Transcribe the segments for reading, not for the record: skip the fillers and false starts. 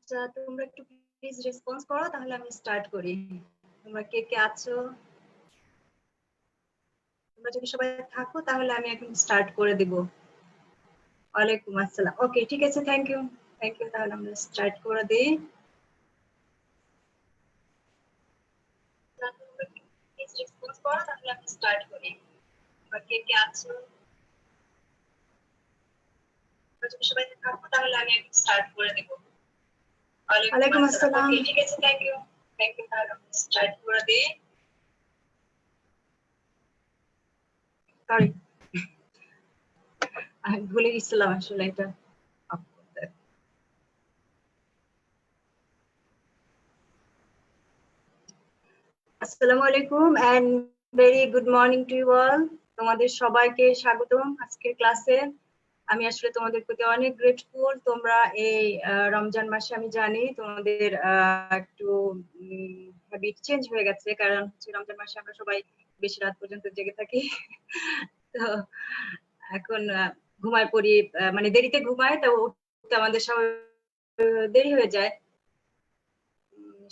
আচ্ছা, তোমরা একটু প্লিজ রেসপন্স করো, তাহলে আমি স্টার্ট করি। তোমরা কে কে আছো? তোমরা যদি সবাই থাকো তাহলে আমি এখন স্টার্ট করে দিব। ওয়ালাইকুম আসসালাম। ওকে, ঠিক আছে, থ্যাংক ইউ। তাহলে আমরা স্টার্ট করে দিই। প্লিজ রেসপন্স করো, তাহলে আমি স্টার্ট করি। তোমরা কে কে আছো? তোমরা যদি সবাই থাকো তাহলে আমি এখন স্টার্ট করে দিব। ওয়ালাইকুম আসসালাম। ওকে, ঠিক আছে, থ্যাংক ইউ। তাহলে আমরা স্টার্ট করে দিই। সরি, আমি ভুলে গেছিলাম আসলে এটা। আসসালামু আলাইকুম and very good morning to you all. তোমাদের সবাইকে স্বাগতম আজকের ক্লাসে। আমি আসলে তোমাদের প্রতি অনেক গ্রেটফুল। তোমরা এই রমজান মাসে আমি জানি তোমাদের একটু হ্যাবিট চেঞ্জ হয়ে গেছে, কারণ হচ্ছে রমজান মাসে আমরা সবাই বেশি রাত পর্যন্ত জেগে থাকি। তো এখন ঘুমায় পড়ি, মানে দেরিতে ঘুমায়, তো উঠতে আমাদের সবাই দেরি হয়ে যায়।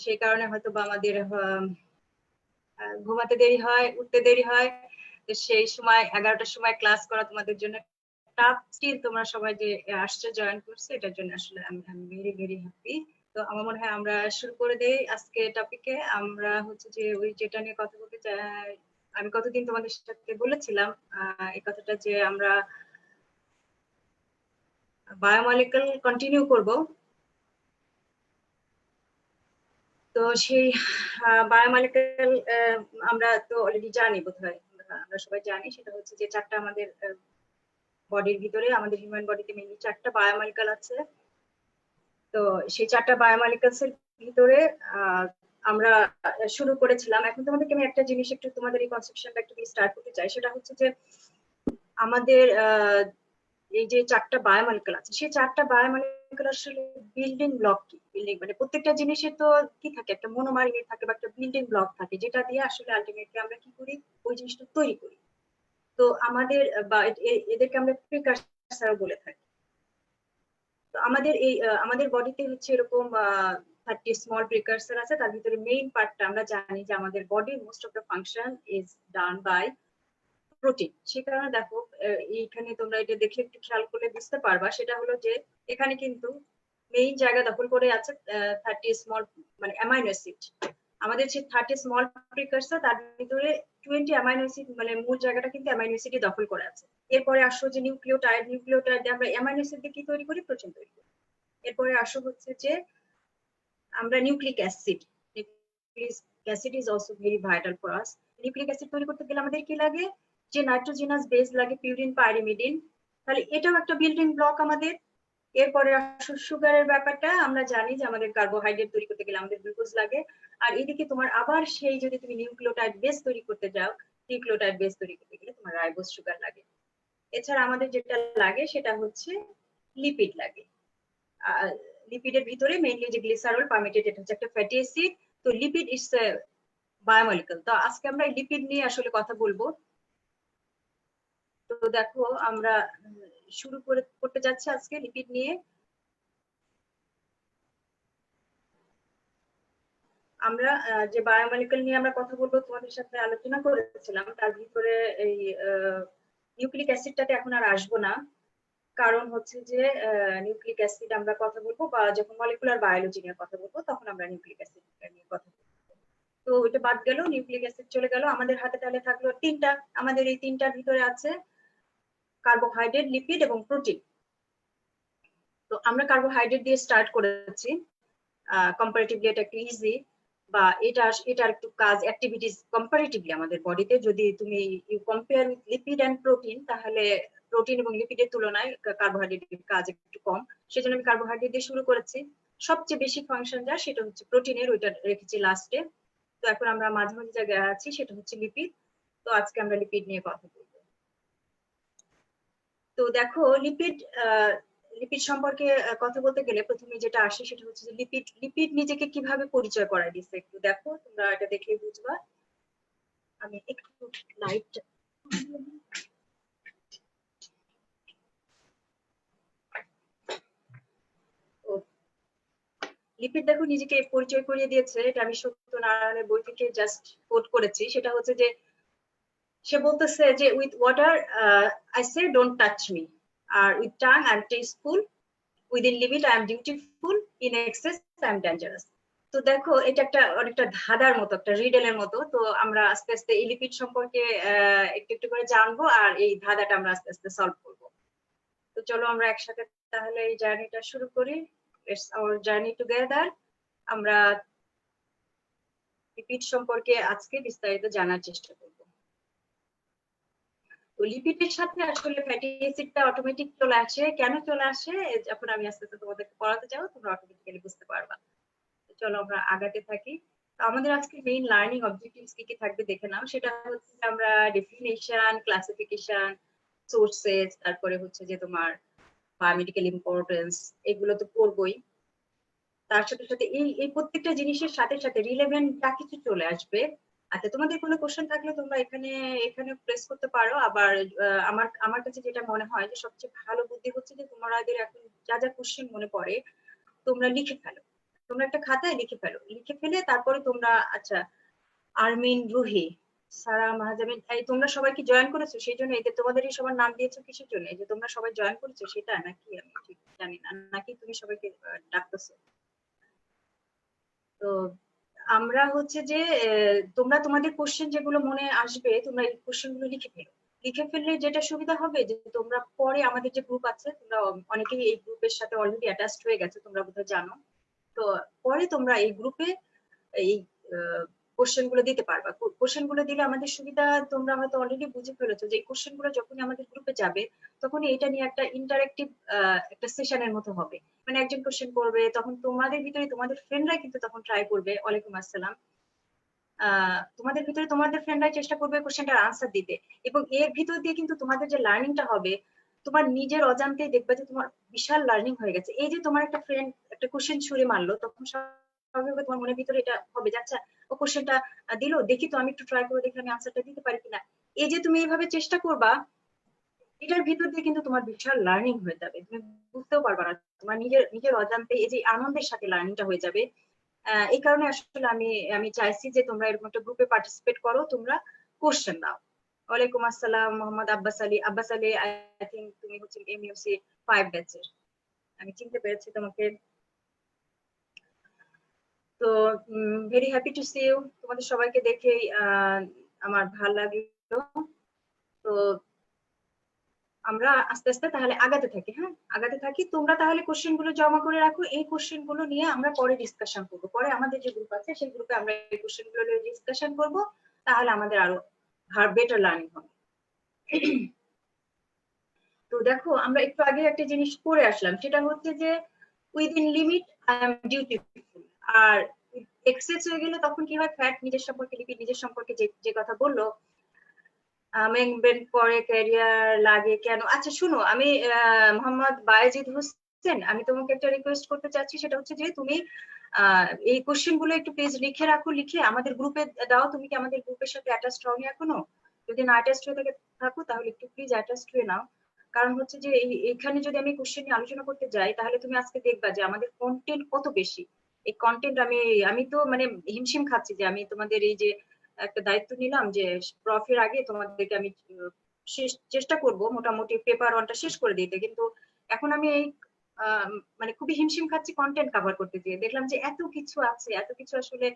সেই কারণে হয়তো বা আমাদের ঘুমাতে দেরি হয়, উঠতে দেরি হয়। তো সেই সময় 11টার সময় ক্লাস করা তোমাদের জন্য টাফ। স্টিল তোমরা সবাই যে আসছে, জয়েন করছে, এটার জন্য আসলে আমি ভেরি ভেরি হ্যাপি। তো আমার মনে হয় আমরা শুরু করে দেই আজকে টপিকে। আমরা হচ্ছে যে ওই যেটা নিয়ে কথা বলতে চাই, আমি কতদিন তোমাদের সাথে বলেছিলাম এই কথাটা, যে আমরা বায়োমলিকুল কন্টিনিউ করব। তো সেই বায়োমলিকুল আমরা তো অলরেডি জানি, বোধহয় আমরা সবাই জানি, সেটা হচ্ছে যে চারটা আমাদের বডির ভিতরে, আমাদের হিউম্যান বডিতে মেইনলি চারটা বায়োমলিকুল আছে। তো সেই চারটা বায়োমলিকুলস এর ভিতরে আমরা শুরু করেছিলাম। এখন তোমাদেরকে আমি একটা জিনিস একটু, তোমাদের এই কনসেপশনটা একটু স্টার্ট করতে চাই। সেটা হচ্ছে যে আমাদের এই যে চারটা বায়োমলিকুল আছে, সেই চারটা বায়োমলিকুল আসলে বিল্ডিং ব্লক কি, বিল্ডিং মানে প্রত্যেকটা জিনিসের তো কি থাকে, একটা মনোমার ইউনিট থাকে বা একটা বিল্ডিং ব্লক থাকে, যেটা দিয়ে আসলে আলটিমেটলি আমরা কি করি, ওই জিনিসটা তৈরি করি। তো আমাদের বা এদেরকে আমরা প্রিকারসার বলে থাকি। তো আমাদের এই আমাদের বডিতে হচ্ছে এরকম 30 স্মল প্রিকারসার আছে। তার ভিতরে মেইন পার্টটা আমরা জানি যে আমাদের বডির most of the function is done by protein. সে কারণে দেখো, এইখানে তোমরা এটা দেখে একটু খেয়াল করলে বুঝতে পারবা, সেটা হলো যে এখানে কিন্তু মেইন জায়গা দখল করে আছে 30 স্মল মানে অ্যামাইনো অ্যাসিড। আমাদের যে 30 স্মল প্রিকারসার, তার ভিতরে 20 অ্যামাইনো অ্যাসিড, মানে মূল জায়গাটা কিন্তু অ্যামাইনো অ্যাসিডই দখল করে আছে। এরপরে আসো যে নিউক্লিওটাইড, নিউক্লিওটাইড আমরা অ্যামাইনো অ্যাসিড দিয়ে কি তৈরি করি, প্রোটিন তৈরি করি। এরপরে আসো হচ্ছে যে আমরা nucleic acid, nucleic acid is also very vital for us. Nucleic acid তৈরি করতে গেলে আমাদের কি লাগে, যে নাইট্রোজেনাস বেস লাগে, পিউরিন পাইরিমিডিন। তাহলে এটাও একটা বিল্ডিং ব্লক আমাদের। এরপরে আসো সুগারের ব্যাপারটা, আমরা জানি যে আমাদের কার্বোহাইড্রেট তৈরি করতে গেলে আমাদের গ্লুকোজ লাগে। আর এদিকে তোমার আবার সেই যদি তুমি নিউক্লিওটাইড বেস তৈরি করতে যাও, নিউক্লিওটাইড বেস তৈরি করতে গেলে তোমার রাইবোজ সুগার লাগে। এছাড়া আমাদের যেটা লাগে সেটা হচ্ছে লিপিড লাগে। লিপিডের ভিতরে মেইনলি যে গ্লিসারল, পারমিটেড, এটা হচ্ছে একটা ফ্যাটি অ্যাসিড। তো লিপিড ইজ বায়োমলিকুল। তো আজকে আমরা লিপিড নিয়ে আসলে কথা বলবো। তো দেখো, আমরা শুরু করতে যাচ্ছি আজকে লিপিড নিয়ে। আমরা যে বায়োমলিকুল নিয়ে আমরা কথা বলবো, তোমাদের সাথে আলোচনা করেছিলাম, তার ভিতরে এই নিউক্লিক অ্যাসিডটাতে এখন আর আসবো না। কারণ হচ্ছে যে নিউক্লিক অ্যাসিড আমরা কথা বলবো, বা যখন মলিকুলার বায়োলজি নিয়ে কথা বলবো তখন আমরা নিউক্লিক অ্যাসিড নিয়ে কথা বলবো। তো ওইটা বাদ গেল, নিউক্লিক অ্যাসিড চলে গেল। আমাদের হাতে তাহলে থাকলো তিনটা। আমাদের এই তিনটার ভিতরে আছে কার্বোহাইড্রেট, লিপিড এবং প্রোটিন। তো আমরা কার্বোহাইড্রেট দিয়ে স্টার্ট করেছি। কম্পারেটিভলি এটা একটু ইজি, বা এটার একটু কাজ, অ্যাক্টিভিটিস কম্পারেটিভলি আমাদের বডিতে যদি তুমি you compare with lipid and protein, তাহলে প্রোটিন এবং লিপিডের তুলনায় কার্বোহাইড্রেটের কাজ একটু কম। সেজন্য আমি কার্বোহাইড্রেট দিয়ে শুরু করেছি। সবচেয়ে বেশি ফাংশন যা, সেটা হচ্ছে প্রোটিনের, ওইটা রেখেছি লাস্টে। তো এখন আমরা মাঝামাঝি জায়গায় আছি, সেটা হচ্ছে লিপিড। তো আজকে আমরা লিপিড নিয়ে কথা বলবো। তো দেখো, লিপিড লিপিড সম্পর্কে কথা বলতে গেলে প্রথমে যেটা আসে সেটা হচ্ছে যে লিপিড লিপিড নিজেকে কিভাবে পরিচয় করায় দিচ্ছে, একটু দেখো, তোমরা এটা দেখে বুঝবা। আমি একটু লাইট, লিপিড দেখো নিজেকে পরিচয় করিয়ে দিয়েছে, এটা আমি সত্যনারায়ণের বই থেকে জাস্ট কোট করেছি। সেটা হচ্ছে যে সে বলতেছে যে with water I say don't touch me, আর with tongue I am tasteful, within limit I am dutiful, in excess I am dangerous. তো দেখো এটা একটা অনেকটা ধাঁধার মতো, একটা রিডেলের মতো। তো আমরা আস্তে আস্তে এই লিপিড সম্পর্কে একটু একটু করে জানবো, আর এই ধাঁধাটা আমরা আস্তে আস্তে সলভ করবো। তো চলো আমরা একসাথে তাহলে এই জার্নিটা শুরু করি। Let's hour journey together. আমরা লিপিড সম্পর্কে আজকে বিস্তারিত জানার চেষ্টা করব। তো লিপিডের সাথে আসলে ফ্যাটি অ্যাসিডটা অটোমেটিক চলে আসে। কেন চলে আসে যখন আমি আস্তে আস্তে তোমাদেরকে পড়াতে যাবো, তোমরা অটোমেটিক্যালি বুঝতে পারবা। তো চলো আমরা আগাতে থাকি। তো আমাদের আজকে মেইন লার্নিং অবজেক্টিভস কি কি থাকবে দেখে নাও। সেটা হচ্ছে যে আমরা ডেফিনিশন, ক্লাসিফিকেশন, সোর্সেস, তারপরে হচ্ছে যে তোমার বায়োমেডিক্যাল ইম্পর্টেন্স, এগুলো তো পড়বই। তার সাথে সাথে এই প্রত্যেকটা জিনিসের সাথে সাথে রিলেভেন্ট যা কিছু চলে আসবে। আচ্ছা, তোমাদের কোনো কোশ্চেন থাকলে তোমরা এখানে এখানে প্রেস করতে পারো। আবার আমার আমার কাছে যেটা মনে হয় যে সবচেয়ে ভালো বুদ্ধি হচ্ছে যে তোমাদের এখন যা যা কোশ্চেন মনে পড়ে তোমরা লিখে ফেলো। তোমরা একটা খাতায় লিখে ফেলো, লিখে ফেলে তারপরে তোমরা আচ্ছা আরমিন, রুহি, সারা, মাহাজাবিন, এই তোমরা সবাই কি জয়েন করেছো? সেই জন্য এদের তোমাদের এই সবার নাম দিয়েছো কিসের জন্য? এই যে তোমরা সবাই জয়েন করেছো সেটা, নাকি আমি ঠিক জানি না, নাকি তুমি সবাইকে ডাকতেছো? তো আমরা হচ্ছে যে তোমরা তোমাদের কোশ্চেন যেগুলো মনে আসবে তোমরা এই কোশ্চেন গুলো লিখে ফেলো। লিখে ফেললে যেটা সুবিধা হবে যে তোমরা পরে আমাদের যে গ্রুপ আছে, তোমরা অনেকেই এই গ্রুপের সাথে অলরেডি অ্যাটাচড হয়ে গেছে, তোমরা বোধহয় জানো। তো পরে তোমরা এই গ্রুপে এই কোশ্চেন গুলো দিতে পারবা। কোশ্চেন গুলো দিলে আমাদের সুবিধা, তোমরা হয়তো অলরেডি বুঝে ফেলেছো যে এই কোশ্চেন গুলো যখনই আমাদের গ্রুপে যাবে তখনই এটা নিয়ে একটা ইন্টারেক্টিভ একটা সেশনের মতো হবে। মানে একজন কোশ্চেন করবে, তখন তোমাদের ভিতরে তোমাদের ফ্রেন্ডরাই কিন্তু তখন ট্রাই করবে, ওয়ালাইকুম আসসালাম, তোমাদের ভিতরে তোমাদের ফ্রেন্ডরাই চেষ্টা করবে কোশ্চেনটার আনসার দিতে। এবং এর ভিতর দিয়ে কিন্তু তোমাদের যে লার্নিংটা হবে, তোমার নিজের অজান্তেই দেখবে যে তোমার বিশাল লার্নিং হয়ে গেছে। এই যে তোমার একটা ফ্রেন্ড একটা কোশ্চেন ছুড়ে মারলো, তখন স্বাভাবিকভাবে তোমার মনের ভিতরে এটা হবে যে আচ্ছা ও কোশ্চেনটা দিলো, দেখি তো আমি একটু ট্রাই করে দেখি আমি আনসারটা দিতে পারি কিনা। এই যে তুমি এইভাবে চেষ্টা করবা, এটার ভিতর দিয়ে কিন্তু তোমার বিশাল লার্নিং হয়ে যাবে, তুমি বুঝতেও পারবা না। তোমার নিজের নিজের অজান্তে এই যে আনন্দের সাথে লার্নিংটা হয়ে যাবে। এই কারণে আসলে আমি আমি চাইছি যে তোমরা এরকম একটা গ্রুপে পার্টিসিপেট করো, তোমরা কোশ্চেন দাও। ওয়ালাইকুম আসসালাম, মোহাম্মদ আব্বাস আলী। আব্বাস আলী, আই থিঙ্ক তুমি হচ্ছে এমইউসি 5 ব্যাচের, আমি চিনতে পেরেছি তোমাকে। তো very happy to see you, তোমাদের সবাইকে দেখেই আমার ভালো লাগলো। তো আমরা আস্তে আস্তে তাহলে আগাতে থাকি। হ্যাঁ, আগাতে থাকি। তোমরা তাহলে কোশ্চেন গুলো জমা করে রাখো, এই কোশ্চেন গুলো নিয়ে আমরা পরে ডিসকাশন করবো। পরে আমাদের যে গ্রুপ আছে সেই গ্রুপে আমরা এই কোশ্চেন গুলো নিয়ে ডিসকাশন করবো, তাহলে আমাদের আরো বেটার লার্নিং হবে। তো দেখো আমরা একটু আগে একটা জিনিস পড়ে আসলাম, সেটা হচ্ছে যে within limit I am dutiful. আর এক্সেস হয়ে গেলে তখন কি হয়, ফ্যাট নিজের সম্পর্কে, লিপিড নিজের সম্পর্কে যে যে কথা বললো, মেনবেন পরে ক্যারিয়ার লাগে কেন। আচ্ছা শুনো, আমি মোহাম্মদ বায়েজিদ হোসেন, আমি তোমাকে একটা রিকোয়েস্ট করতে চাচ্ছি। সেটা হচ্ছে যে তুমি এই কোশ্চেন গুলো একটু প্লিজ লিখে রাখো, লিখে আমাদের গ্রুপে দাও। তুমি কি আমাদের গ্রুপের সাথে অ্যাটাচড হওনি এখনো? যদি না অ্যাটাচড হয়ে থাকো তাহলে একটু প্লিজ অ্যাটাচড হয়ে নাও। কারণ হচ্ছে যে এখানে যদি আমি কোশ্চেন নিয়ে আলোচনা করতে যাই, তাহলে তুমি আজকে দেখবা যে আমাদের কন্টেন্ট কত বেশি। এই কন্টেন্ট আমি আমি তো মানে হিমশিম খাচ্ছি যে আমি তোমাদের এই যে একটা দায়িত্ব নিলাম যে প্রফের আগে তোমাদেরকে আমি চেষ্টা করব মোটামুটি পেপার ওয়ানটা শেষ করে দিতে। কিন্তু এখন আমি এই মানে খুবই হিমশিম খাচ্ছি কন্টেন্ট কভার করতে গিয়ে। দেখলাম যে এত কিছু আছে, এত কিছু আসলে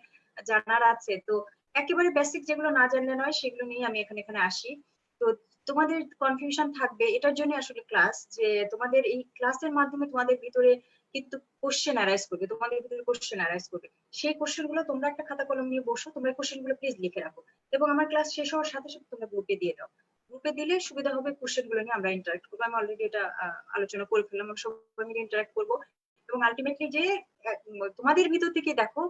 জানার আছে। তো একেবারে বেসিক যেগুলো না জানলে নয় সেগুলো নিয়ে আমি এখানে এখানে আসি। তো তোমাদের কনফিউশন থাকবে, এটার জন্য আসলে ক্লাস, যে তোমাদের এই ক্লাসের মাধ্যমে তোমাদের ভিতরে কিন্তু কোশ্চেন অ্যারাইজ করবে, তোমাদের ভিতরে কোশ্চেন অ্যারাইজ করবে। সেই কোশ্চেন গুলো তোমরা একটা খাতা কলম নিয়ে বসো, তোমরা কোশ্চেন গুলো প্লিজ লিখে রাখো, এবং আমার ক্লাস শেষ হওয়ার সাথে সাথে তোমরা গ্রুপে দিয়ে দাও। গ্রুপে দিলে সুবিধা হবে, কোশ্চেন গুলো নিয়ে আমরা ইন্টারাক্ট করবো। আমি অলরেডি এটা আলোচনা করে ফেললাম, আমরা সবাই মিলে ইন্টারাক্ট করবো। এবং আলটিমেটলি যে তোমাদের ভিতর থেকে দেখো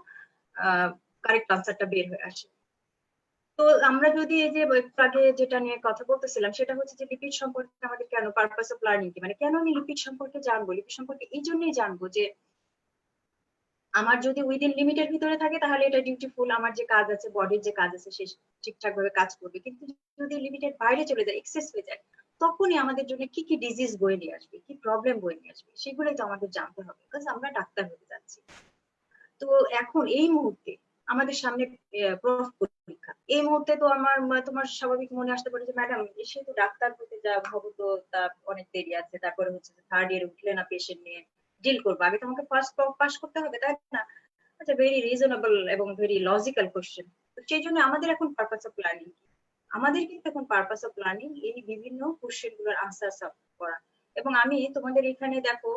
কারেক্ট আনসারটা বের হয়ে আসে। তো আমরা যদি এই যে একটু আগে যেটা নিয়ে কথা বলতেছিলাম, সেটা হচ্ছে যে লিপিড সম্পর্কে আমাদের কেন, পারপাস অফ লার্নিং কি, মানে কেন আমি লিপিড সম্পর্কে জানবো। লিপিড সম্পর্কে এই জন্যই জানবো যে আমার যদি উইদিন লিমিটের ভিতরে থাকে তাহলে এটা ডিউটিফুল, আমার যে কাজ আছে, বডির যে কাজ আছে সে ঠিকঠাক ভাবে কাজ করবে। কিন্তু যদি লিমিটের বাইরে চলে যায়, এক্সেস হয়ে যায়, তখনই আমাদের জন্য কি কি ডিজিজ বয়ে নিয়ে আসবে, কি প্রবলেম বয়ে নিয়ে আসবে, সেগুলোই তো আমাদের জানতে হবে, বিকজ আমরা ডাক্তার হতে যাচ্ছি। তো এখন এই মুহূর্তে আমাদের সামনে প্রফ পরীক্ষা, এই মুহূর্তে তো তোমার স্বাভাবিক মনে আসতে পারে যে ম্যাডাম সে তো ডাক্তার হতে যা ভাবো তো তার অনেক দেরি আছে, তারপরে হচ্ছে থার্ড ইয়ার উঠলে না পেশেন্ট নিয়ে ডিল করবো, আগে তোমাকে ফার্স্ট পাস করতে হবে, তাই না? আচ্ছা, ভেরি রিজনেবল এবং ভেরি লজিক্যাল কোশ্চেন। তো সেই জন্য আমাদের এখন পারপাস অফ প্ল্যানিং, আমাদের কিন্তু এখন পারপাস অফ প্ল্যানিং এই বিভিন্ন কোশ্চেন গুলোর আনসার করা। এবং আমি তোমাদের এখানে দেখো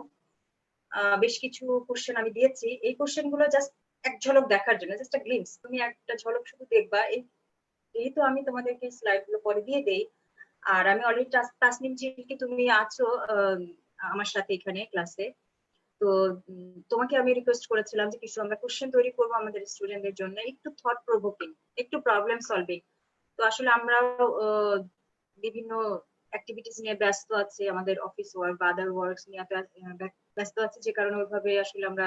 বেশ কিছু কোশ্চেন আমি দিয়েছি, এই কোশ্চেন গুলো জাস্ট এক ঝলক দেখার জন্য, জাস্ট আ গ্লিমস, তুমি একটা ঝলক শুধু দেখবা। এই যেহেতু আমি তোমাদেরকে স্লাইড গুলো পরে দিয়ে দেই, আর আমি অলরেডি তাসনিম জি তুমি আছো আমার সাথে এখানে ক্লাসে, তো তোমাকে আমি রিকোয়েস্ট করেছিলাম যে কিছু আমরা কোশ্চেন তৈরি করবো আমাদের স্টুডেন্টদের জন্য, একটু থট প্রভোকিং, একটু প্রবলেম সলভিং। তো আসলে আমরা বিভিন্ন অ্যাক্টিভিটিস নিয়ে ব্যস্ত আছি, আমাদের অফিস ওয়ার্ক বা আদার ওয়ার্কস নিয়ে ব্যস্ত আছি, যে কারণে ওইভাবে আসলে আমরা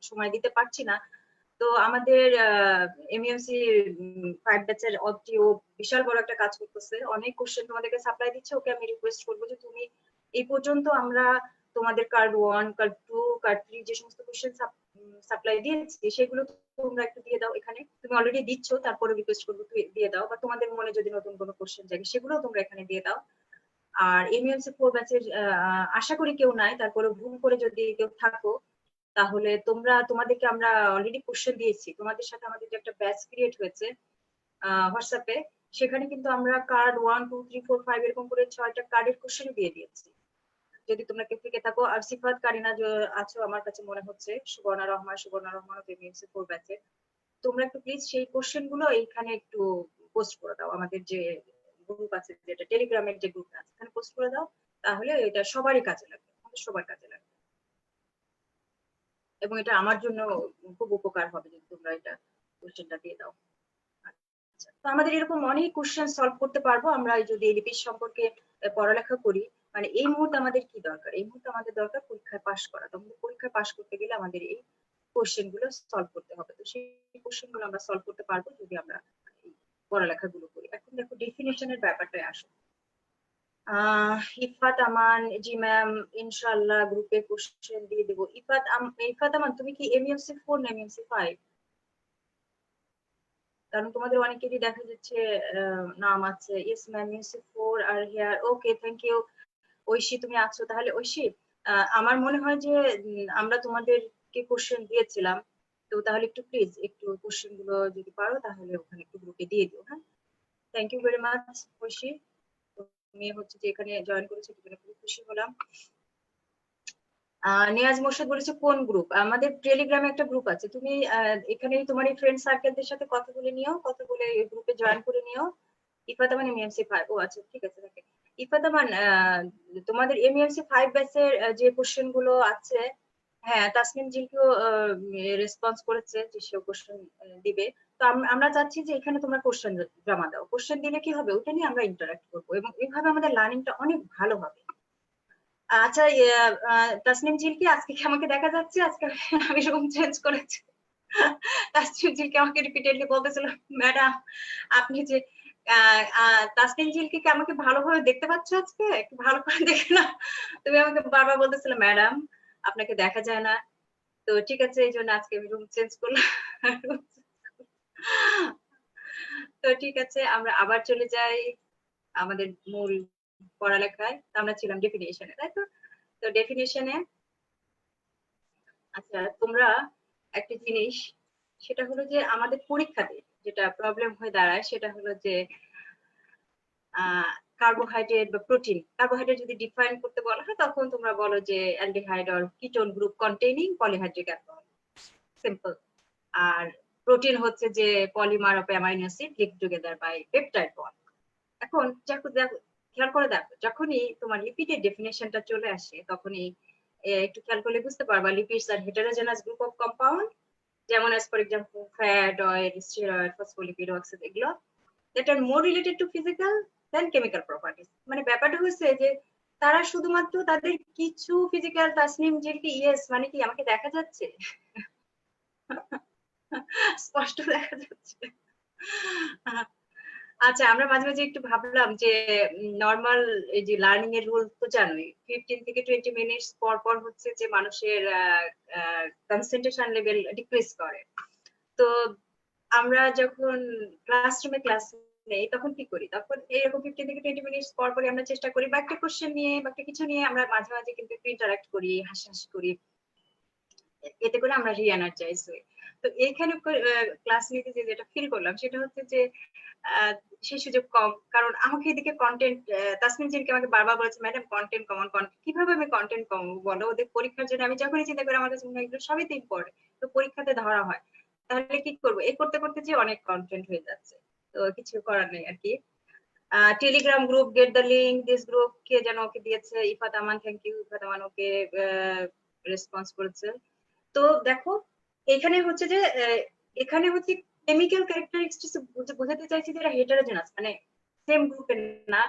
সময় দিতে পারছি না। তো আমাদের এমইউসি 5 ব্যাচের অডিও বিশাল বড় একটা কাজ করতেছে, অনেক কোশ্চেন তোমাদেরকে সাপ্লাই দিচ্ছে। ওকে আমি রিকোয়েস্ট করবো যে তুমি এই পর্যন্ত আমরা তোমাদের কার্ড 1, কার্ড 2, কার্ড 3 যে সমস্ত কোশ্চেন সাপ্লাই দিয়েছি সেগুলো তোমরা একটু দিয়ে দাও। এখানে তুমি অলরেডি দিচ্ছ, তারপরে রিকোয়েস্ট করবো দিয়ে দাও, বা তোমাদের মনে যদি নতুন কোনো কোশ্চেন জাগে সেগুলো তোমরা এখানে দিয়ে দাও। আর এমইউসি 4 ব্যাচের আশা করি কেউ নাই, তারপরে ভুল করে যদি কেউ থাকো তাহলে তোমাদেরকে আমরা অলরেডি কোশ্চেন দিয়েছি, তোমাদের সাথে আমাদের যে একটা ব্যাচ ক্রিয়েট হয়েছে হোয়াটসঅ্যাপে, সেখানে কিন্তু আমরা কার্ড 1, 2, 3, 4, 5 এরকম করে 6টা কার্ডের কোশ্চেন দিয়ে দিয়েছি। যদি তোমরা কেউ থেকে থাকো, আর সিফাত কারিনা আছো আমার কাছে মনে হচ্ছে, সুবর্ণা রহমান এমইউসি 4 ব্যাচে, তোমরা একটু প্লিজ সেই কোশ্চেন গুলো এইখানে একটু পোস্ট করে দাও, আমাদের যে গ্রুপ আছে, যেটা টেলিগ্রামের যে গ্রুপ আছে এখানে পোস্ট করে দাও, তাহলে এটা সবারই কাজে লাগবে, আমাদের সবার কাজে লাগবে, এবং এটা আমার জন্য খুব উপকার হবে যদি তোমরা এটা কোশ্চেনটা দিয়ে দাও। আচ্ছা, তো আমাদের এরকম অনেক কোশ্চেন সলভ করতে পারবো আমরা যদি এই লিপির সম্পর্কে পড়ালেখা করি। মানে এই মুহূর্তে আমাদের কি দরকার, এই মুহূর্তে আমাদের দরকার পরীক্ষায় পাশ করা। তখন পরীক্ষায় পাশ করতে গেলে আমাদের এই কোশ্চেন গুলো সলভ করতে হবে, তো সেই কোশ্চেন গুলো আমরা সলভ করতে পারবো যদি আমরা এই পড়ালেখাগুলো করি। এখন দেখো ডেফিনেশনের ব্যাপারটাই আসো। ইফাত আমান, জি ম্যাম, ইনশাআল্লাহ গ্রুপে কোশ্চেন দিয়ে দেবো। ইফাত আমান, তুমি কি এমইউসি 4 না এমইউসি 5? কারণ তোমাদের অনেকেরই দেখা যাচ্ছে নাম আছে। Yes ma'am, MUC 4 are here. Okay, thank you. Oishi তুমি আছো তাহলে? ঐশী, আমার মনে হয় যে আমরা তোমাদেরকে কোশ্চেন দিয়েছিলাম, তো তাহলে একটু প্লিজ একটু কোশ্চেন গুলো যদি পারো তাহলে ওখানে একটু গ্রুপে দিয়ে দিও। হ্যাঁ, thank you very much Oishi, তুমি হচ্ছে যে এখানে জয়েন করেছো, খুব খুশি হলাম। নিয়াজ মোর্শেদ বলেছে কোন গ্রুপ? আমাদের টেলিগ্রামে একটা গ্রুপ আছে, তুমি এখানে তোমার এই ফ্রেন্ড সার্কেলদের সাথে কথা বলে নিও, কথা বলে গ্রুপে জয়েন করে নিও। ইফাত আমান এমইএমসি 5, ও আচ্ছা ঠিক আছে। থাকে ইফাত আমান, তোমাদের এমইএমসি 5 ব্যাচের যে কোশ্চেন গুলো আছে, হ্যাঁ তাসনিম জিকেও রেসপন্স করেছে যে সেও কোশ্চেন দিবে। তো আমরা চাচ্ছি যে এখানে তোমরা কোশ্চেন জমা দাও, কোশ্চেন দিলে কি হবে ওটা নিয়ে আমরা ইন্টারাক্ট করবো, এবং এইভাবে আমাদের লার্নিংটা অনেক ভালো হবে। আচ্ছা, তাসনিম ঝিলকে আজকে কি আমাকে দেখা যাচ্ছে? আজকে আমি রুম চেঞ্জ করেছি। তাসনিম ঝিলকে আমাকে রিপিটেডলি বলতেছিল, ম্যাডাম আপনি যে তাসনিম ঝিলকে কি আমাকে ভালোভাবে দেখতে পাচ্ছ? আজকে একটু ভালো করে দেখে না। তুমি আমাকে বারবার বলতেছিল ম্যাডাম আপনাকে দেখা যায় না। তো ঠিক আছে, এই জন্য আজকে আমি রুম চেঞ্জ করলাম। তো ঠিক আছে, আমরা আবার চলে যাই আমাদের মূল পড়ালেখায়। আমরা ছিলাম ডেফিনিশনে, তাই তো? তো ডেফিনিশনে, আচ্ছা তোমরা একটা জিনিস, সেটা হলো যে আমাদের পরীক্ষাতে যেটা প্রবলেম হয়ে দাঁড়ায় সেটা হলো যে কার্বোহাইড্রেট বা প্রোটিন, কার্বোহাইড্রেট যদি ডিফাইন করতে বলা হয় তখন তোমরা বলো যে aldehyde or ketone group containing polyhydric alcohol, simple. আর প্রোটিন হচ্ছে যে polymer of amino acid link together by peptide bond. এখন দেখো, খেয়াল করে দেখো, যখনই তোমার লিপিডের ডেফিনেশনটা চলে আসে তখনই একটু খেয়াল করলে বুঝতে পারবা lipids are heterogeneous group of compound, যেমন as for example fat, oil, steroid, phospholipid, oxide, এগুলো that are more related to physical than chemical properties। মানে ব্যাপারটা হচ্ছে যে তারা শুধুমাত্র তাদের কিছু ফিজিক্যাল, তাসনিম জিলকি ইয়েস মানে কি আমাকে দেখা যাচ্ছে? স্পষ্ট দেখা যাচ্ছে? আচ্ছা, আমরা মাঝে মাঝে একটু ভাবলাম যে নরমাল এই যে লার্নিং এর রুল তো জানোই, 15 থেকে 20 মিনিটস পর পর হচ্ছে যে মানুষের কনসেন্ট্রেশন লেভেল ডিক্রিজ করে। তো আমরা যখন ক্লাসরুমে ক্লাস নেই তখন কি করি, তখন এইরকম 15 থেকে 20 মিনিটস পর পরই আমরা চেষ্টা করি বা একটা কোশ্চেন নিয়ে বা একটা কিছু নিয়ে আমরা মাঝে মাঝে কিন্তু একটু ইন্টারাক্ট করি, হাসাহাসি করি, এতে করে আমরা রিএনার্জাইজ হই। তো এইখানে ক্লাস নিতে যে যেটা ফিল করলাম সেটা হচ্ছে যে সেই সুযোগ কম, কারণ আমাকে এদিকে কন্টেন্ট, তাসমিন জিনকে আমাকে বারবার বলেছে ম্যাডাম কন্টেন্ট কমান, কিভাবে আমি কন্টেন্ট কমাবো বলো, ওদের পরীক্ষার জন্য আমি যখনই চিন্তা করি আমার কাছে মনে হয় এগুলো সবই তো ইম্পর্টেন্ট, তো পরীক্ষাতে ধরা হয়, তাহলে কি করবো, এই করতে করতে যে অনেক কন্টেন্ট হয়ে যাচ্ছে, তো কিছু করার নেই আর কি। Telegram group get the link this group কে যেন ওকে দিয়েছে, ইফাত আমান, থ্যাংক ইউ ইফাত আমান, ওকে রেসপন্স করেছে। তো দেখো এখানে হচ্ছে যে এখানে হচ্ছে কেমিক্যাল ক্যারেক্টারিস্টিক্স বোঝাতে চাইছি যে এরা হেটারোজেনাস, মানে সেম গ্রুপের না।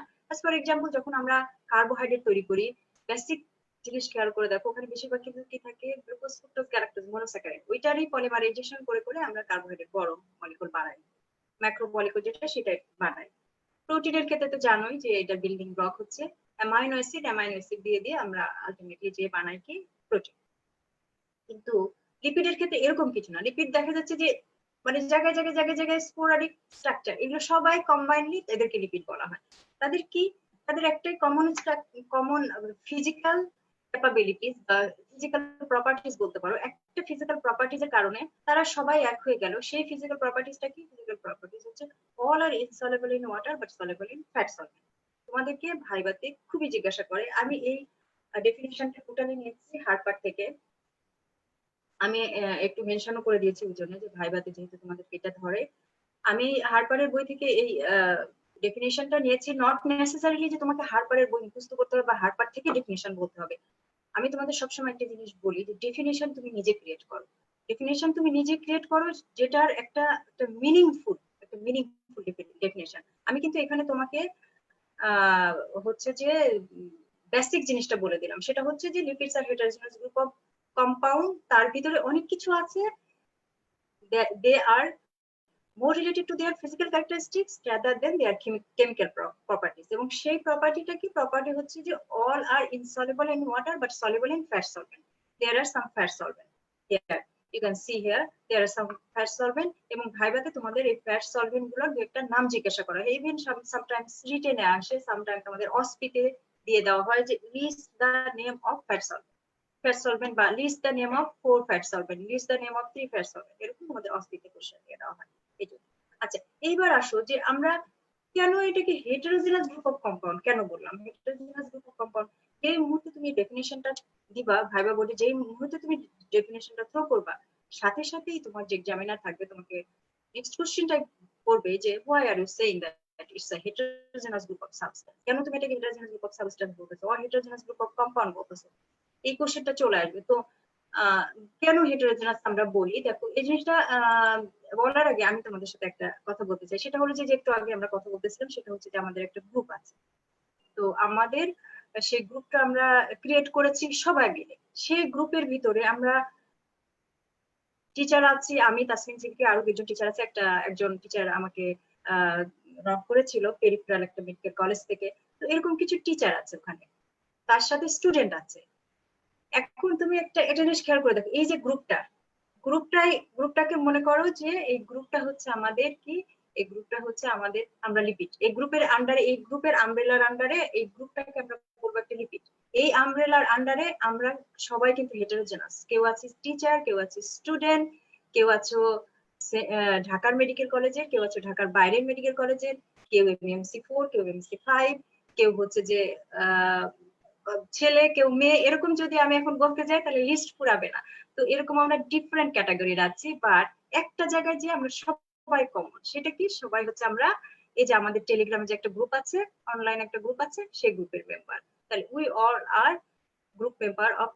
ফর এক্সাম্পল যখন আমরা কার্বোহাইড্রেট তৈরি করি, বেসিক জিনিস খেয়াল করে দেখো ওখানে বেশিরভাগ কিন্তু কি থাকে, গ্লুকোজ ফ্রুক্টোজ গ্যালাক্টোজ মনোস্যাকারাইড, ওইটারই পলিমারাইজেশন করে করে আমরা কার্বোহাইড্রেট বড় মলিকুল বানাই, ম্যাক্রো মলিকুল যেটা সেটাই বানাই। প্রোটিনের ক্ষেত্রে তো জানোই যে এটা বিল্ডিং ব্লক হচ্ছে অ্যামাইনো অ্যাসিড দিয়ে দিয়ে আমরা আলটিমেটলি যে বানাই কি প্রোটিন। কিন্তু লিপিডের ক্ষেত্রে এরকম কিছু না, লিপিড দেখা যাচ্ছে যে মানে জায়গায় জায়গায় জায়গায় জায়গায় স্পোরাডিক স্ট্রাকচার, এগুলো সবাই কম্বাইনলি এদেরকে লিপিড বলা হয়। তাদের কি, তাদের একটাই কমন ফিজিক্যাল ক্যাপাবিলিটিস বা ফিজিক্যাল প্রপার্টিস বলতে পারো, একটা ফিজিক্যাল প্রপার্টিজ এর কারণে তারা সবাই এক হয়ে গেল। সেই ফিজিক্যাল প্রপার্টিসটা কি, ফিজিক্যাল প্রপার্টিস হচ্ছে all are insoluble in water but soluble in fat solvent. তোমাদেরকে ভাইবাতে খুবই জিজ্ঞাসা করে, আমি এই ডেফিনিশনটা টোটালি নিয়েছি হার্পার থেকে, আমি একটু মেনশনও করে দিয়েছি ওই জন্য যে ভাইভাতে যেহেতু তোমাদের এটা ধরে, আমি হারপারের বই থেকে এই ডেফিনেশনটা নিয়েছি, নট নেসেসারিলি যে তোমাকে হারপারের বই মুখস্থ করতে হবে বা হারপার থেকে ডেফিনেশন বলতে হবে। আমি তোমাদের সবসময় একটা জিনিস বলি যে ডেফিনেশন তুমি নিজে ক্রিয়েট করো, ডেফিনেশন তুমি নিজে ক্রিয়েট করো যেটার একটা মিনিংফুল ডেফিনেশন। আমি কিন্তু এখানে তোমাকে আহ হচ্ছে যে বেসিক জিনিসটা বলে দিলাম, সেটা হচ্ছে যে lipids are heterogeneous group of compound, তার ভিতরে অনেক কিছু আছে, they are more related to their physical characteristics rather than their chemical properties, এবং সেই প্রপার্টিটা কি, প্রপার্টি হচ্ছে যে all are insoluble in water but soluble in fat solvent, there are some fat solvent here, you can see here there are some fat solvent, এবং ভাইভাতে তোমাদের এই fat solvent গুলোর একটা নাম জিজ্ঞাসা করা হয়, ইভেন সামটাইমস রিটেনে আসে, সামটাইমস আমাদের অসপিতে দিয়ে দেওয়া হয় যে list the name of fat solvent বা list the name of 4 fat solvent, list the name of 3 fat solvent, এরকম আমাদের অসপিতে কোশ্চেন দিয়ে দেওয়া হয়। আচ্ছা, এইবার আসো যে আমরা কেন এটাকে হেটেরোজিনাস গ্রুপ অফ কম্পাউন্ড কেন বললাম, হেটেরোজিনাস গ্রুপ অফ কম্পাউন্ড যে মুহূর্তে তুমি ডেফিনেশনটা দিবা ভাইবা বোর্ডে, যেই মুহূর্তে তুমি ডেফিনেশনটা থ্রো করবা, সাথে সাথেই তোমার যে এক্সামিনার থাকবে তোমাকে নেক্সট কোশ্চেনটা করবে যে why are you saying that it's a heterogeneous group of substance, কেন তুমি এটাকে হেটেরোজিনাস গ্রুপ অফ সাবস্টেন্স বলতেছো or heterogeneous group of compound বলতেছো, এই কোশ্চেনটা চলে আসবে। তো কেন হেটেরোজেনাস আমরা বলি, দেখো এই জিনিসটা বলার আগে আমি তোমাদের সাথে একটা কথা বলতে চাই, সেটা হলো যে একটু আগে আমরা কথা বলতেছিলাম, সেটা হচ্ছে যে আমাদের একটা গ্রুপ আছে, তো আমাদের সেই গ্রুপটা আমরা ক্রিয়েট করেছি সবাই মিলে, সেই গ্রুপের ভিতরে আমরা টিচার আছি, আমি তাসমিন জিনকে আরো দুজন টিচার আছে, একজন টিচার আমাকে নক করেছিল পেরিফেরাল একটা মেডিকেল কলেজ থেকে, তো এরকম কিছু টিচার আছে ওখানে, তার সাথে স্টুডেন্ট আছে। এখন তুমি একটা জিনিস খেয়াল করে দেখো, এই যে গ্রুপটাকে মনে করো যে এই গ্রুপটা হচ্ছে আমাদের কি, এই গ্রুপটা হচ্ছে আমাদের, আমরা লিপিড, এই গ্রুপের আন্ডারে, এই গ্রুপের আমব্রেলার আন্ডারে এই গ্রুপটাকে আমরা বলবো একটা লিপিড, এই আমব্রেলার আন্ডারে আমরা সবাই কিন্তু হেটেরোজেনাস, কেউ আছে টিচার, কেউ আছে স্টুডেন্ট, কেউ আছো ঢাকার মেডিকেল কলেজের, কেউ আছে ঢাকার বাইরের মেডিকেল কলেজের, কেউ এমএমসি 4, কেউ এমএমসি 5, কেউ হচ্ছে যে ছেলে, কেউ মেয়ে, এরকম যদি আমি এখন বলতে যাই তাহলে লিস্ট পুরাবে না। তো এরকম আমরা ডিফারেন্ট ক্যাটাগরির আছি, বাট একটা জায়গায় যে আমরা সবাই কমন, সেটা কি, সবাই হচ্ছে আমরা এই যে আমাদের টেলিগ্রামে যে একটা গ্রুপ আছে, অনলাইন একটা গ্রুপ আছে, সেই গ্রুপের মেম্বার, তাহলে we all are group member of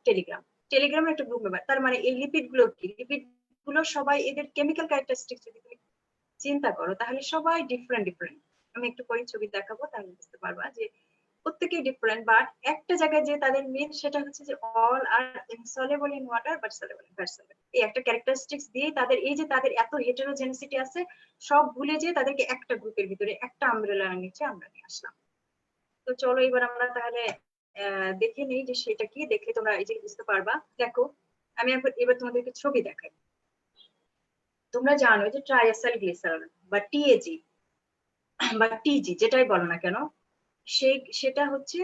টেলিগ্রামের একটা গ্রুপ মেম্বার। তার মানে এই লিপিড গুলো কি, লিপিড গুলো সবাই এদের কেমিক্যাল ক্যারেক্টারিস্টিক যদি তুমি চিন্তা করো তাহলে সবাই ডিফারেন্ট ডিফারেন্ট। আমি একটু পরে ছবি দেখাবো, তাহলে বুঝতে পারবা যে প্রত্যেকেই ডিফারেন্ট, বাট একটা জায়গায় যে তাদের মিল সেটা হচ্ছে যে all are insoluble in water but soluble in fat solvent. এই একটা ক্যারেক্টারিস্টিক্স দিয়ে তাদের এই যে তাদের এত হেটেরোজেনিসিটি আছে সব ভুলে যে তাদেরকে একটা গ্রুপের ভিতরে একটা আমব্রেলার নিচে আমরা নিয়ে আসলাম। তো চলো এবার আমরা তাহলে দেখে নিই যে সেটা কি, দেখলে তোমরা এই যে বুঝতে পারবা। দেখো আমি এবার তোমাদেরকে ছবি দেখাই। তোমরা জানো যে ট্রাইএসাইল গ্লিসারল বা টিএজি বা টিজি যেটাই বলো না কেন, সেটা হচ্ছে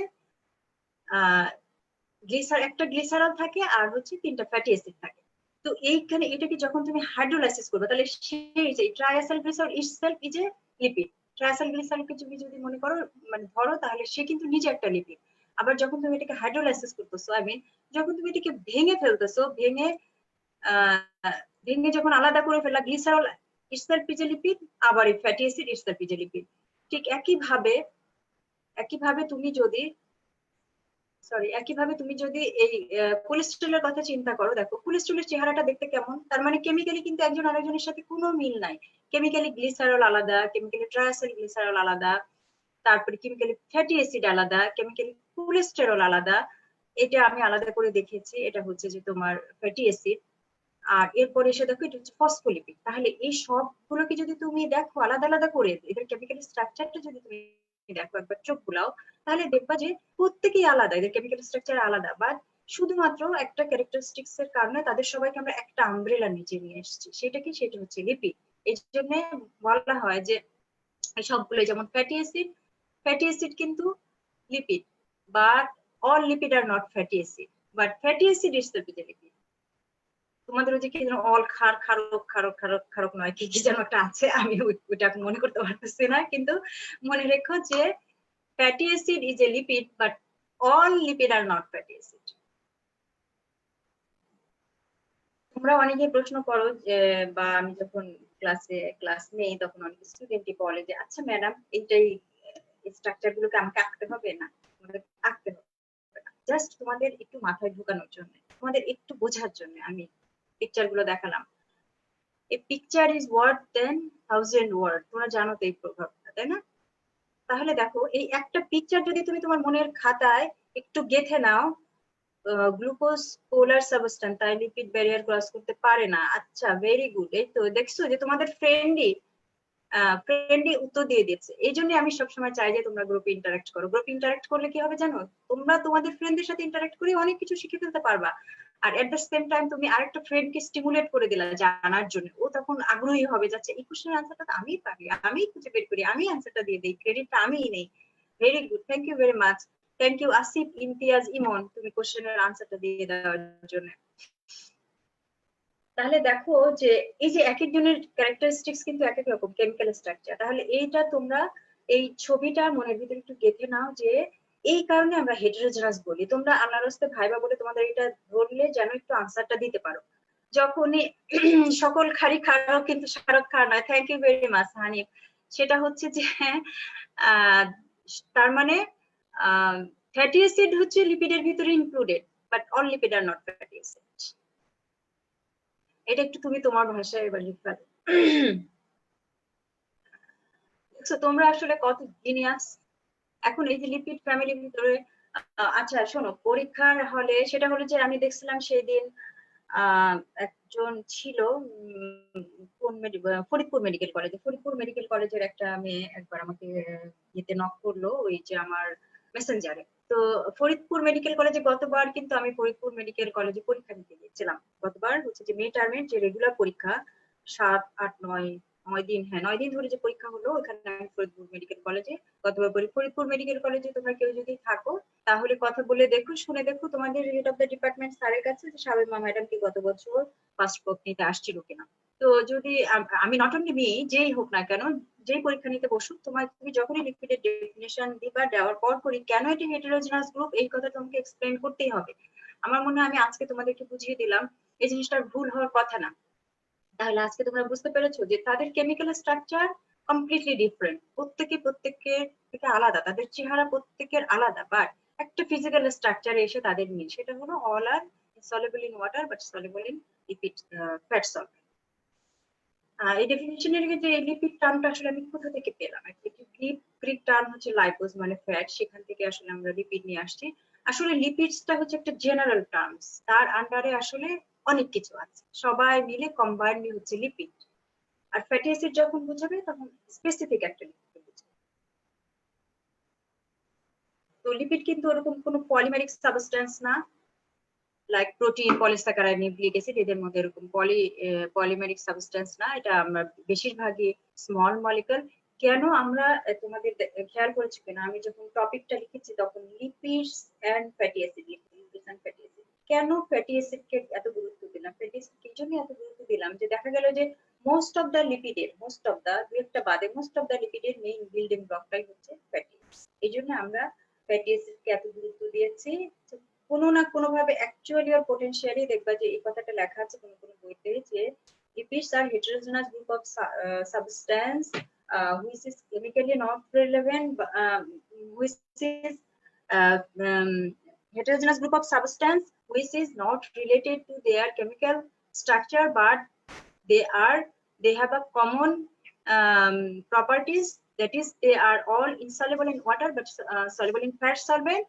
একটা গ্লিসারল থাকে আর হচ্ছে 3টা ফ্যাটি অ্যাসিড থাকে। তো এইখানে এটাকে যখন তুমি হাইড্রোলাইসিস করবে তাহলে সেই যে triacylglycerol itself is a lipid. ট্রাইএসাইল গ্লিসারলকে তুমি যদি মনে করো মানে ধরো তাহলে সে কিন্তু নিজে একটা লিপিড। আবার যখন তুমি এটাকে হাইড্রোলাইসিস করতেছো, আই মিন যখন তুমি এটাকে ভেঙে ফেলতেছো, ভেঙে যখন আলাদা করে ফেলা, glycerol itself is a lipid, আবার এই fatty acid itself is a lipid. ঠিক একইভাবে তুমি যদি এই কোলেস্ট্রলের কথা চিন্তা করো, দেখো কোলেস্ট্রলের চেহারাটা দেখতে কেমন, তার মানে কেমিক্যালি কিন্তু একজন আরেকজনের সাথে কোনো মিল নাই। কেমিক্যালি গ্লিসারল আলাদা, কেমিক্যালি ট্রাইএসাইল গ্লিসারল আলাদা, তারপরে কেমিক্যালি ফ্যাটি অ্যাসিড আলাদা, কেমিক্যালি কোলেস্টেরল আলাদা। এটা আমি আলাদা করে দেখেছি, এটা হচ্ছে যে তোমার ফ্যাটি অ্যাসিড। আর এরপরে এসে দেখো এটা হচ্ছে ফসফোলিপিড। তাহলে এই সবগুলোকে যদি তুমি দেখো আলাদা আলাদা করে, এদের কেমিক্যাল স্ট্রাকচারটা যদি তুমি দেখো একবার চোখ বুলাও, তাহলে দেখবা যে প্রত্যেকেই আলাদা, এদের কেমিক্যাল স্ট্রাকচার আলাদা, বাট শুধুমাত্র একটা ক্যারেক্টারিস্টিক্স এর কারণে তাদের সবাইকে আমরা একটা আমব্রেলা নিচে নিয়ে এসেছি। সেটা হচ্ছে লিপিড। এই জন্য বলা হয় যে সবগুলো, যেমন ফ্যাটি অ্যাসিড কিন্তু lipid, but all lipid are not fatty acid, but fatty acid is the lipid. তোমাদের ওই যে কি যেন অল খারক নয়, কি কি যেন একটা আছে, আমি ওইটা এখন মনে করতে পারতেছি না, কিন্তু মনে রেখো যে fatty acid is a lipid but all lipid are not fatty acid. তোমরা অনেকে প্রশ্ন করো যে, বা আমি যখন ক্লাস নেই তখন অনেক স্টুডেন্টই বলে যে আচ্ছা ম্যাডাম এইটাই স্ট্রাকচার গুলোকে আমাকে আঁকতে হবে না? আঁকতে হবে, জাস্ট তোমাদের একটু মাথায় ঢোকানোর জন্য, তোমাদের একটু বোঝার জন্য আমি পিকচার গুলো দেখালাম। A picture is worth 10,000 word, তোমরা জানো তো এই প্রভাবটা, তাই না? তাহলে দেখো এই একটা পিকচার যদি তুমি তোমার মনের খাতায় একটু গেঁথে নাও, গ্লুকোজ পোলার সাবস্টেন্স, তাই লিপিড ব্যারিয়ার ক্রস করতে পারে না। আচ্ছা, ভেরি গুড। এই তো দেখছো যে তোমাদের ফ্রেন্ডই উত্তর দিয়ে দিচ্ছে। এই জন্য আমি সবসময় চাই যে তোমরা গ্রুপে ইন্টারাক্ট করো। গ্রুপে ইন্টারাক্ট করলে কি হবে জানো, তোমরা তোমাদের ফ্রেন্ডদের সাথে ইন্টারাক্ট করে অনেক কিছু শিখে ফেলতে পারবা। আর এট দ্য সেম টাইম তুমি আরেকটা ফ্রেন্ডকে স্টিমুলেট করে দিলা জানার জন্য, ও তখন আগ্রহী হবে, যাচ্ছে এই কোশ্চেনের আনসারটা আমি পারি, আমি খুঁজে বের করি, আমি আনসারটা দিয়ে দিই, ক্রেডিটটা আমিই নেই। Very good, thank you very much. Thank you Asif, Imtiaz, Emon, তুমি কোশ্চেনের আনসারটা দিয়ে দেওয়ার জন্য। তাহলে দেখো যে এই যে এক একজনের ক্যারেক্টারিস্টিক্স কিন্তু এক এক রকম কেমিক্যাল স্ট্রাকচার। তাহলে এইটা তোমরা এই ছবিটা মনের ভিতরে একটু গেঁথে নাও যে এই কারণে আমরা হেটেরোজেনাস বলি। তোমরা আল্লাহর রাস্তে ভাইবা বলে তোমাদের এটা ধরলে যেন একটু আনসারটা দিতে পারো। যখনই সকল খারি খারাপ কিন্তু শাহরুখ খান নয়, thank you very much Hanif. সেটা হচ্ছে যে তার মানে ফ্যাটি অ্যাসিড হচ্ছে লিপিডের ভিতরে included, but all lipid are not fatty acid. এটা একটু তুমি তোমার ভাষায় এবার লিখবা। তোমরা আসলে কত জিনিয়াস। এখন এই যে লিপিড ফ্যামিলির ভিতরে আচ্ছা শোনো, পরীক্ষার হলে সেটা হলো যে আমি দেখছিলাম সেই দিন একজন ছিল ফরিদপুর মেডিকেল কলেজের একটা মেয়ে একবার আমাকে ইয়েতে নক করলো, ওই যে আমার মেসেঞ্জারে। তো ফরিদপুর মেডিকেল কলেজে গতবার কিন্তু আমি ফরিদপুর মেডিকেল কলেজে পরীক্ষা দিতে গিয়েছিলাম। গতবার হচ্ছে যে মে টার্মের যে রেগুলার পরীক্ষা 7, 8, 9 দিন, হ্যাঁ 9 দিন ধরে যে পরীক্ষা হলো, ওখানে আমি ফরিদপুর মেডিকেল কলেজে গতবার ফরিদপুর মেডিকেল কলেজে তোমরা কেউ যদি থাকো তাহলে কথা বলে দেখো, শুনে দেখো তোমাদের হেড অফ দ্য ডিপার্টমেন্ট স্যারের কাছে যে শামিমা ম্যাডাম কি গত বছর ফার্স্ট পপ নিতে আসছিল কিনা। তো যদি আমি নট অনলি মি, যেই হোক না কেন, যেই পরীক্ষা নিতে বসুক, তুমি যখনই লিকুইডের ডেফিনেশন দিবা, দেওয়ার পর করি কেন এটি হেটেরোজেনাস গ্রুপ, এই কথা তোমাকে এক্সপ্লেইন করতেই হবে। আমার মনে হয় আমি আজকে তোমাদেরকে বুঝিয়ে দিলাম, এই জিনিসটা ভুল হওয়ার কথা না। তাহলে আজকে তোমরা বুঝতে পেরেছো যে তাদের কেমিক্যাল স্ট্রাকচার কমপ্লিটলি ডিফারেন্ট, প্রত্যেকের থেকে আলাদা, তাদের চেহারা প্রত্যেকের আলাদা, বাট একটা ফিজিক্যাল স্ট্রাকচারে এসে তাদের মিল, সেটা হলো all are soluble in water but soluble in lipid fat solvent. এই ডেফিনিশনের যে লিপিড টার্মটা আসলে আমি কোথা থেকে পেলাম, একটু গ্রিক টার্ম হচ্ছে লাইপোজ মানে ফ্যাট, সেখান থেকে আসলে আমরা লিপিড নিয়ে আসছি। আসলে লিপিডসটা হচ্ছে একটা জেনারেল টার্মস, তার আন্ডারে আসলে অনেক কিছু আছে, সবাই মিলে কম্বাইন্ডলি হচ্ছে লিপিড। আর ফ্যাটি অ্যাসিড যখন বোঝাবে তখন স্পেসিফিক একটা লিপিড বোঝাবে। তো লিপিড কিন্তু ওরকম কোনো পলিমেরিক সাবস্টেন্স না, like protein, polysaccharide, nucleic acid, এদের মধ্যে এরকম পলিমেরিক সাবস্টেন্স না, এটা আমরা বেশিরভাগই স্মল মলিকুল। কেন আমরা তোমাদের খেয়াল করেছি কিনা, আমি যখন টপিকটা লিখেছি তখন lipids and fatty acid lipids and fatty acid. কেন ফ্যাটি অ্যাসিডকে এত গুরুত্ব দিলাম, ফ্যাটি অ্যাসিডকে এই জন্য এত গুরুত্ব দিলাম যে দেখা গেল যে মোস্ট অফ দা লিপিডের, মোস্ট অফ দা, দু একটা বাদে মোস্ট অফ দা লিপিডের মেইন বিল্ডিং ব্লকটাই হচ্ছে ফ্যাটি অ্যাসিড। এই জন্য আমরা ফ্যাটি অ্যাসিডকে এত গুরুত্ব দিয়েছি। কোনো না কোনো ভাবে অ্যাকচুয়ালি আর পটেনশিয়ালি দেখবা যে এই কথাটা লেখা আছে কোনো কোনো বইতে যে lipids are heterogeneous group of substance which is chemically not relevant, which is uh, um, heterogeneous group of substance which is not related to their chemical structure, but they have a common properties, that is they are all insoluble in water but soluble in fat solvent,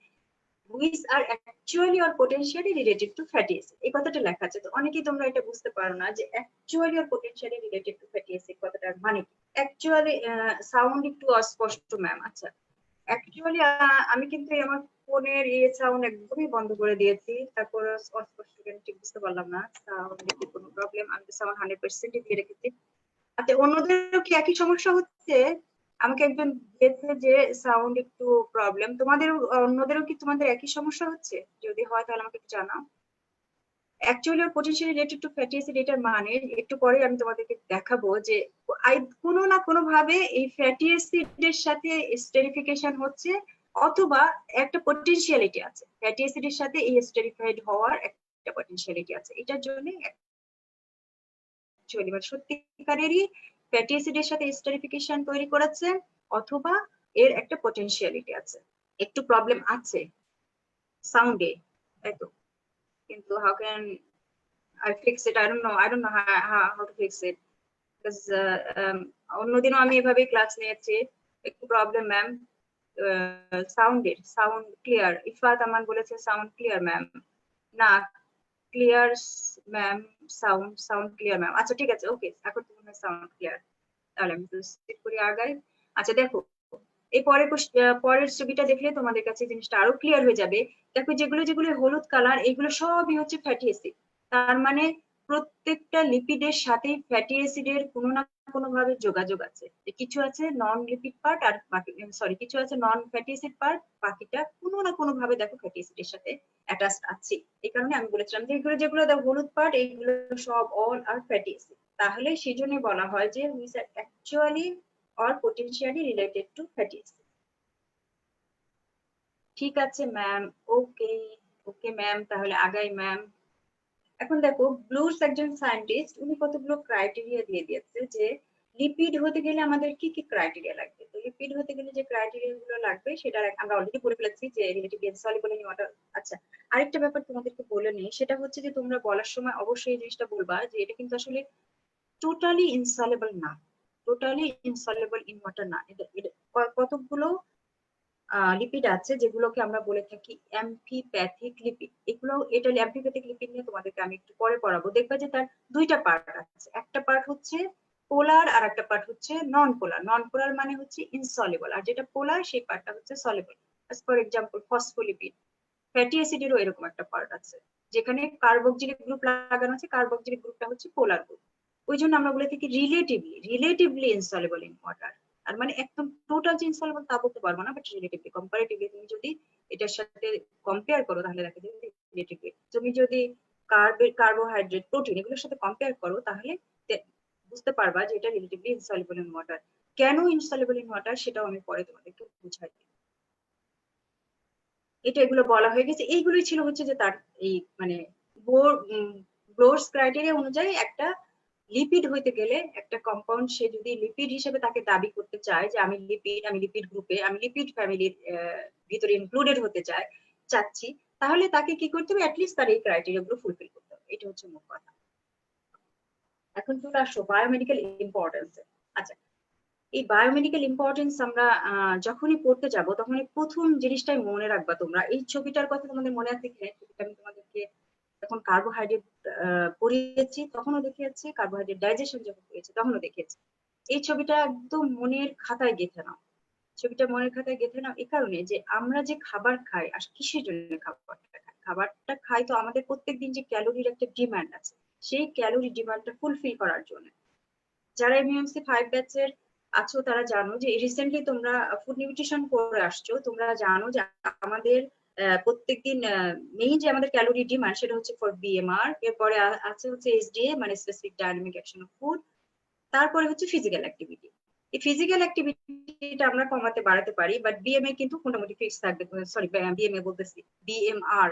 which are actually or potentially related to fatty acid। এই কথাটা লেখা আছে। তো অনেকেই তোমরা এটা বুঝতে পারো না যে actually or potentially related to fatty acid কথাটার মানে কি। actually সাউন্ড একটু অস্পষ্ট ম্যাম। আচ্ছা, actually আমি কিন্তু আমার ফোনের সাউন্ড একদমই বন্ধ করে দিয়েছি, তারপর অস্পষ্ট কেন ঠিক বুঝতে পারলাম না। সাউন্ডে কি কোনো প্রবলেম? আমি তো সাউন্ড 100% দিয়ে রেখেছি। আচ্ছা, অন্যদেরও কি একই সমস্যা হচ্ছে? আমাকে একজন দিয়েছে যে সাউন্ড একটু প্রবলেম, তোমাদের অন্যদেরও কি তোমাদের একই সমস্যা হচ্ছে? যদি হয় তাহলে আমাকে একটু জানাও। Actually are potentially related to fatty acid, এটার মানে একটু পরে আমি তোমাদেরকে দেখাবো যে কোনো না কোনো ভাবে এই ফ্যাটি অ্যাসিডের সাথে স্টেরিফিকেশন হচ্ছে, অথবা একটা পটেনশিয়ালিটি আছে ফ্যাটি অ্যাসিডের সাথে এই স্টেরিফাইড হওয়ার একটা পটেনশিয়ালিটি আছে। এটার জন্য অ্যাকচুয়ালি মানে সত্যিকারেরই ফ্যাটি অ্যাসিডের সাথে স্টেরিফিকেশন তৈরি করেছে, অথবা এর একটা পটেনশিয়ালিটি আছে। একটু প্রবলেম আছে সাউন্ডে, তাই তো, কিন্তু how can I fix it? I don't know how to fix it because অন্যদিনও আমি এভাবে ক্লাস নিয়েছি। একটু প্রবলেম ম্যাম সাউন্ডের, সাউন্ড ক্লিয়ার। ইফাত আমান বলেছে সাউন্ড ক্লিয়ার ম্যাম। না clear ma'am, sound clear ma'am. আচ্ছা ঠিক আছে, ওকে, এখন তোমার সাউন্ড ক্লিয়ার। তাহলে আমি প্রসিড করি আগাই। আচ্ছা দেখো, এই পরের ছবিটা দেখলে তোমাদের কাছে জিনিসটা আরো ক্লিয়ার হয়ে যাবে। দেখো যেগুলো যেগুলো হলুদ কালার, এগুলো সবই হচ্ছে ফ্যাটি অ্যাসিড। তার মানে প্রত্যেকটা লিপিডের সাথে ফ্যাটি অ্যাসিডের কোনো না কোনো ভাবে যোগাযোগ আছে। কিছু আছে নন লিপিড পার্ট, আর বাকি সরি কিছু আছে নন ফ্যাটি অ্যাসিড পার্ট, বাকিটা কোনো না কোনো ভাবে দেখো ফ্যাটি অ্যাসিডের সাথে অ্যাটাচড আছে। এই কারণে আমি বলেছিলাম যে এগুলো যেগুলো দেখো হলুদ পার্ট, এগুলো সব অল আর ফ্যাটি অ্যাসিড। তাহলে সেই জন্য বলা হয় যে which are actually or potentially related to fatty acid। ঠিক আছে ম্যাম, ওকে ওকে ম্যাম, তাহলে আগাই ম্যাম। এখন দেখো ব্লুস একজন সায়েন্টিস্ট, উনি কতগুলো ক্রাইটেরিয়া দিয়ে দিয়েছে যে লিপিড হতে গেলে আমাদের কি কি ক্রাইটেরিয়া লাগবে। তো লিপিড হতে গেলে যে ক্রাইটেরিয়া গুলো লাগবে সেটা আমরা অলরেডি পড়ে ফেলেছি যে রিলেটিভলি ইনসলিবল ইন ওয়াটার। আচ্ছা, আরেকটা ব্যাপার তোমাদেরকে বলে নিই, সেটা হচ্ছে যে তোমরা বলার সময় অবশ্যই এই জিনিসটা বলবা যে এটা কিন্তু আসলে টোটালি ইনসলিবল না, টোটালি ইনসলিবল ইন ওয়াটার না। কতগুলো লিপিড আছে যেগুলোকে আমরা বলে থাকি অ্যাম্ফিপ্যাথিক লিপিড। এগুলো এটা অ্যাম্ফিপ্যাথিক লিপিড নিয়ে তোমাদেরকে আমি একটু পরে পড়াবো। দেখবা যে তার দুইটা পার্ট আছে, একটা পার্ট হচ্ছে পোলার আর একটা পার্ট হচ্ছে নন পোলার। নন পোলার মানে হচ্ছে ইনসলিবল, আর যেটা পোলার সেই পার্টটা হচ্ছে soluble. For example phospholipid. Fatty অ্যাসিডেরও এরকম একটা পার্ট আছে যেখানে কার্বক্সিলিক গ্রুপ লাগানো আছে, কার্বক্সিলিক গ্রুপটা হচ্ছে পোলার গ্রুপ। ওই জন্য আমরা বলে থাকি রিলেটিভলি ইনসলিবল ইন ওয়াটার। আর মানে একদম টোটাল যে ইনসলিবল তা বলতে পারবো না, বাট রিলেটিভলি কম্পারেটিভলি তুমি যদি এটার সাথে কম্পেয়ার করো তাহলে দেখা যাবে রিলেটিভলি। তুমি যদি কার্বোহাইড্রেট, প্রোটিন এগুলোর সাথে কম্পেয়ার করো তাহলে বুঝতে পারবা যে এটা রিলেটিভলি ইনসলিবল ইন ওয়াটার। কেন ইনসলিবল ইন ওয়াটার সেটাও আমি পরে তোমাদেরকে বুঝাই দিই। এটা এগুলো বলা হয়ে গেছে। এইগুলোই ছিল হচ্ছে যে তার এই মানে বোর্ডস ক্রাইটেরিয়া অনুযায়ী একটা লিপিড হইতে গেলে একটা কম্পাউন্ড সে যদি লিপিড হিসেবে তাকে দাবি করতে চায় যে আমি লিপিড গ্রুপে, আমি লিপিড ফ্যামিলির ভিতরে ইনক্লুডেড হতে চাচ্ছি, তাহলে তাকে কি করতে হবে, অ্যাটলিস্ট তার এই ক্রাইটেরিয়া গুলো ফুলফিল করতে হবে। এটা হচ্ছে মূল কথা। এখন চলে আসো বায়োমেডিক্যাল ইম্পর্টেন্স। আচ্ছা, এই বায়োমেডিক্যাল ইম্পর্টেন্স আমরা যখনই পড়তে যাব তখনই প্রথম জিনিসটাই মনে রাখবা তোমরা। এই ছবিটার কথা তোমাদের মনে আছে কিনা, ছবিটা আমি তোমাদেরকে যখন কার্বোহাইড্রেট পড়িয়েছি তখনও দেখিয়েছি, কার্বোহাইড্রেট ডাইজেশন যখন পড়িয়েছি তখনও দেখিয়েছি। এই ছবিটা একদম মনের খাতায় গেঁথে নাও, ছবিটা মনের খাতায় গেঁথে নাও। এই কারণে যে আমরা যে খাবার খাই আর কিসের জন্য খাবারটা খাই, তো আমাদের প্রত্যেকদিন যে ক্যালোরির একটা ডিমান্ড আছে, সেই ক্যালোরি ডিমান্ডটা ফুলফিল করার জন্য। যারা এমইএমসি 5 ব্যাচের আছো তারা জানো যে রিসেন্টলি তোমরা ফুড নিউট্রিশন করে আসছো, তোমরা জানো যে আমাদের প্রত্যেকদিন মেইন যে আমাদের ক্যালোরি ডিমান্ড সেটা হচ্ছে ফর বিএমআর, এরপরে আছে হচ্ছে এসডিএ মানে specific dynamic action of food, তারপরে হচ্ছে ফিজিক্যাল অ্যাক্টিভিটি। এই ফিজিক্যাল অ্যাক্টিভিটিটা আমরা কমাতে বাড়াতে পারি, বাট বিএমএ কিন্তু মোটামুটি ফিক্স থাকবে। সরি বিএমএ বলতেছি, বিএমআর।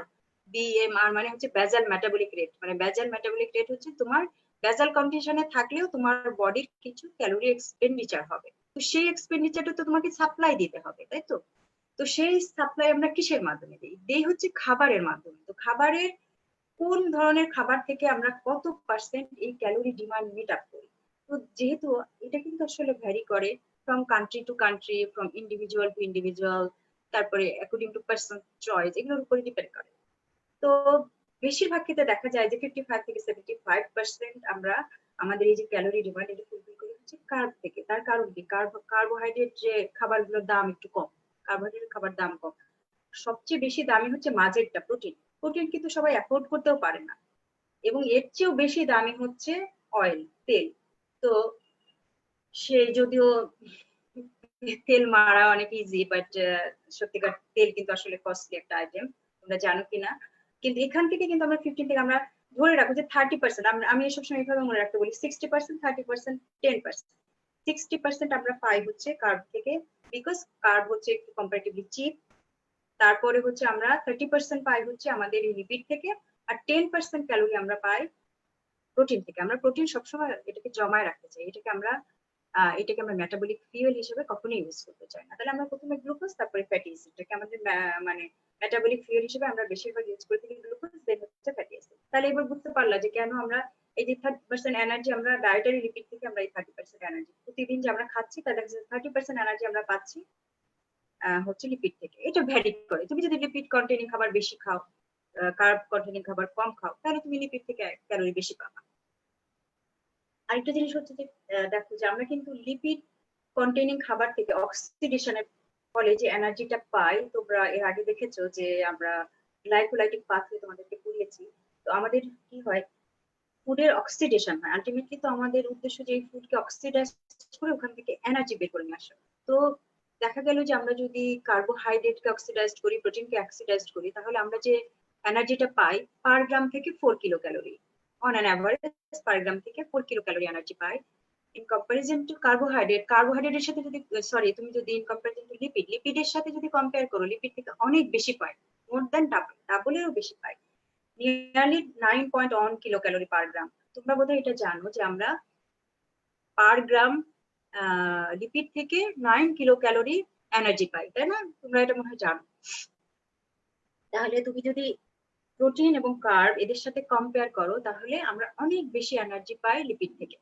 বিএমআর মানে হচ্ছে বেজাল মেটাবলিক রেট, মানে বেজাল মেটাবলিক রেট হচ্ছে তোমার বেজাল কন্ডিশনে থাকলেও তোমার বডির কিছু ক্যালোরি এক্সপেন্ডিচার হবে, তো সেই এক্সপেন্ডিচারটা তো তোমাকে সাপ্লাই দিতে হবে, তাই তো? তো সেই সাপ্লাই আমরা কিসের মাধ্যমে দিই হচ্ছে খাবারের মাধ্যমে। তো খাবারের কোন ধরনের খাবার থেকে আমরা কত পার্সেন্ট এই ক্যালোরি ডিমান্ড মিট আপ করি, তো যেহেতু এটা কিন্তু আসলে ভ্যারি করে from country to country, from individual two individual, তারপরে অ্যাকর্ডিং টু পার্সন চয়েস, এগুলোর উপরে ডিপেন্ড করে। তো বেশিরভাগ ক্ষেত্রে দেখা যায় যে 55 থেকে 75% আমরা আমাদের এই যে ক্যালোরি ডিমান্ড এটা ফুলফিল করি হচ্ছে কার্ব থেকে। তার কারণ কি, কার্বোহাইড্রেট যে খাবারগুলোর দাম একটু কম, কার্বোহাইড্রেট খাবার দাম কম। সবচেয়ে বেশি দামি হচ্ছে মাঝেরটা প্রোটিন। প্রোটিন কিন্তু সবাই অ্যাফোর্ড করতেও পারে না, এবং এর চেয়েও বেশি দামি হচ্ছে অয়েল, তেল। তো সে যদিও তেল মারা অনেক ইজি, বাট সত্যিকার তেল কিন্তু আসলে কস্টলি একটা আইটেম, তোমরা জানো কিনা। কিন্তু এখান থেকে কিন্তু আমরা 15 থেকে আমরা ধরে রাখবো যে 30%, আমি সবসময় এইভাবে মনে রাখতে বলি 60%, 30%, 10%। 60% আমরা পাই হচ্ছে কার্ব থেকে, বিকজ কার্ব হচ্ছে একটু কম্পারেটিভলি চিপ। তারপরে হচ্ছে আমরা 30% পাই হচ্ছে আমাদের লিপিড থেকে, আর 10% ক্যালোরি আমরা পাই প্রোটিন থেকে। আমরা প্রোটিন সবসময় এটাকে জমায় রাখতে চাই, এটাকে আমরা মেটাবলিক ফিউয়েল হিসেবে কখনোই ইউজ করতে চাই না। তাহলে আমরা প্রথমে গ্লুকোজ, তারপরে ফ্যাটি অ্যাসিডটাকে আমাদের মানে মেটাবলিক ফিউয়েল হিসেবে আমরা বেশিরভাগ ইউজ করে থাকি গ্লুকোজ, দেন হচ্ছে ফ্যাটি অ্যাসিড। তাহলে এবার বুঝতে পারলা যে কেন আমরা এই যে 30% এনার্জি আমরা ডায়েটারি লিপিড থেকে, আমরা এই 30% এনার্জি প্রতিদিন যে আমরা খাচ্ছি তার 30% এনার্জি আমরা পাচ্ছি হচ্ছে লিপিড থেকে। এটা ভ্যারি করে, তুমি যদি লিপিড কন্টেনিং খাবার বেশি খাও, কার্ব কন্টেনিং খাবার কম খাও, তাহলে তুমি লিপিড থেকে ক্যালোরি বেশি পাবা। আরেকটা জিনিস হচ্ছে যে দেখো যে আমরা কিন্তু লিপিড কন্টেনিং খাবার থেকে অক্সিডেশনের ফলে যে এনার্জিটা পাই, তোমরা এর আগে দেখেছো যে আমরা গ্লাইকোলাইটিক পাথওয়ে তোমাদেরকে পড়িয়েছি। তো আমাদের কি হয়, ফুডের অক্সিডেশন হয় আলটিমেটলি। তো আমাদের উদ্দেশ্য যে ফুডকে অক্সিডাইজ করে ওখান থেকে এনার্জি বের করে নিয়ে আসা। তো দেখা গেল যে আমরা যদি কার্বোহাইড্রেটকে অক্সিডাইজ করি, প্রোটিনকে অক্সিডাইজ করি, তাহলে আমরা যে এনার্জিটা পাই পার গ্রাম থেকে 4 kilo calorie, on an average per gram থেকে 4 কিলো ক্যালোরি এনার্জি পাই। ইন কম্পারিজন টু কার্বোহাইড্রেটের সাথে যদি তুমি যদি ইন কম্পারিজন টু লিপিডের সাথে যদি কম্পেয়ার করো, লিপিড থেকে অনেক বেশি পাই, মোর দ্যান ডাবলেরও বেশি পাই, নিয়ারলি 9.1 কিলো ক্যালোরি পার গ্রাম। তোমরা বোধহয় এটা জানো যে আমরা পার গ্রাম লিপিড থেকে 9 কিলো ক্যালোরি এনার্জি পাই, তাই না? তোমরা এটা মনে হয় জানো। তাহলে তুমি যদি প্রোটিন এবং কার্ব এদের সাথে কম্পেয়ার করো, তাহলে আমরা অনেক বেশি এনার্জি পাই লিপিড থেকে।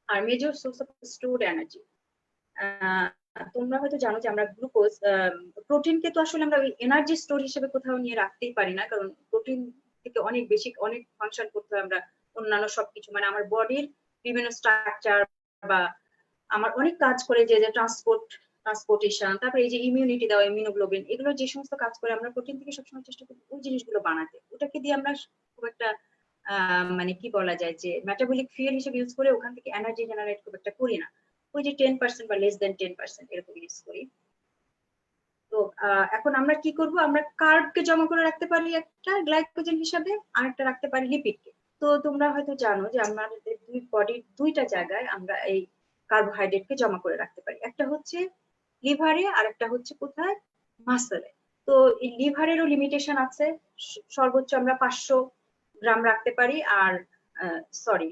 আর major source of stored energy, তোমরা হয়তো জানো যে আমরা গ্লুকোজ, প্রোটিনকে তো আসলে আমরা এনার্জি স্টোর হিসেবে কোথাও নিয়ে রাখতেই পারি না, কারণ প্রোটিন থেকে অনেক বেশি অনেক ফাংশন করতে হয় আমরা অন্যান্য সবকিছু, মানে আমার বডির বিভিন্ন স্ট্রাকচার বা আমার অনেক কাজ করে, যে ট্রান্সপোর্টেশন, তারপরে এই যে ইমিউনিটি দেওয়া, ইমিউনোগ্লোবিন, এগুলো যে সমস্ত কাজ করে, আমরা প্রোটিন থেকে সবসময় চেষ্টা করি ওই জিনিসগুলো বানাতে। ওটাকে দিয়ে আমরা খুব একটা মানে কি বলা যায় যে মেটাবলিক ফিউয়েল হিসেবে ইউজ করে ওখান থেকে এনার্জি জেনারেট খুব একটা করি না, ওই যে 10% বা লেস দেন 10% এরকম ইউজ করি। তো এখন আমরা কি করব, আমরা কার্বকে জমা করে রাখতে পারি একটা গ্লাইকোজেন হিসাবে, আর একটা রাখতে পারি লিপিডকে। তো তোমরা হয়তো জানো যে আমাদের বডির দুইটা জায়গায় আমরা এই কার্বোহাইড্রেটকে জমা করে রাখতে পারি, একটা হচ্ছে লিভারে আর একটা হচ্ছে কোথায়, মাসলে। তো এই লিভারেরও লিমিটেশন আছে, সর্বোচ্চ আমরা 500 গ্রাম রাখতে পারি, আর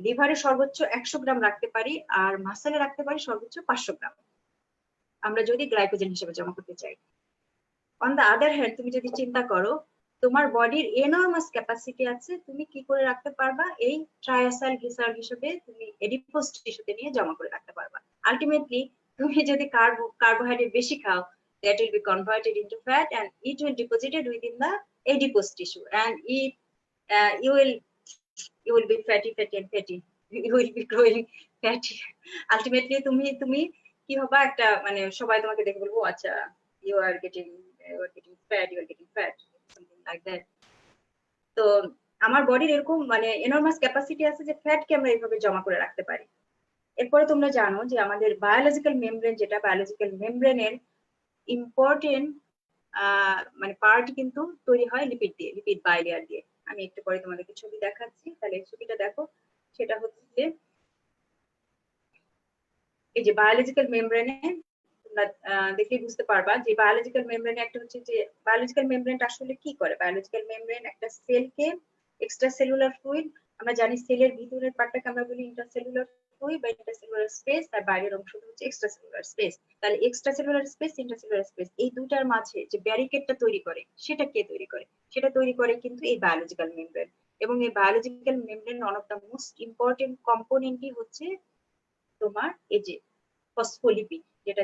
লিভারে সর্বোচ্চ 100 গ্রাম রাখতে পারি, আর মাসলে রাখতে পারি সর্বোচ্চ 500 গ্রাম, আমরা যদি গ্লাইকোজেন হিসেবে জমা করতে চাই। অন দা আদার হ্যান্ড তুমি যদি চিন্তা করো তোমার বডির এনর্মাস ক্যাপাসিটি আছে, তুমি কি করে রাখতে পারবা, এই ট্রায়াসাইল গ্লিসারল হিসেবে তুমি এডিপোস টিস্যুতে নিয়ে জমা করে রাখতে পারবা। আলটিমেটলি তুমি যদি কার্বোহাইড্রেট বেশি খাও, that will be converted into fat and it will deposited within the adipose tissue and you will be fatty and fatty, you will be growing fatty. Ultimately তুমি কি হবা, একটা মানে সবাই তোমাকে দেখে বলবো আচ্ছা you are getting fat something like that. তো আমার বডির এরকম মানে এনর্মাস ক্যাপাসিটি আছে যে ফ্যাটকে আমরা এইভাবে জমা করে রাখতে পারি। এরপরে তোমরা জানো যে আমাদের বায়োলজিক্যাল মেমব্রেন, যেটা বায়োলজিক্যাল মেমব্রেনের ইম্পর্টেন্ট মানে পার্ট কিন্তু তৈরি হয় লিপিড দিয়ে, লিপিড বাইলেয়ার দিয়ে। আমি একটু পরে তোমাদেরকে ছবি দেখাচ্ছি, তাহলে এই ছবিটা দেখো। সেটা হচ্ছে যে এই যে বায়োলজিক্যাল মেমব্রেনে তোমরা দেখে বুঝতে পারবা যে বায়োলজিক্যাল মেমব্রেনে একটা হচ্ছে যে বায়োলজিক্যাল মেমব্রেনটা আসলে কি করে। বায়োলজিক্যাল মেমব্রেন একটা সেলকে এক্সট্রা সেলুলার ফ্লুইড, আমরা জানি সেলের ভিতরের পার্টটাকে আমরা বলি ইন্টারসেলুলার ফ্লুইড বা ইন্টারসেলুলার স্পেস, আর বাইরের অংশটা হচ্ছে এক্সট্রা সেলুলার স্পেস। তাহলে extra cellular space, intercellular space, এই দুটার মাঝে যে ব্যারিকেডটা তৈরি করে, সেটা কে তৈরি করে? সেটা তৈরি করে কিন্তু এই বায়োলজিক্যাল মেমব্রেন। এবং এই biological membrane one of the most important কম্পোনেন্টই হচ্ছে তোমার এই যে ফসফোলিপিড, যেটা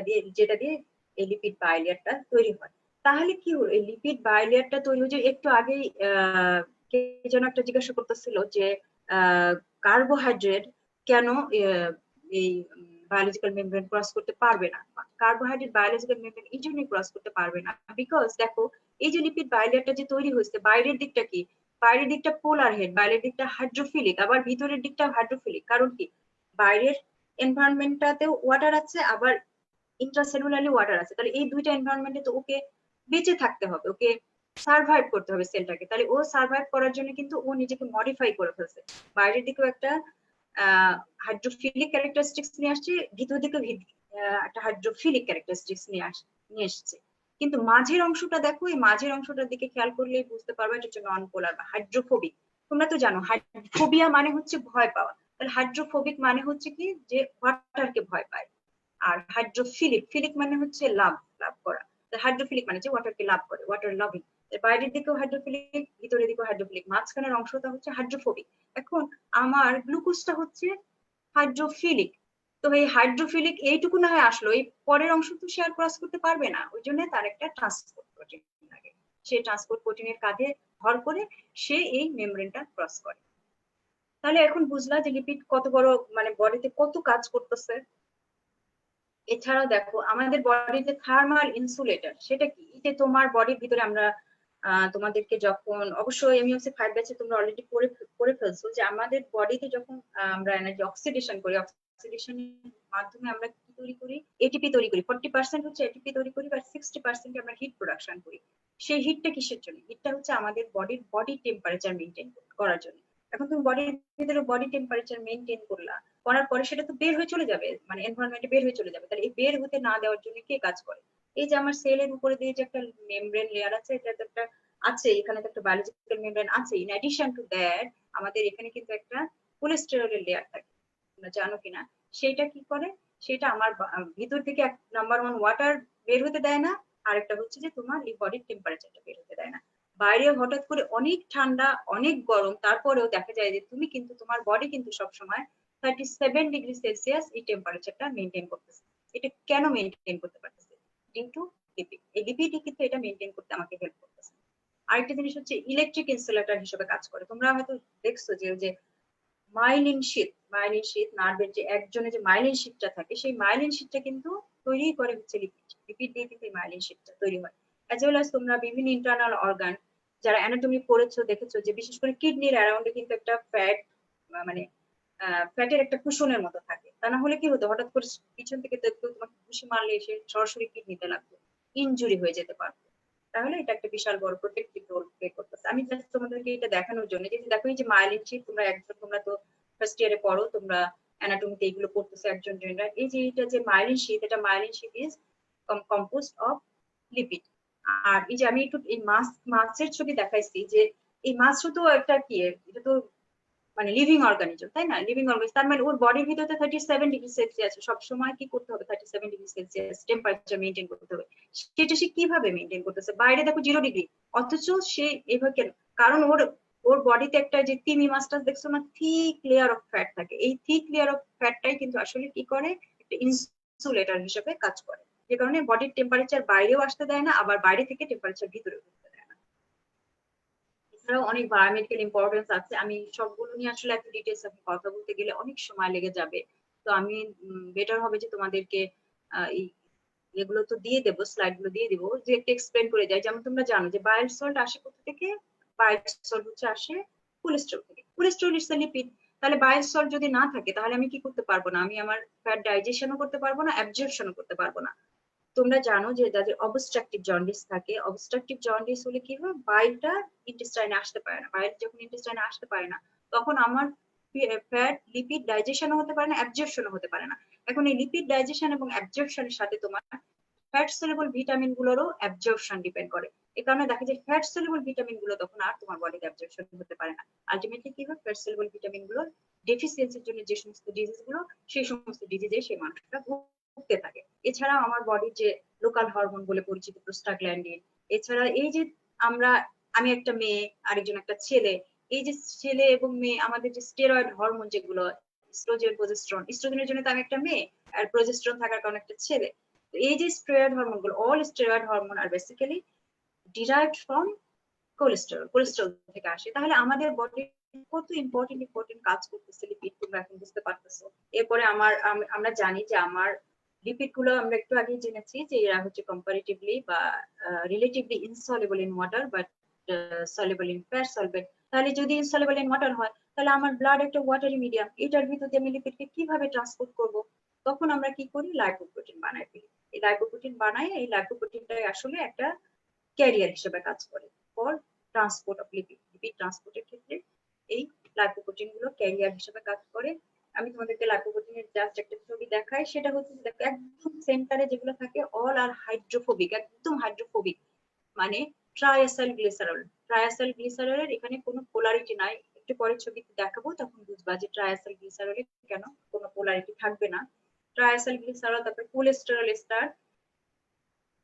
দিয়ে এই লিপিড বাইলেয়ারটা তৈরি হয়। তাহলে কি হলো, এই লিপিড বাইলেয়ারটা তৈরি হয়েছে। একটু আগেই কে যেন একটা জিজ্ঞাসা করতেছিল যে কার্বোহাইড্রেট কেন এই বায়োলজিক্যাল মেমব্রেন ক্রস করতে পারবে না। কার্বোহাইড্রেট বায়োলজিক্যাল মেমব্রেন এই জন্যই ক্রস করতে পারবে না বিকজ দেখো এই যে লিপিড বাইলেয়ারটা যে তৈরি হয়েছে, বাইরের দিকটা কি, বাইরের দিকটা পোলার হেড, বাইরের দিকটা হাইড্রোফিলিক, আবার ভিতরের দিকটা হাইড্রোফিলিক। কারণ কি, বাইরের এনভায়রনমেন্টটাতেও ওয়াটার আছে, আবার ইন্ট্রাসেলুলারলি ওয়াটার আছে। তাহলে এই দুইটা এনভায়রনমেন্টে তো ওকে বেঁচে থাকতে হবে, ওকে সার্ভাইভ করতে হবে সেলটাকে। তাহলে ও সার্ভাইভ করার জন্য কিন্তু ও নিজেকে মডিফাই করে ফেলছে। বাইরের দিকেও একটা হাইড্রোফিলিক ক্যারেক্টারিস্টিক্স নিয়ে আসছে, ভিতর দিকেও একটা হাইড্রোফিলিক ক্যারেক্টারিস্টিক্স নিয়ে আসছে। কিন্তু মাঝের অংশটা দেখো, এই মাঝের অংশটার দিকে খেয়াল করলে বুঝতে পারবে এটা হচ্ছে নন পোলার বা হাইড্রোফোবিক। তোমরা তো জানো হাইড্রোফোবিয়া মানে হচ্ছে ভয় পাওয়া, তাহলে হাইড্রোফোবিক মানে হচ্ছে কি যে ওয়াটারকে ভয় পায়। আর হাইড্রোফিলিক মানে হচ্ছে লাভ করা। হাইড্রোফিলিক মানে যে ওয়াটারকে লাভ করে, ওয়াটার লাভিং। বাইরের দিকেও হাইড্রোফিলিক, ভিতরের দিকেও হাইড্রোফিলিক, মাঝখানের অংশটা হচ্ছে হাইড্রোফোবিক। এখন আমার গ্লুকোজটা হচ্ছে হাইড্রোফিলিক। তো এই হাইড্রোফিলিক এইটুকু না হয় আসলো, এই পরের অংশ তো সে আর ক্রস করতে পারবে না, ওই জন্য তার একটা ট্রান্সপোর্ট প্রোটিন লাগে। সেই ট্রান্সপোর্ট প্রোটিনের কাঁধে ভর করে সে এই মেমব্রেনটা ক্রস করে। তাহলে এখন বুঝলা যে লিপিড কত বড় মানে বডিতে কত কাজ করতেছে। এছাড়াও দেখো আমাদের বডিতে থার্মাল ইনসুলেটর, সেটা কি, যে তোমার বডির ভিতরে আমরা তোমাদেরকে যখন অবশ্যই এমইউসি 5 ব্যাচে তোমরা অলরেডি পড়ে ফেলছো যে আমাদের বডিতে যখন আমরা এনার্জি অক্সিডেশন করি, অক্সিডেশনের মাধ্যমে আমরা কি তৈরি করি, এটিপি তৈরি করি। 40% হচ্ছে এটিপি তৈরি করি, বা 60% আমরা হিট প্রোডাকশন করি। সেই হিটটা কিসের জন্য? হিটটা হচ্ছে আমাদের বডি টেম্পারেচার মেইনটেইন করার জন্য। এখন তুমি বডির ভিতরে বডি টেম্পারেচার মেইনটেইন করার পরে সেটা তো বের হয়ে চলে যাবে, মানে এনভায়রনমেন্টে বের হয়ে চলে যাবে। তাহলে এই বের হতে না দেওয়ার জন্য কে কাজ করে? এই যে আমার সেলের উপরে দিয়ে যে একটা মেমব্রেন লেয়ার আছে, এটা তো একটা আছে, এখানে তো একটা বায়োলজিক্যাল মেমব্রেন আছে। ইন অ্যাডিশন টু দ্যাট আমাদের এখানে কিন্তু একটা কোলেস্টেরলের লেয়ার থাকে, তোমরা জানো কিনা? সেটা কি করে, সেটা আমার ভিতর থেকে নাম্বার 1 ওয়াটার বের হতে দেয় না, আরেকটা হচ্ছে যে তোমার এই বডির টেম্পারেচারটা বের হতে দেয় না। বাইরে হঠাৎ করে অনেক ঠান্ডা অনেক গরম, তারপরেও দেখা যায় যে তুমি কিন্তু তোমার বডি কিন্তু সবসময় 37 ডিগ্রি সেলসিয়াস এই টেম্পারেচারটা মেইনটেইন করতেছে। এটা কেন মেইনটেইন করতে পারতেছে? Due to lipid. এই লিপিডই কিন্তু এটা মেইনটেইন করতে আমাকে হেল্প করতেছে। আরেকটা জিনিস হচ্ছে ইলেকট্রিক ইনসুলেটর হিসেবে কাজ করে। তোমরা হয়তো দেখছো যে মাইলিন শীট নার্ভের যে একজনে যে মাইলিন শীটটা থাকে, সেই মাইলিন শীটটা কিন্তু তৈরি করে হচ্ছে লিপিড দিয়ে কিন্তু এই মাইলিন শীটটা তৈরি হয়। অ্যাজ ওয়েল অ্যাজ তোমরা বিভিন্ন ইন্টারনাল অর্গান যারা অ্যানাটমি পড়েছো দেখেছো যে বিশেষ করে কিডনির অ্যারাউন্ডে কিন্তু একটা ফ্যাট মানে ফ্যাটের একটা কুশনের মতো থাকে। তা না হলে কি হতো, হঠাৎ করে পিছন থেকে তোমাকে ঘুষি মারলে এসে সরাসরি কিডনিতে লাগতো, ইনজুরি হয়ে যেতে পারতো। তাহলে এটা একটা বিশাল বড় প্রোটেক্টিভ রোল প্লে করতেছে। আমি জাস্ট তোমাদেরকে এটা দেখানোর জন্য যে দেখো এই যে মাইলিন শীট, তোমরা তো ফার্স্ট ইয়ারে পড়ো, তোমরা অ্যানাটমিতে এগুলো পড়তেছো একজন জেনারেল। এই যে এটা যে মাইলিন শীট, এটা myelin sheet is composed of lipid. আর এই যে আমি একটু এই মাছের ছবি দেখাইছি, যে এই মাছও তো একটা কি, এটা তো মানে লিভিং অর্গানিজম, তাই না? লিভিং অর্গানিজম তার মানে ওর বডির ভিতরে 37°C সবসময় কি করতে হবে, 37°C টেম্পারেচার মেনটেন করতে হবে। সেটা সে কিভাবে মেনটেন করতেছে? বাইরে দেখো 0°, অথচ সে এভাবে কেন? কারণ ওর ওর বডিতে একটা যে তিমি মাছটা দেখছো না, থিক লেয়ার অফ ফ্যাট থাকে। এই থিক লেয়ার অফ ফ্যাটটাই কিন্তু আসলে কি করে, একটা ইনসুলেটর হিসেবে কাজ করে, যে কারণে বডির টেম্পারেচার বাইরেও আসতে দেয় না, আবার বাইরে থেকে টেম্পারেচার ভিতরে ঢুকতে দেয় না। এছাড়াও অনেক বায়োমেডিক্যাল ইম্পর্টেন্স আছে, আমি সবগুলো নিয়ে আসলে এত ডিটেলস আমি কথা বলতে গেলে অনেক সময় লেগে যাবে। তো আমি বেটার হবে যে তোমাদেরকে এগুলো তো দিয়ে দেবো, স্লাইড গুলো দিয়ে দিবো, যে একটু এক্সপ্লেন করে যায়। যেমন তোমরা জানো যে বাইল সল্ট আসে কোথা থেকে? বাইল সল্ট হচ্ছে আসে কোলেস্টেরল থেকে। Cholesterol is a lipid. তাহলে বাইল সল্ট যদি না থাকে তাহলে আমি কি করতে পারবো না? আমি আমার ফ্যাট ডাইজেশনও করতে পারবো না, অ্যাবজর্পশনও করতে পারবো না। তোমরা জানো যে যাদের অবস্ট্রাকটিভ জন্ডিস থাকে, অবস্ট্রাকটিভ জন্ডিস হলে কি হয়, বাইলটা ইন্টেস্টাইনে আসতে পারে না। বাইল যখন ইন্টেস্টাইনে আসতে পারে না, তখন আমার ফ্যাট লিপিড ডাইজেশনও হতে পারে না, অ্যাবজর্পশনও হতে পারে না। এখন এই লিপিড ডাইজেশন এবং অ্যাবজর্পশনের সাথে তোমার ফ্যাট সলিবল ভিটামিন গুলোরও অ্যাবজর্পশন ডিপেন্ড করে। এই কারণে দেখা যায় ফ্যাট সলিবল ভিটামিন গুলো তখন আর তোমার বডিতে অ্যাবজর্পশন হতে পারে না। আলটিমেটলি কি হয়, ফ্যাট সলিবল ভিটামিন গুলোর ডেফিসিয়েন্সির জন্য যে সমস্ত ডিজিজ গুলো, সেই সমস্ত ডিজিজে সেই মানুষটা ভুগতে থাকে। এছাড়াও আমার বডির যে লোকাল হরমোন বলে পরিচিত প্রোস্টাগ্ল্যান্ডিন, এছাড়া এই যে আমরা, আমি একটা মেয়ে, আরেকজন একটা ছেলে, এই যে ছেলে এবং মেয়ে আমাদের যে স্টেরয়েড হরমোন যেগুলো, ইস্ট্রোজেন প্রজেস্টেরন, ইস্ট্রোজেনের জন্য তো আমি একটা মেয়ে, আর প্রজেস্টেরন থাকার কারণে একটা ছেলে। এই যে স্টেরয়েড হরমোন গুলো, all steroid hormone are basically derived from cholesterol, cholesterol থেকে আসে। তাহলে আমাদের বডি কত ইম্পর্টেন্ট কাজ করতেছে লিপিড, তোমরা এখন বুঝতে পারতেছো। এরপরে আমরা জানি যে আমার লিপিড গুলো আমরা একটু আগে জেনেছি যে এরা হচ্ছে কম্পারেটিভলি বা relatively insoluble in water but soluble in fat solvent. তাহলে যদি ইনসলিবল ইন ওয়াটার হয়, তাহলে আমার ব্লাড একটা ওয়াটারি মিডিয়াম, এটার ভিতর দিয়ে আমি লিপিডকে কিভাবে ট্রান্সপোর্ট করব? তখন আমরা কি করি, লাইপোপ্রোটিন বানাই ফেলি। এই লাইপোপ্রোটিন বানাই, এই লাইপোপ্রোটিনটাই আসলে একটা ক্যারিয়ার হিসেবে কাজ করে for transport of lipid. Lipid ট্রান্সপোর্টের ক্ষেত্রে এই লাইপোপ্রোটিন গুলো ক্যারিয়ার হিসেবে কাজ করে। আমি তোমাদেরকে লাইপোপ্রোটিনের জাস্ট একটা ছবি দেখাই, সেটা হচ্ছে দেখো একদম সেন্টারে যেগুলো থাকে অল আর হাইড্রোফোবিক, একদম হাইড্রোফোবিক, মানে ট্রাইএসাইল গ্লিসারল। ট্রাইএসাইল গ্লিসারলের এখানে কোনো পোলারিটি নাই, একটু পরে ছবিতে দেখাবো তখন বুঝবা যে ট্রাইএসাইল গ্লিসারলে কেন কোনো পোলারিটি থাকবে না। ট্রাইএসাইল গ্লিসারল, তারপর কোলেস্টেরল এস্টার,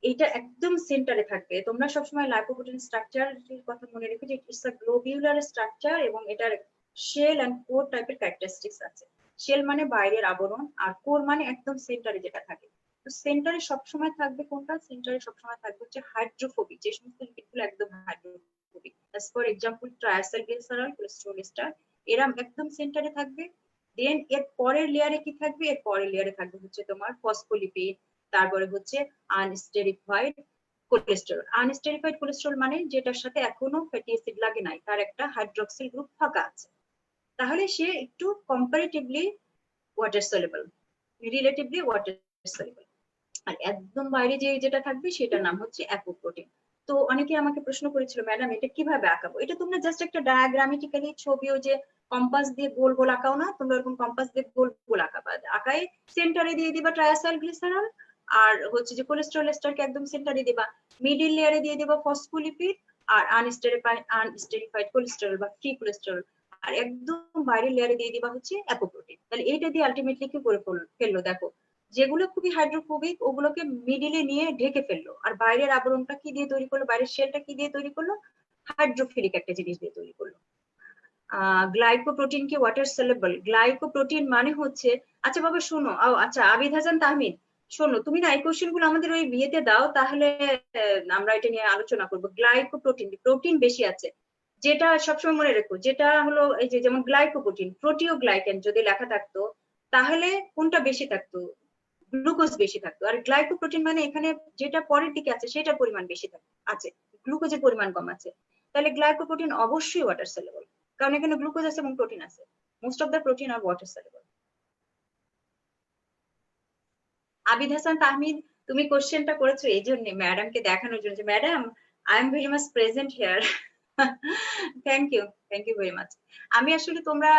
এটা একদম সেন্টারে থাকবে। তোমরা সবসময় লাইপোপ্রোটিন স্ট্রাকচার কথা মনে রেখো যে ইটস আ গ্লোবিউলার স্ট্রাকচার, এবং এটার শেল এন্ড কোর টাইপের ক্যারেক্টারিস্টিক্স আছে। শেল মানে বাইরের আবরণ, আর কোর মানে একদম সেন্টারে যেটা থাকে। তো সেন্টারে সবসময় থাকবে কোনটা? সেন্টারে সবসময় থাকবে হচ্ছে হাইড্রোফোবিক, যে সমস্ত লিপিডগুলো একদম hydrophobic, as for example triacylglycerol, cholesterol ester, এরা একদম সেন্টারে থাকবে। দেন এর পরের লেয়ারে কি থাকবে? এর পরের লেয়ারে থাকবে হচ্ছে তোমার ফসফোলিপিড, তারপরে হচ্ছে আনস্টেরিফাইড কোলেস্টেরল। আনস্টেরিফাইড কোলেস্টেরল মানে যেটার সাথে এখনো ফ্যাটি অ্যাসিড লাগে নাই, তার একটা হাইড্রক্সিল গ্রুপ ফাঁকা আছে, তাহলে সে একটু comparatively water soluble, relatively water soluble. আর একদম বাইরে যে যেটা থাকবে সেটার নাম হচ্ছে অ্যাপোপ্রোটিন। তো অনেকে আমাকে প্রশ্ন করেছিল, ম্যাডাম এটা কিভাবে আঁকাবো? এটা তোমরা জাস্ট একটা ডায়াগ্রামেটিক্যালি ছবিও যে কম্পাস দিয়ে গোল গোল আঁকাও না, তোমরা এরকম কম্পাস দিয়ে গোল গোল আঁকাবা, আঁকায় সেন্টারে দিয়ে দিবা ট্রাইএসাইল গ্লিসারল, আর হচ্ছে যে কোলেস্টেরল এস্টারকে একদম সেন্টারে দিবা, মিডিল লেয়ারে দিয়ে দিবা ফসফোলিপিড আর আনস্টেরিফাইড কোলেস্টেরল বা ফ্রি কোলেস্টেরল, আর একদম বাইরের লেয়ারে দিয়ে দিবা হচ্ছে অ্যাপোপ্রোটিন। তাহলে এইটা দিয়ে আলটিমেটলি কি করে ফেললো দেখো, যেগুলো খুবই হাইড্রোফোবিক ওগুলোকে মিডিলে নিয়ে ঢেকে ফেললো, আর বাইরের আবরণটা কি দিয়ে তৈরি করলো, বাইরের শেলটা কি দিয়ে তৈরি করলো, হাইড্রোফিলিক একটা জিনিস দিয়ে তৈরি করলো। গ্লাইকোপ্রোটিন কি ওয়াটার সলিবল? গ্লাইকোপ্রোটিন মানে হচ্ছে, আচ্ছা বাবা শোনো, আচ্ছা আবিদ হাসান তাহমিদ, শোনো তুমি না এই কোশ্চেন গুলো আমাদের ওই বিয়েতে দাও, তাহলে আমরা এটা নিয়ে আলোচনা করবো। গ্লাইকোপ্রোটিন, প্রোটিন বেশি আছে, যেটা সবসময় মনে রেখো, যেটা হলো এই যে যেমন গ্লাইকোপ্রোটিন, প্রোটিওগ্লাইকেন যদি লেখা থাকতো তাহলে কোনটা বেশি থাকতো? গ্লুকোজ বেশি থাকতো। আর গ্লাইকোপ্রোটিন মানে এখানে যেটা পরের দিকে আছে সেটার পরিমাণ বেশি আছে, গ্লুকোজের পরিমাণ কম আছে। তাহলে গ্লাইকোপ্রোটিন অবশ্যই ওয়াটার সলিবল, কারণ এখানে গ্লুকোজ আছে এবং প্রোটিন আছে। Most of the protein are water soluble. Abid Hasan Tahmid, তুমি কোশ্চেনটা করেছো এই জন্য ম্যাডামকে দেখানোর জন্য যে madam I am very much present here. Thank you, thank you very much. আমি আসলে তোমরা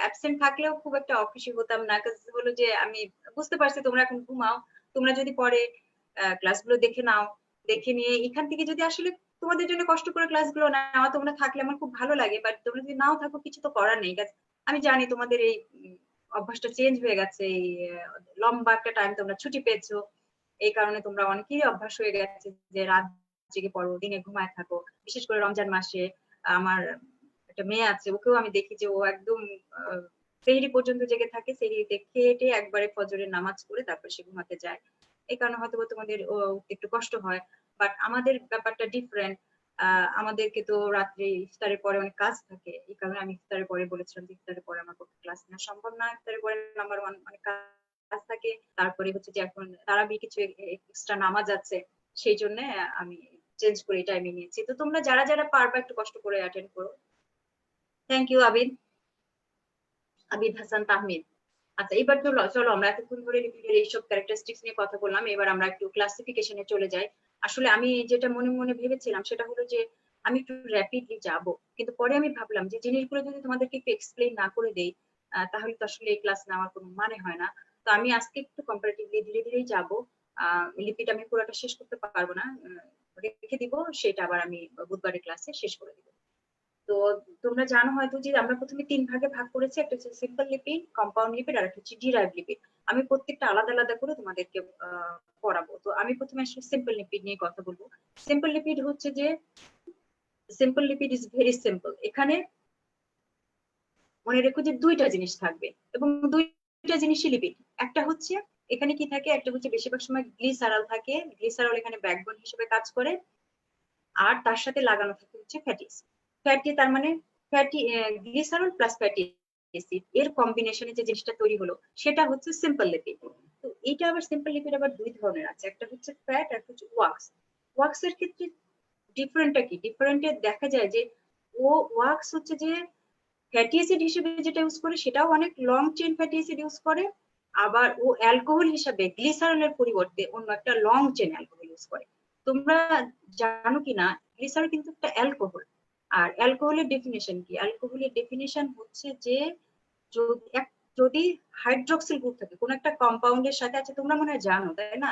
অ্যাবসেন্ট থাকলেও খুব একটা অখুশি হতাম না, কারণ হলো যে আমি বুঝতে পারছি তোমরা এখন ঘুমাও। তোমরা যদি পরে ক্লাসগুলো দেখে নাও, দেখে নিয়ে এখান থেকে যদি আসলে তোমাদের জন্য কষ্ট করে ক্লাসগুলো নেওয়া, তোমরা থাকলে আমার খুব ভালো লাগে, বাট তোমরা যদি নাও থাকো কিছু তো করার নেই। আমি জানি তোমাদের এই অভ্যাসটা চেঞ্জ হয়ে গেছে, এই লম্বা একটা টাইম তোমরা ছুটি পেয়েছো, এই কারণে তোমরা অনেকেরই অভ্যাস হয়ে গেছে যে রাত জেগে পড়ো, দিনে ঘুমায় থাকো। বিশেষ করে রমজান মাসে আমার একটা মেয়ে আছে, ওকেও আমি দেখি যে ও একদম সেহরি পর্যন্ত জেগে থাকে, সেহরিতে খেয়ে একবারে ফজরের নামাজ পড়ে তারপর সে ঘুমাতে যায়। এই কারণে হয়তো তোমাদের একটু কষ্ট হয়, বাট আমাদের ব্যাপারটা ডিফারেন্ট। আমাদেরকে তো রাত্রে ইফতারের পরে অনেক কাজ থাকে, এই কারণে আমি ইফতারের পরে বলেছিলাম যে ইফতারের পরে আমার পক্ষে ক্লাস নেওয়া সম্ভব না, ইফতারের পরে আমার অনেক কাজ থাকে। তারপরে হচ্ছে যে এখন তারাবি কিছু এক্সট্রা নামাজ আছে, সেই জন্য আমি চেঞ্জ করে এই টাইমে নিয়েছি। তো তোমরা যারা যারা পারবা একটু কষ্ট করে অ্যাটেন্ড করো। Thank you Abid, Abid Hasan Tahmid. আচ্ছা, এবার তো চলো আমরা এতক্ষণ ধরে লিপিডের এইসব ক্যারেক্টারিস্টিক্স নিয়ে কথা বললাম, এবার আমরা একটু ক্লাসিফিকেশনে চলে যাই। আসলে আমি যেটা মনে মনে ভেবেছিলাম সেটা হলো যে আমি একটু র্যাপিডলি যাব, কিন্তু পরে আমি ভাবলাম যে জিনিসগুলো যদি তোমাদেরকে একটু এক্সপ্লেইন না করে দেই তাহলে তো আসলে এই ক্লাস নেওয়ার কোনো মানে হয় না। তো আমি আজকে একটু কম্পারেটিভলি ধীরে ধীরেই যাবো। লিপিড আমি পুরোটা শেষ করতে পারবো না, রেখে দিব, সেটা আবার আমি বুধবারের ক্লাসে শেষ করে দিব। তো তোমরা জানো হয়তো যে আমরা প্রথমে 3 ভাগে ভাগ করেছি, একটা হচ্ছে সিম্পল লিপিড, কম্পাউন্ড লিপিড, আর একটা হচ্ছে ডিরাইভড লিপিড। আমি প্রত্যেকটা আলাদা আলাদা করে তোমাদেরকে পড়াবো। তো আমি প্রথমে আসলে সিম্পল লিপিড নিয়ে কথা বলবো। সিম্পল লিপিড হচ্ছে যে simple lipid is very simple. এখানে মনে রেখো যে দুইটা জিনিস থাকবে এবং দুইটা জিনিসই লিপিড। একটা হচ্ছে এখানে কি থাকে, একটা হচ্ছে বেশিরভাগ সময় গ্লিসারল থাকে, গ্লিসারল এখানে ব্যাকবোন হিসেবে কাজ করে, আর তার সাথে লাগানো থাকে হচ্ছে ফ্যাটি অ্যাসিড। ফ্যাটি তার মানে fatty glycerol plus fatty acid এর কম্বিনেশনে যে জিনিসটা তৈরি হলো সেটা হচ্ছে সিম্পল লিপিড। তো এটা আবার সিম্পল লিপিড আবার দুই ধরনের আছে, একটা হচ্ছে ফ্যাট আর হচ্ছে ওয়াক্স। ওয়াক্স এর ক্ষেত্রে ডিফারেন্টটা কি, ডিফারেন্টে দেখা যায় যে ওয়াক্স হচ্ছে যে ফ্যাটি অ্যাসিড হিসেবে যেটা ইউজ করে সেটাও অনেক long chain fatty acid use করে, আবার ও অ্যালকোহল হিসাবে গ্লিসারলের পরিবর্তে অন্য একটা লং চেইন অ্যালকোহল ইউজ করে। তোমরা জানো কিনা গ্লিসারল কিন্তু একটা অ্যালকোহল। আর অ্যালকোহলের ডেফিনেশন কি, অ্যালকোহলের ডেফিনেশন হচ্ছে যে যদি হাইড্রক্সিল গ্রুপ থাকে কোনো একটা কম্পাউন্ডের সাথে, আছে তোমরা মনে হয় জানো তাই না,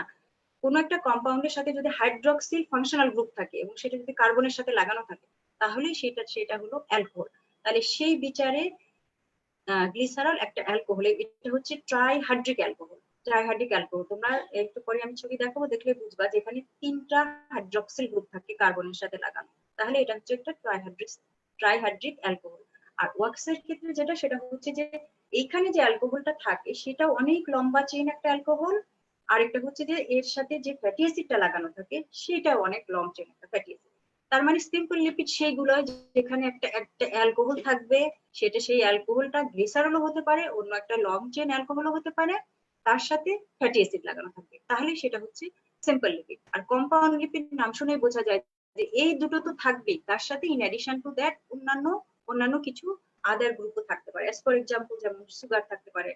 কোনো একটা কম্পাউন্ডের সাথে যদি হাইড্রক্সিল ফাংশনাল গ্রুপ থাকে এবং সেটা যদি কার্বনের সাথে লাগানো থাকে তাহলে সেটা হলো অ্যালকোহল। তাহলে সেই বিচারে গ্লিসারল একটা অ্যালকোহল, এটা হচ্ছে ট্রাইহাইড্রিক অ্যালকোহল। ট্রাইহাইড্রিক অ্যালকোহল তোমরা একটু পরে আমি ছবি দেখাবো, দেখলে বুঝবা যেখানে 3টা হাইড্রক্সিল গ্রুপ থাকে কার্বনের সাথে লাগানো, তাহলে এটা হচ্ছে একটা ট্রাইহাইড্রিক অ্যালকোহল। আর ওয়াক্সের ক্ষেত্রে যেটা, সেটা হচ্ছে যে এইখানে যে অ্যালকোহলটা থাকে সেটা অনেক লম্বা চেইন একটা অ্যালকোহল, আর একটা হচ্ছে যে এর সাথে যে ফ্যাটি অ্যাসিডটা লাগানো থাকে সেটা অনেক লং চেইন একটা ফ্যাটি অ্যাসিড। তার মানে সিম্পল লিপিড সেইগুলো যেখানে একটা একটা অ্যালকোহল থাকবে, সেটা সেই অ্যালকোহলটা গ্লিসারলও হতে পারে, অন্য একটা লং চেইন অ্যালকোহলও হতে পারে, তার সাথে ফ্যাটি অ্যাসিড লাগানো থাকবে, তাহলে সেটা হচ্ছে সিম্পল লিপিড। আর কম্পাউন্ড লিপিড নাম শুনেই বোঝা যায় যে এই দুটো তো থাকবেই, তার সাথে ইন অ্যাডিশন টু দ্যাট অন্যান্য কিছু আদার গ্রুপও থাকতে পারে। ফর এক্সাম্পল যেমন সুগার থাকতে পারে,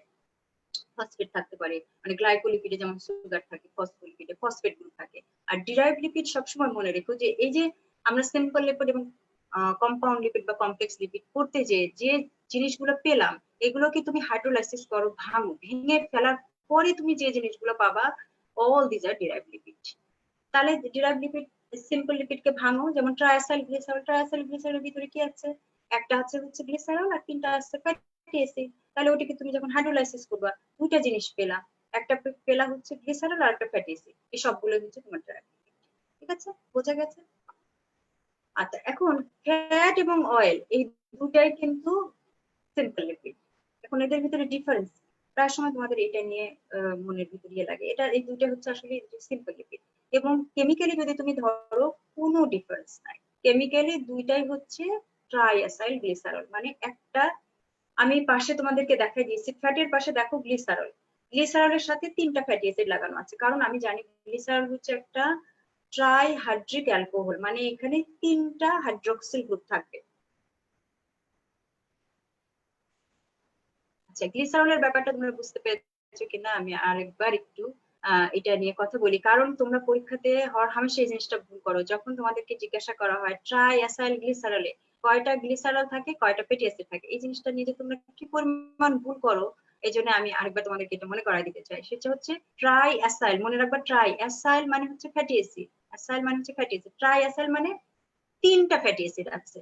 ফসফেট থাকতে পারে, মানে গ্লাইকোলিপিডে যেমন সুগার থাকে, ফসফোলিপিডে ফসফেট গ্রুপ থাকে। আর ডিরাইভড লিপিড সবসময় মনে রেখো যে এই যে আমরা সিম্পল লিপিড এবং কম্পাউন্ড লিপিড বা কমপ্লেক্স লিপিড করতে যে জিনিসগুলো পেলাম এগুলোকে তুমি হাইড্রোলাইসিস করো, ভেঙে ফেলার পরে তুমি যে জিনিসগুলো পাবা, all these are derived lipid. তাহলে ডিরাইভড লিপিড সিম্পল লিপিডকে ভাঙো, যেমন ট্রাইসাইল গ্লিসারল, ট্রাইসাইল গ্লিসারলের ভিতরে কি আছে, একটা আছে হচ্ছে গ্লিসারল আর 3টা আছে ফ্যাটি অ্যাসিড। তাহলে ওটাকে তুমি যখন হাইড্রোলাইসিস করবা দুইটা জিনিস পেলা, একটা পেলা হচ্ছে গ্লিসারল আর একটা ফ্যাটি অ্যাসিড, এই সবগুলো হচ্ছে তোমার ড্রাইভ লিপিড। ঠিক আছে, বোঝা গেছে? আচ্ছা, এখন ফ্যাট এবং অয়েল এই দুটাই কিন্তু সিম্পল লিপিড। এখন এদের ভিতরে ডিফারেন্স প্রায় সময় তোমাদের এটা নিয়ে মনের ভিতরে ইয়ে লাগে, এটা এই দুইটা হচ্ছে আসলে সিম্পল লিপিড। এবং কেমিক্যালি যদি তুমি ধরো কোনো ডিফারেন্স নাই, কেমিক্যালি দুইটাই হচ্ছে ট্রাইঅ্যাসাইল গ্লিসারল। মানে একটা আমি পাশে তোমাদেরকে দেখাই দিয়েছি, ফ্যাটের পাশে দেখো গ্লিসারল, গ্লিসারলের সাথে 3টা ফ্যাটি অ্যাসিড লাগানো আছে, কারণ আমি জানি গ্লিসারল হচ্ছে একটা ট্রাইহাইড্রিক অ্যালকোহল, মানে এখানে 3টা হাইড্রক্সিল গ্রুপ থাকবে। আচ্ছা, গ্লিসারলের ব্যাপারটা তোমরা বুঝতে পেরেছো কিনা আমি আরেকবার একটু এটা নিয়ে কথা বলি, কারণ তোমরা পরীক্ষাতে হামেশা এই জিনিসটা ভুল করো, যখন তোমাদেরকে জিজ্ঞাসা করা হয় ট্রাইঅ্যাসাইল গ্লিসারলে কয়টা গ্লিসারল থাকে কয়টা ফ্যাটি অ্যাসিড থাকে, এই জিনিসটা নিয়ে যে তোমরা কি পরিমাণ ভুল করো, এই জন্য আমি আরেকবার তোমাদেরকে এটা মনে করাই দিতে চাই। সেটা হচ্ছে ট্রাইঅ্যাসাইল, মনে রাখবা ট্রাইঅ্যাসাইল মানে হচ্ছে ফ্যাটি অ্যাসিড, অ্যাসাইল মানে হচ্ছে ফ্যাটি অ্যাসিড, ট্রাইঅ্যাসাইল মানে 3টা ফ্যাটি অ্যাসিড আছে।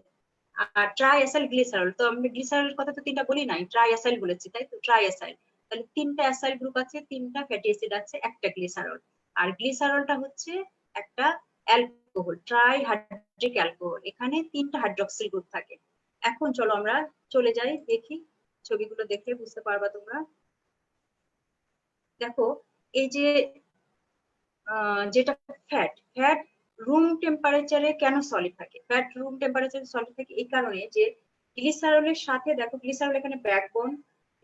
আর ট্রাইএসাইল গ্লিসারল, তো আমরা গ্লিসারলের কথা তো তিনটা বলি নাই, ট্রাইএসাইল বলেছি, তাই তো? ট্রাইএসাইল, তাহলে তিনটা অ্যাসাইল গ্রুপ আছে, তিনটা ফ্যাটি অ্যাসিড আছে, একটা গ্লিসারল। আর গ্লিসারলটা হচ্ছে একটা অ্যালকোহল, ট্রাইহাইড্রিক অ্যালকোহল, এখানে তিনটা হাইড্রক্সিল গ্রুপ থাকে। এখন চলো আমরা চলে যাই, দেখি ছবিগুলো দেখলে বুঝতে পারবা তোমরা। দেখো এই যে যেটা ফ্যাট, ফ্যাট রুম টেম্পারেচারে কেন সলিড থাকে? ফ্যাট রুম টেম্পারেচারে সলিড থাকে এই কারণে যে গ্লিসারলের সাথে, দেখো গ্লিসারল এখানে ব্যাকবোন,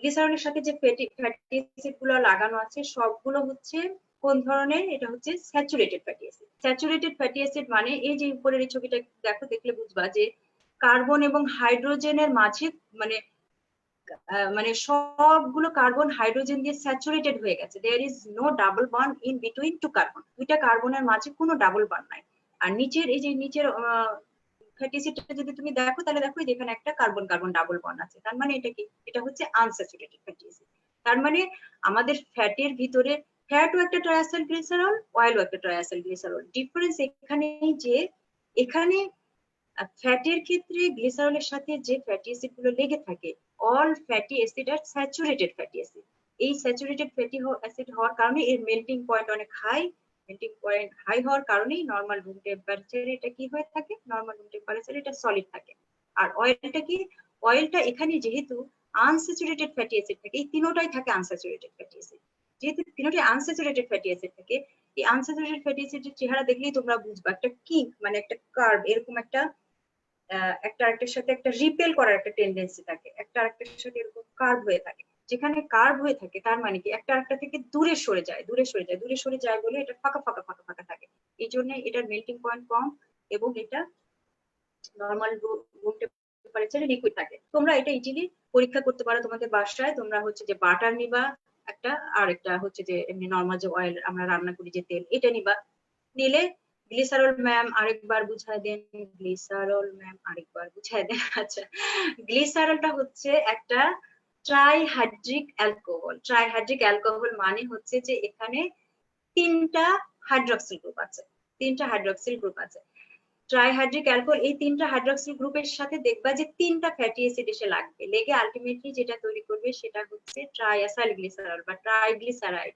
গ্লিসারলের সাথে যে ফ্যাটি অ্যাসিড গুলো লাগানো আছে সবগুলো হচ্ছে কোন ধরনের? এটা হচ্ছে saturated fatty acid. Saturated fatty acid মানে এই যে উপরের এই ছবিটা দেখো, দেখলে বুঝবা যে কার্বন এবং হাইড্রোজেনের মাঝে মানে মানে সবগুলো কার্বন হাইড্রোজেন দিয়ে স্যাচুরেটেড হয়ে গেছে। There is no double bond in between two carbon, দুইটা কার্বনের মাঝে কোনো ডাবল বন্ড নাই। আর নিচের এই যে নিচের ফ্যাটি অ্যাসিডটা যদি তুমি দেখো তাহলে দেখো যেখানে একটা কার্বন কার্বন ডাবল বন্ড আছে, তার মানে এটা কি? এটা হচ্ছে আনস্যাচুরেটেড ফ্যাটি অ্যাসিড। তার মানে আমাদের ফ্যাটের ভিতরে ফ্যাটও একটা ট্রাইএসাইল গ্লিসারল, অয়েলও একটা ট্রাইএসাইল গ্লিসারল। ডিফারেন্স এখানেই যে এখানে ফ্যাটের ক্ষেত্রে গ্লিসারলের সাথে যে ফ্যাটি অ্যাসিড গুলো লেগে থাকে, অল ফ্যাটি অ্যাসিড আর স্যাচুরেটেড ফ্যাটি অ্যাসিড। এই স্যাচুরেটেড ফ্যাটি অ্যাসিড হওয়ার কারণে এর মেল্টিং পয়েন্ট অনেক হাই, মেল্টিং পয়েন্ট হাই হওয়ার কারণেই নরমাল রুম টেম্পারেচারে এটা কি হয়ে থাকে? নরমাল রুম টেম্পারেচারে এটা সলিড থাকে। আর অয়েলটা কি? অয়েলটা এখানে যেহেতু আনস্যাচুরেটেড ফ্যাটি অ্যাসিড থাকে, এই তিনোটাই থাকে আনস্যাচুরেটেড ফ্যাটি অ্যাসিড, যেহেতু তিনোটাই আনস্যাচুরেটেড ফ্যাটি অ্যাসিড থাকে, এই আনস্যাচুরেটেড ফ্যাটি অ্যাসিডের চেহারা দেখলেই তোমরা বুঝবা একটা কিক, মানে একটা কার্ভ, এরকম একটা একটা আরেকটার সাথে একটা রিপেল করার একটা টেন্ডেন্সি থাকে, একটা আরেকটার সাথে এরকম কার্ভ হয়ে থাকে। যেখানে কার্ভ হয়ে থাকে তার মানে কি একটা আরেকটা থেকে দূরে সরে যায়, দূরে সরে যায়, দূরে সরে যায় বলে এটা ফাঁকা ফাঁকা ফাঁকা ফাঁকা থাকে। এই জন্য এটার মেল্টিং পয়েন্ট কম এবং এটা নর্মাল রুম টেম্পারেচারে লিকুইড থাকে। তোমরা এটা ইজিলি পরীক্ষা করতে পারো তোমাদের বাসায়। তোমরা হচ্ছে যে বাটার নিবা একটা, আর একটা হচ্ছে যে এমনি নর্মাল যে অয়েল আমরা রান্না করি যে তেল, এটা নিবা, নিলে গ্লিসারল ম্যাম আরেকবার বুঝাই দেন, গ্লিসারল ম্যাম আরেকবার বুঝাই দেন। আচ্ছা, গ্লিসারলটা হচ্ছে একটা ট্রাইহাইড্রিক অ্যালকোহল। ট্রাইহাইড্রিক অ্যালকোহল মানে হচ্ছে যে এখানে তিনটা হাইড্রক্সিল গ্রুপ আছে, তিনটা হাইড্রক্সিল গ্রুপ আছে। ট্রাইহাইড্রিক অ্যালকোহল, এই তিনটা হাইড্রক্সিল গ্রুপের সাথে দেখবা যে তিনটা ফ্যাটি অ্যাসিড এসে লাগবে, লেগে আলটিমেটলি যেটা তৈরি করবে সেটা হচ্ছে ট্রাইএসাইল গ্লিসারল বা ট্রাইগ্লিসারাইড।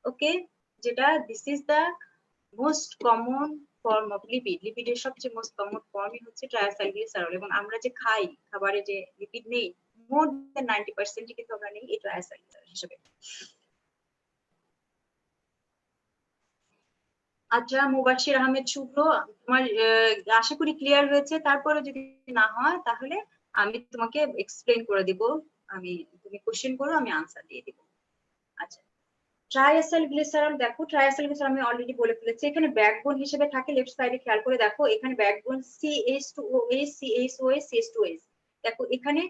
ওকে, যেটা this is the most common form of lipid. লিপিডের সবচেয়ে মোস্ট কমন ফর্মই হচ্ছে ট্রাইএসাইল গ্লিসারল। এবং আমরা যে খাই খাবারে যে লিপিড নেই, মোর দেন 90% কিন্তু আমরা নেই এই ট্রাইএসাইল হিসেবে। আচ্ছা মুবাশির আহমেদ শুভ্র, তোমার আশা করি ক্লিয়ার হয়েছে। তারপরে যদি না হয় তাহলে আমি তোমাকে এক্সপ্লেন করে দিব, আমি তুমি কোশ্চেন করো, আমি আনসার দিয়ে দিব। আচ্ছা, ট্রাইএসাইল গ্লিসারল, দেখো ট্রাইএসাইল গ্লিসারল আমি অলরেডি বলে ফেলেছি, এখানে ব্যাকবোন হিসেবে থাকে লেফট সাইডে, খেয়াল করে দেখো এখানে ব্যাকবোন CH2OH CH2OH CH2OH। দেখো এখানে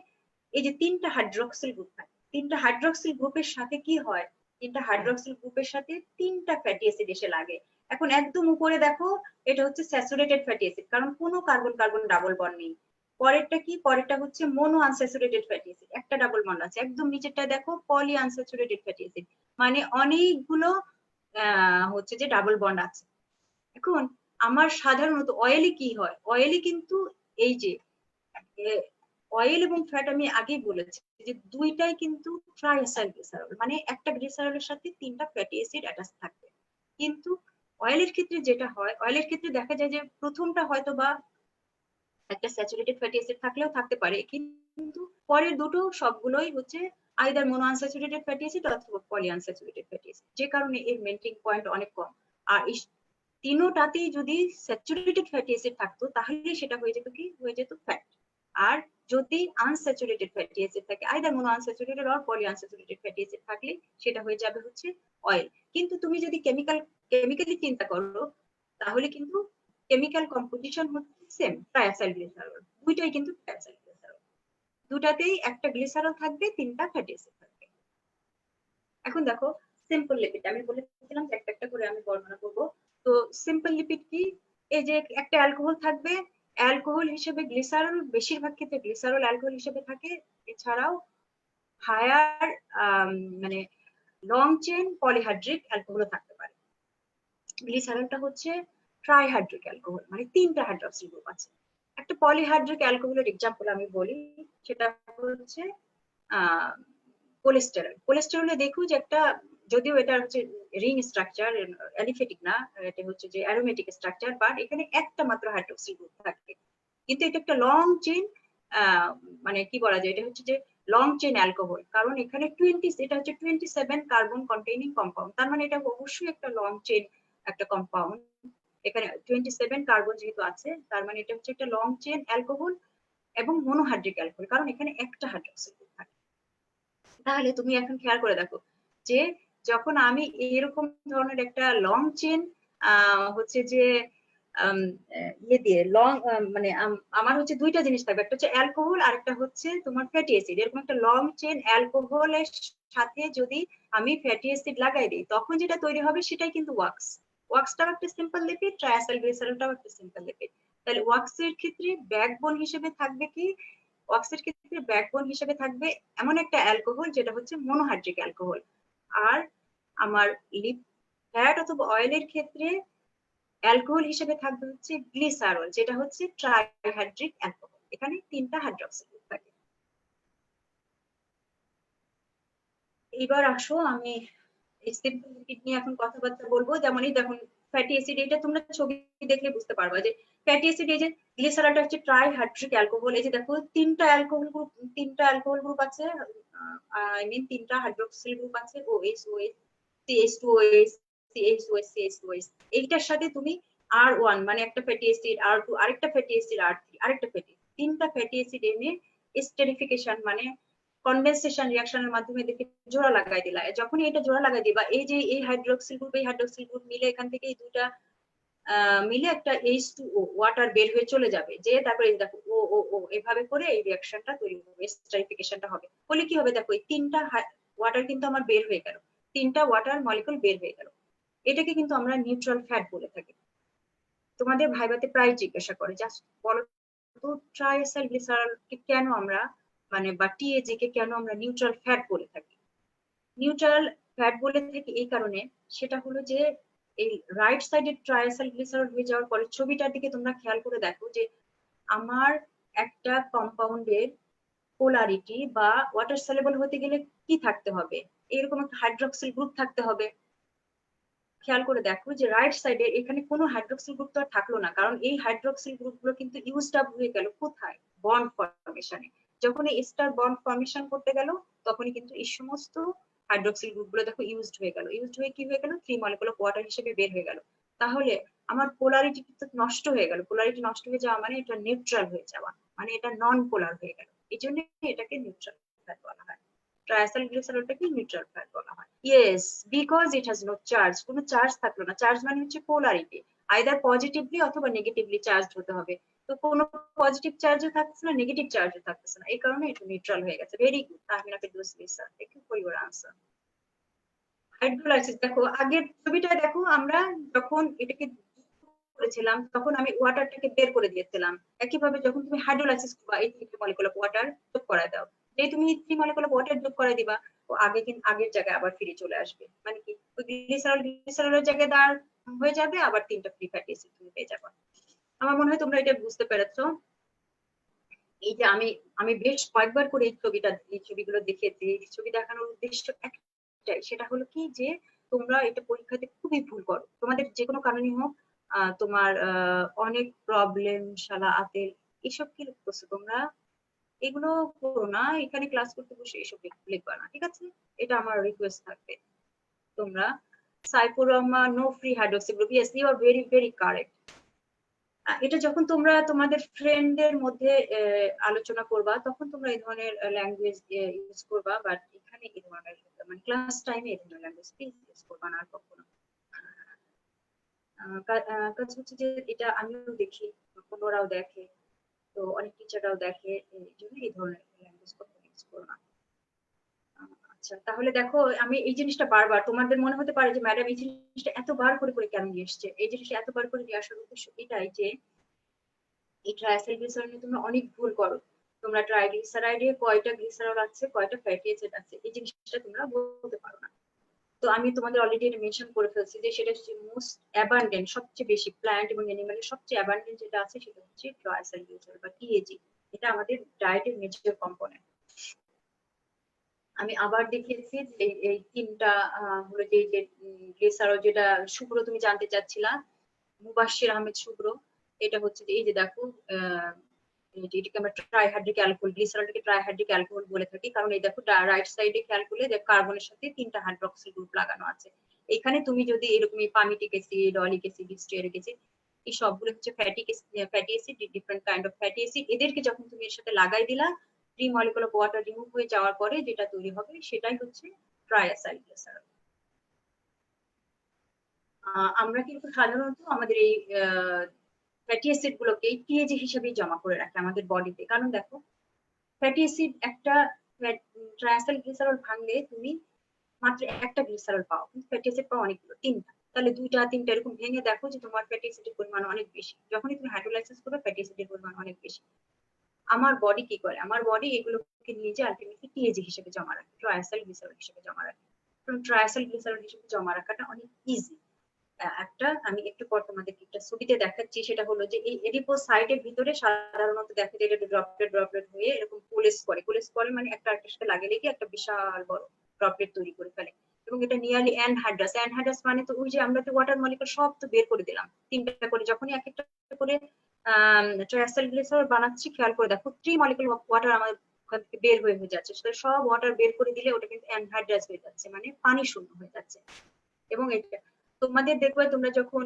এই যে তিনটা হাইড্রক্সিল গ্রুপ থাকে, তিনটা হাইড্রক্সিল গ্রুপের সাথে কি হয়? তিনটা হাইড্রক্সিল গ্রুপের সাথে তিনটা ফ্যাটি অ্যাসিড এসে লাগে। এখন একদম উপরে দেখো এটা হচ্ছে স্যাচুরেটেড ফ্যাটি অ্যাসিড, কারণ কোনো কার্বন কার্বন ডাবল বন্ড নেই। পরেরটা কি? পরেরটা হচ্ছে মোনো আনস্যাচুরেটেড ফ্যাটি অ্যাসিড, একটা ডাবল বন্ড আছে। একদম নিচেরটা দেখো পলি আনস্যাচুরেটেড ফ্যাটি অ্যাসিড, মানে অনেকগুলো হচ্ছে যে ডাবল বন্ড আছে। এখন আমার সাধারণত অয়েলে কি হয়? অয়েলে কিন্তু এই যে অয়েল এবং ফ্যাট আমি আগেই বলেছি যে দুইটাই কিন্তু ট্রাইএসাইল গ্লিসারল, মানে একটা গ্লিসারলের সাথে তিনটা ফ্যাটি অ্যাসিড অ্যাটাচ থাকবে। কিন্তু অয়েলের ক্ষেত্রে যেটা হয়, অয়েলের ক্ষেত্রে দেখা যায় যে প্রথমটা হয়তো বা একটা স্যাচুরেটেড ফ্যাটি অ্যাসিড থাকলেও থাকতে পারে, কিন্তু পরের দুটো সবগুলোই হচ্ছে either mono unsaturated fatty acid অথবা পলি আনস্যাচুরেটেড ফ্যাটি অ্যাসিড, যে কারণে এর মেল্টিং পয়েন্ট অনেক কম। আর এই তিনোটাতেই যদি স্যাচুরেটেড ফ্যাটি অ্যাসিড থাকতো তাহলে সেটা হয়ে যেত কি? হয়ে যেত ফ্যাট। আর যদি আনস্যাচুরেটেড ফ্যাটি অ্যাসিড থাকে, either mono unsaturated or poly unsaturated fatty acid থাকলে সেটা হয়ে যাবে হচ্ছে অয়েল। কিন্তু তুমি যদি কেমিক্যালি চিন্তা করো তাহলে কিন্তু কেমিক্যাল কম্পোজিশন হচ্ছে সেম, ট্রাইএসাইল গ্লিসারল, দুইটাই কিন্তু ট্রাইএসাইল গ্লিসারল, দুটাতেই একটা গ্লিসারল থাকবে, তিনটা ফ্যাটি অ্যাসিড থাকবে। এখন দেখো সিম্পল লিপিড, আমি বলেছিলাম যে একটা একটা করে আমি বর্ণনা করব। তো সিম্পল লিপিড কি? এই যে একটা অ্যালকোহল থাকবে, অ্যালকোহল হিসেবে গ্লিসারল, বেশিরভাগ ক্ষেত্রে গ্লিসারল অ্যালকোহল হিসেবে থাকে। এছাড়াও হায়ার মানে লং চেইন পলিহাইড্রিক অ্যালকোহলও থাকতে পারে। গ্লিসারলটা হচ্ছে ট্রাইহাইড্রিক অ্যালকোহল, মানে তিনটা হাইড্রক্সিল গ্রুপ আছে। একটা পলিহাইড্রিক অ্যালকোহলের এক্সাম্পল আমি বলি, সেটা হচ্ছে কোলেস্টেরল। কোলেস্টেরলে দেখো যে একটা, যদিও এটা হচ্ছে রিং স্ট্রাকচার, অ্যালিফেটিক না, এটা হচ্ছে যে অ্যারোমেটিক স্ট্রাকচার, বাট এখানে একটা মাত্র হাইড্রোক্সিল গ্রুপ থাকে, কিন্তু এটা একটা লং চেইন, মানে কি বলা যায়, এটা হচ্ছে যে লং চেইন অ্যালকোহল, কারণ এখানে এটা হচ্ছে 27 কার্বন কন্টেইনিং কম্পাউন্ড, তার মানে এটা অবশ্যই একটা লং চেইন একটা কম্পাউন্ড। এখানে 27 কার্বন যেহেতু আছে, তার মানে এটা হচ্ছে একটা লং চেইন অ্যালকোহল এবং মনোহাইড্রিক অ্যালকোহল, কারণ এখানে একটা হাইড্রোক্সিল গ্রুপ থাকে। তাহলে তুমি এখন খেয়াল করে দেখো যে যখন আমি এরকম ধরনের একটা লং চেইন হচ্ছে যে ইয়ে দিয়ে লং, মানে আমার হচ্ছে দুইটা জিনিস থাকবে, একটা হচ্ছে অ্যালকোহল আর একটা হচ্ছে তোমার ফ্যাটি অ্যাসিড, এরকম একটা লং চেইন অ্যালকোহলের সাথে যদি আমি ফ্যাটি অ্যাসিড লাগাই দিই, তখন যেটা তৈরি হবে সেটাই কিন্তু ওয়াক্স। ওয়াক্সটাও একটা সিম্পল লিপিড, ট্রাইএসাইলগ্লিসারলটাও একটা সিম্পল লিপিড। তাহলে ওয়াক্সের ক্ষেত্রে ব্যাকবোন হিসেবে থাকবে কি, ওয়াক্সের ক্ষেত্রে ব্যাকবোন হিসেবে থাকবে এমন একটা অ্যালকোহল যেটা হচ্ছে মনোহাইড্রিক অ্যালকোহল। আর আমার লিপ ফ্যাট অথবা অয়েলের ক্ষেত্রে অ্যালকোহল হিসেবে থাকবে হচ্ছে গ্লিসারল, যেটা হচ্ছে ট্রাইহাইড্রিক অ্যালকোহল। এখানে তিনটা হাইড্রোক্সিল গ্রুপ থাকে। এবার আসো আমি সিম্পল লিপিড নিয়ে এখন কথাবার্তা বলবো। যেমন এই দেখুন ফ্যাটি অ্যাসিড, এটা তোমরা ছবি দেখলে বুঝতে পারবা যে ফ্যাটি অ্যাসিড, এই যে গ্লিসারলটা হচ্ছে ট্রাইহাইড্রিক অ্যালকোহল, এই যে দেখো তিনটা অ্যালকোহল গ্রুপ আছে, আই মিন তিনটা হাইড্রোক্সিল গ্রুপ আছে, OH OH CH2OH CH2OH CH2OH। এইটার সাথে তুমি R1 মানে একটা ফ্যাটি অ্যাসিড, R2 আরেকটা ফ্যাটি অ্যাসিড, R3 আরেকটা ফ্যাটি, তিনটা ফ্যাটি অ্যাসিড এনে এস্টেরিফিকেশন মানে কনডেনসেশন রিঅ্যাকশনের মাধ্যমে দেখে জোড়া লাগাই দিলা। যখন এটা জোড়া লাগাই দিবা, এই যে এই হাইড্রোক্সিল গ্রুপ মিলে এখান থেকে এই দুটা মিলে একটা H2O ওয়াটার বের হয়ে চলে যাবে, যে তারপরে এই দেখো ও ও ও এভাবে করে এই রিঅ্যাকশনটা তৈরি হবে, এস্টারিফিকেশনটা হবে। বলে কি হবে, দেখো এই তিনটা ওয়াটার কিন্তু আমার বের হয়ে গেল, তিনটা ওয়াটার মলিকুল বের হয়ে গেল। এটাকে কিন্তু আমরা নিউট্রাল ফ্যাট বলে থাকি। তোমাদের ভাইভাতে প্রায় জিজ্ঞাসা করে, জাস্ট বলো তো ট্রাইএসাইলগ্লিসারলকে কেন আমরা মানে বা TAG কে কেন আমরা নিউট্রাল ফ্যাট বলে থাকি। নিউট্রাল ফ্যাট বলে থাকি এই কারণে, সেটা হলো যে এই রাইট সাইডে ট্রাইএসাইলগ্লিসারল হয়ে যাওয়ার পরে ছবিটার দিকে তোমরা খেয়াল করে দেখো যে আমার একটা কম্পাউন্ডের পোলারিটি বা ওয়াটার সলিউবল হতে গেলে কি থাকতে হবে, এরকম একটা হাইড্রোক্সিল গ্রুপ থাকতে হবে। খেয়াল করে দেখো যে রাইট সাইডে এখানে কোনো হাইড্রোক্সিল গ্রুপ তো আর থাকলো না, কারণ এই হাইড্রোক্সিল গ্রুপগুলো কিন্তু ইউজড আপ হয়ে গেল কোথায়, বন্ড ফর্মেশনে। যখন এই স্টার বন্ড ফর্মেশন করতে গেল, তখনই কিন্তু এই সমস্ত হাইড্রোক্সিল গ্রুপগুলো দেখো ইউজড হয়ে গেল, ইউজড হয়ে কি হয়ে গেল, 3 মলিকুল অফ ওয়াটার হিসেবে বের হয়ে গেল। তাহলে আমার পোলারিটি নষ্ট হয়ে গেল, পোলারিটি নষ্ট হয়ে যাওয়া মানে এটা নিউট্রাল হয়ে যাওয়া, মানে এটা নন পোলার হয়ে গেল। এই জন্য এটাকে নিউট্রাল ফ্যাট বলা হয়, ট্রাইএসাইলগ্লিসারলটাকে নিউট্রাল ফ্যাট বলা হয়। Yes, because it has no charge, কোনো চার্জ থাকলো না। চার্জ মানে হচ্ছে পোলারিটি, আইদার পজিটিভলি অথবা নেগেটিভলি চার্জ হতে হবে। তো কোনো পজিটিভ চার্জও থাকছে না, নেগেটিভ চার্জও থাকছে না, এই কারণে এটা নিউট্রাল হয়ে গেছে। Very good Tahmina Ferdous Lisa, thank you for your answer. Hydrolysis দেখো, আগের ছবিটা দেখো, আমরা যখন এটাকে করেছিলাম তখন আমি ওয়াটারটাকে বের করে দিয়েছিলাম। একইভাবে যখন তুমি হাইড্রোলাইসিস করবা, এই 3 মলিকুল অফ ওয়াটার যোগ করায় দাও, যে তুমি 3 মলিকুল অফ ওয়াটার যোগ করে দিবা, ও আগে কিন্তু আগের জায়গায় আবার ফিরে চলে আসবে। মানে কি, ওই গ্লিসারলের জায়গায় দাঁড় হয়ে যাবে, আবার 3টা ফ্রি ফ্যাটি অ্যাসিড তুমি পেয়ে যাবে। আমার মনে হয় তোমরা এটা বুঝতে পেরেছো। এই যে আমি আমি বেশ কয়েকবার করে এই ছবিগুলো দেখেছি। এই ছবি দেখানোর উদ্দেশ্য একটাই, সেটা হলো কি যে তোমরা এটা পরীক্ষাতে খুবই ভুল করো, তোমাদের যে কোনো কারণে হোক, তোমার অনেক প্রবলেম শালা আতেল এসব কি লিখতেছো তোমরা, এগুলো করো না, এখানে ক্লাস করতে বসে এসব লিখবা না, ঠিক আছে? এটা আমার রিকোয়েস্ট থাকবে। তোমরা Saifur Rahman, no free hydroxy group, yes you are very very correct. এটা যখন তোমরা তোমাদের ফ্রেন্ডদের মধ্যে আলোচনা করবা, তখন তোমরা এই ধরনের ল্যাঙ্গুয়েজ ইউজ করবা, বাট এখানে এই ধরনের মানে ক্লাস টাইমে এই ধরনের ল্যাঙ্গুয়েজ প্লিজ ইউজ করবা না আর কখনো। কাজ হচ্ছে যে এটা আমিও দেখি, অন্যরাও দেখে, তো অনেক টিচাররাও দেখে, এই জন্য এই ধরনের ল্যাঙ্গুয়েজ কখনো ইউজ করো না। আচ্ছা তাহলে দেখো, আমি এই জিনিসটা বারবার, তোমাদের মনে হতে পারে যে ম্যাডাম এই জিনিসটা এতবার করে করে কেন নিয়ে এসছে, এই জিনিসটা এতবার করে নিয়ে আসার উদ্দেশ্য এটাই যে এই ট্রাইসাইক্লিসারল নিয়ে তোমরা অনেক ভুল করো। তোমরা ট্রাইগ্লিসারাইডে কয়টা গ্লিসারল আছে, কয়টা ফ্যাটি অ্যাসিড আছে, এই জিনিসটা তোমরা বলতে পারো না। তো আমি তোমাদের অলরেডি এটা মেনশন করে ফেলছি যে সেটা হচ্ছে মোস্ট অ্যাবান্ডেন্ট, সবচেয়ে বেশি প্ল্যান্ট এবং অ্যানিমালের সবচেয়ে অ্যাবান্ডেন্ট যেটা আছে সেটা হচ্ছে ট্রাইসাইক্লিসারাইড বা টিএজি। এটা আমাদের ডায়েটের মেজর কম্পোনেন্ট। আমি আবার দেখিয়েছি যে এই তিনটা হলো যে গ্লিসারল, যেটা শুভ্র তুমি জানতে চাচ্ছিলা, মুবাশশির আহমেদ শুভ্র। এটা হচ্ছে যে এই যে দেখো, এটাকে আমরা ট্রাইহাইড্রিক অ্যালকোহল, গ্লিসারলটাকে ট্রাইহাইড্রিক অ্যালকোহল বলে থাকি, কারণ এই দেখো রাইট সাইডে খেয়াল করলে যে কার্বনের সাথে তিনটা হাইড্রক্সিল গ্রুপ লাগানো আছে। এখানে তুমি যদি এরকম পামিটিক অ্যাসিড, অলিক অ্যাসিড, স্টিয়ারিক অ্যাসিড, এই সবগুলো হচ্ছে fatty acid, different kind of fatty acid. এদেরকে যখন তুমি এর সাথে লাগাই দিলা, 3 মলিকুল অফ ওয়াটার রিমুভ হয়ে যাওয়ার পরে যেটা তৈরি হবে সেটাই হচ্ছে ট্রাইএসাইল গ্লিসারল। আমরা কিন্তু সাধারণত আমাদের এই ফ্যাটি অ্যাসিড গুলোকে টিএজি হিসেবে জমা করে রাখি আমাদের বডিতে, কারণ দেখো ফ্যাটি অ্যাসিড একটা ট্রাইএসাইল গ্লিসারল ভাঙলে তুমি মাত্র একটা গ্লিসারল পাও, কিন্তু ফ্যাটি অ্যাসিড পাও অনেকগুলো, তিনটা। তাহলে দুইটা তিনটা এরকম ভেঙে দেখো যে তোমার ফ্যাটি অ্যাসিডের পরিমাণ অনেক বেশি। যখনই তুমি হাইড্রোলাইসিস করবে ফ্যাটি অ্যাসিডের পরিমাণ অনেক বেশি। আমার বডি কি করে, আমার বডি এগুলোকে নিয়ে যে আলটিমেটলি টিএজি হিসেবে জমা রাখে, ট্রাইসাইল গ্লিসারল হিসেবে জমা রাখে। কারণ ট্রাইসাইল গ্লিসারল হিসেবে জমা রাখাটা অনেক ইজি। একটা আমি একটু পর তোমাদেরকে একটা ছবিতে দেখাচ্ছি, সেটা হলো যে এই এডিপোসাইটের ভিতরে সাধারণত দেখা যায় এটা ড্রপলেট ড্রপলেট হয়ে এরকম কোলেস করে, কোলেস করে মানে একটা আরেকটার সাথে লাগে লেগে একটা বিশাল বড় ড্রপলেট তৈরি করে ফেলে। এবং এটা নিয়ারলি অ্যানহাইড্রাস, অ্যানহাইড্রাস মানে তো ওই যে আমরা তো ওয়াটার মলিকুল সব তো বের করে দিলাম তিনটা করে, যখনই এক একটা করে ট্রাইসাইল গ্লিসারল বানাচ্ছি খেয়াল করে দেখো 3 মলিকুল ওয়াটার আমাদের ওখান থেকে বের হয়ে যাচ্ছে। সব ওয়াটার বের করে দিলে ওটা কিন্তু অ্যানহাইড্রাস হয়ে যাচ্ছে, মানে পানি শূন্য হয়ে যাচ্ছে। এবং এটা তোমাদের দেখবে তোমরা যখন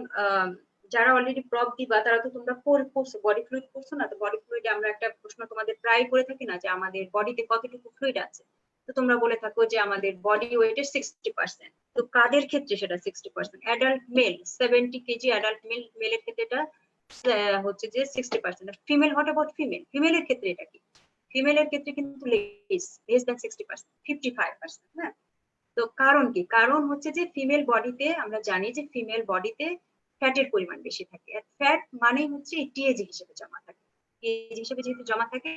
যারা অলরেডি প্রপ দিবা তারা তো তোমরা পড়ছো, বডি ফ্লুইড পড়ছো না? তো বডি ফ্লুইডে আমরা একটা প্রশ্ন তোমাদের প্রায় করে থাকি না যে আমাদের বডিতে কতটুকু ফ্লুইড আছে, তো তোমরা বলে থাকো যে আমাদের বডি ওয়েটের 60%। তো কাদের ক্ষেত্রে সেটা 60%? অ্যাডাল্ট মেল 70 কেজি, অ্যাডাল্ট মেলের ক্ষেত্রে এটা হচ্ছে যে 60%। Female, what about female? ফিমেলের ক্ষেত্রে এটা কি? ফিমেলের ক্ষেত্রে কিন্তু লেস দ্যান 60%, 55%। হ্যাঁ, তো কারণ কি? কারণ হচ্ছে যে ফিমেল বডিতে আমরা জানি যে ফিমেল বডিতে ফ্যাটের পরিমাণ বেশি থাকে। ফ্যাট মানে হচ্ছে টিএজি হিসেবে জমা থাকে। টিএজি হিসেবে যেহেতু জমা থাকে,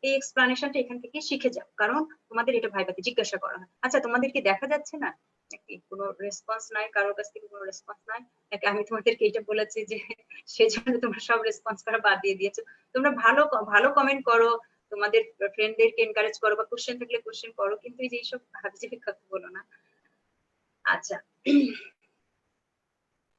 এই এক্সপ্লানেশনটা এখান থেকে শিখে যাও, কারণ তোমাদের এটা ভাইভাতে জিজ্ঞাসা করা হয়। আচ্ছা, তোমাদের কি দেখা যাচ্ছে না নাকি? কোনো রেসপন্স নাই, কারোর কাছ থেকে কোনো রেসপন্স নাই নাকি? আমি তোমাদেরকে এটা বলেছি যে সেজন্য তোমরা সব রেসপন্স করা বাদ দিয়ে দিয়েছো? তোমরা ভালো ভালো কমেন্ট করো, তোমাদের ফ্রেন্ডদেরকে এনকারেজ করো, বা কোশ্চেন থাকলে কোশ্চেন করো, কিন্তু এই যে এইসব হাবিজাবি কথা বলো না। আচ্ছা,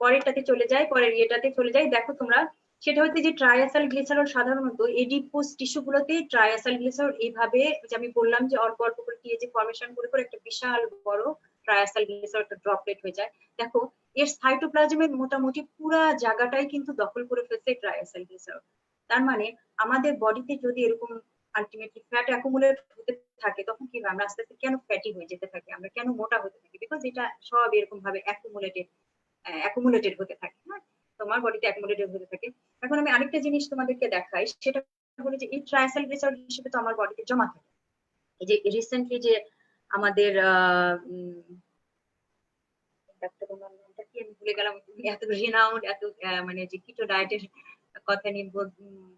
পরেরটাতে চলে যাই, পরের ইয়েটাতে চলে যাই। দেখো তোমরা, সেটা হচ্ছে যে ট্রাইএসাইল গ্লিসারল সাধারণত এডিপোস টিস্যু গুলোতে ট্রাইএসাইল গ্লিসারল এইভাবে যে আমি বললাম যে অল্প অল্প করে টিএজি ফর্মেশন করে করে একটা বিশাল বড় ট্রাইএসাইল গ্লিসারল একটা ড্রপলেট হয়ে যায়। দেখো এর সাইটোপ্লাজমের মোটামুটি পুরা জায়গাটাই কিন্তু দখল করে ফেলছে ট্রাইএসাইল গ্লিসারল। তার মানে আমাদের বডিতে যদি এরকম আলটিমেটলি ফ্যাট অ্যাকুমুলেট হতে থাকে, তখন কি হয়? আমরা আস্তে আস্তে কেন ফ্যাটি হয়ে যেতে থাকি, আমরা কেন মোটা হতে থাকি? বিকজ এটা সব এরকম ভাবে অ্যাকুমুলেটেড হতে থাকে। হ্যাঁ, তোমার বডিতে অ্যাকুমুলেটেড হতে থাকে। এখন আমি আরেকটা জিনিস তোমাদেরকে দেখাই, সেটা হলো যে এই ট্রাইসাইল গ্লিসারল হিসেবে তো আমার বডিতে জমা থাকে। এই যে রিসেন্টলি যে আমাদের নামটা কি আমি ভুলে গেলাম, এত রিনাউন্ড, এত মানে যে কিটো ডায়েটের কথা নিয়ে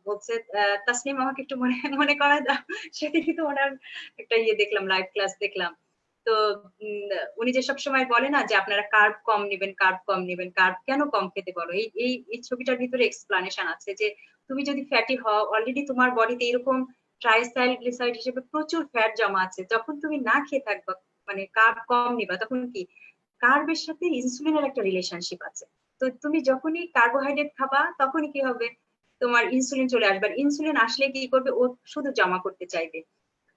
বলছে, তাসনিম আমাকে একটু মনে মনে করা দাও। সেদিনই তো ওনার একটা ইয়ে দেখলাম, লাইভ ক্লাস দেখলাম। তো উনি যে সবসময় বলে না যে আপনারা কার্ব কম নেবেন, কার্ব কম নেবেন, কার্ব কেন কম খেতে বলো, এই এই এই ছবিটার ভিতরে এক্সপ্লানেশন আছে যে তুমি যদি ফ্যাটি হও, অলরেডি তোমার বডিতে এরকম ট্রাইসাইল গ্লিসারাইড হিসেবে প্রচুর ফ্যাট জমা আছে, যখন তুমি না খেয়ে থাকবা, মানে কার্ব কম নিবা, তখন কি কার্বের সাথে ইনসুলিনের একটা রিলেশনশিপ আছে। তো তুমি যখনই কার্বোহাইড্রেট খাবা তখনই কি হবে, তোমার ইনসুলিন চলে আসবে। আর ইনসুলিন আসলে কি করবে, ও শুধু জমা করতে চাইবে।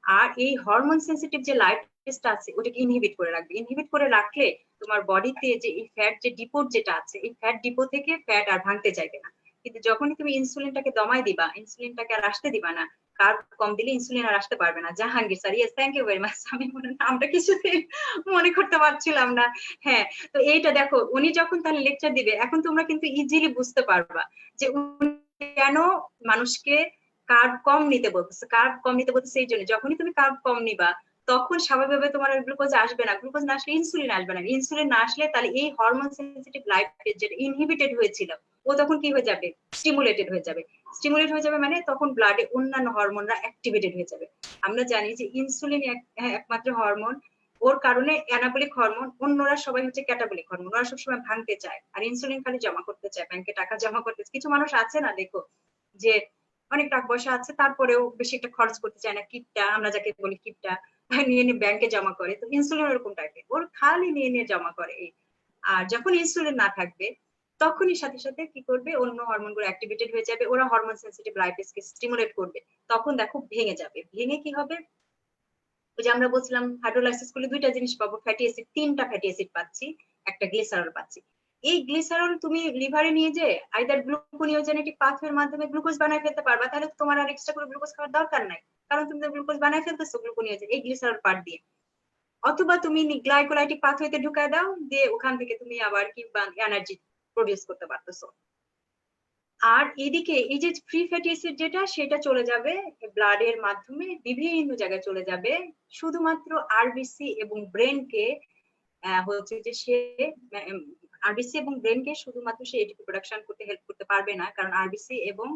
আর এই হরমোন সেন্সিটিভ যে লাইপেজটা আছে ওটাকে ইনহিবিট করে রাখবে। ইনহিবিট করে রাখলে তোমার বডিতে যে এই ফ্যাট যে ডিপোট যেটা আছে, এই ফ্যাট ডিপো থেকে ফ্যাট আর ভাঙতে চাইবে না। কিন্তু যখনই তুমি ইনসুলিনটাকে দমাই দিবা, ইনসুলিনটাকে আর আসতে দিবা না, কার্ব কম দিলে ইনসুলিন আর আসতে পারবে না। Jahangir sir, yes, thank you very much. আমি নামটা কিছুতেই মনে করতে পারছিলাম না। হ্যাঁ, তো এইটা দেখো, উনি যখন তাহলে লেকচার দিবে, এখন তোমরা কিন্তু ইজিলি বুঝতে পারবা যে উনি কেন মানুষকে কার্ব কম নিতে বলতেছে। কার্ব কম নিতে বলতেছে এই জন্য, যখনই তুমি কার্ব কম নিবা তখন স্বাভাবিকভাবে তোমার গ্লুকোজ আসবে না, গ্লুকোজ না আসলে ইনসুলিন আসবে না, ইনসুলিন না আসলে তাহলে এই হরমোন সেন্সিটিভ লাইপেজ যেটা ইনহিবিটেড হয়েছিল, ও তখন কি হয়ে যাবে, স্টিমুলেটেড হয়ে যাবে। স্টিমুলেট হয়ে যাবে মানে তখন ব্লাডে অন্যান্য হরমোনরা অ্যাক্টিভেটেড হয়ে যাবে। আমরা জানি যে ইনসুলিন একমাত্র হরমোন ওর কারণে অ্যানাবলিক হরমোন, অন্যরা সবাই হচ্ছে ক্যাটাবলিক হরমোন, ওরা সবসময় ভাঙতে চায় আর ইনসুলিন খালি জমা করতে চায়, ব্যাংকে টাকা জমা করতে। কিছু মানুষ আছে না দেখো যে অনেক টাকা পয়সা আছে তারপরেও বেশি একটা খরচ করতে চায় না, কিপটা আমরা যাকে বলি কিপটা, নিয়ে নিয়ে ব্যাংকে জমা করে। তো ইনসুলিন এরকম টাইপের, ওর খালি নিয়ে নিয়ে জমা করে। আর যখন ইনসুলিন না থাকবে তখনই সাথে সাথে কি করবে, অন্য হরমোন গুলো অ্যাক্টিভেটেড হয়ে যাবে, ওরা হরমোন সেন্সিটিভ লাইপেজকে স্টিমুলেট করবে, তখন দেখো ভেঙে যাবে। ভেঙে কি হবে, ওই যে আমরা বলছিলাম হাইড্রোলাইসিস করলে দুইটা জিনিস পাবো, ফ্যাটি অ্যাসিড, তিনটা ফ্যাটি অ্যাসিড পাচ্ছি, একটা গ্লিসারল পাচ্ছি। এই গ্লিসারল তুমি লিভারে নিয়ে যে আইদার গ্লুকোনিওজেনেটিক পাথওয়ের মাধ্যমে গ্লুকোজ বানায় ফেলতে পারবা, তাহলে তোমার আর এক্সট্রা করে গ্লুকোজ খাওয়ার দরকার নাই, কারণ তুমি তো গ্লুকোজ বানায় ফেলতেছো গ্লুকোনিওজেন এই গ্লিসারল পার্ট দিয়ে। অথবা তুমি গ্লাইকোলাইটিক পাথওয়েতে ঢুকায় দাও, দিয়ে ওখান থেকে তুমি আবার কি এনার্জি প্রডিউস করতে পারতেছো। আর এদিকে এই যে ফ্রি ফ্যাটি অ্যাসিড যেটা, সেটা চলে যাবে ব্লাডের মাধ্যমে বিভিন্ন জায়গায় চলে যাবে, শুধুমাত্র আরবিসি এবং ব্রেনকে হচ্ছে যে সে আরবিসি এবং ব্রেনকে শুধুমাত্র সে এটিপি প্রোডাকশন করতে হেল্প করতে পারবে না, কারণ আরবিসি এবং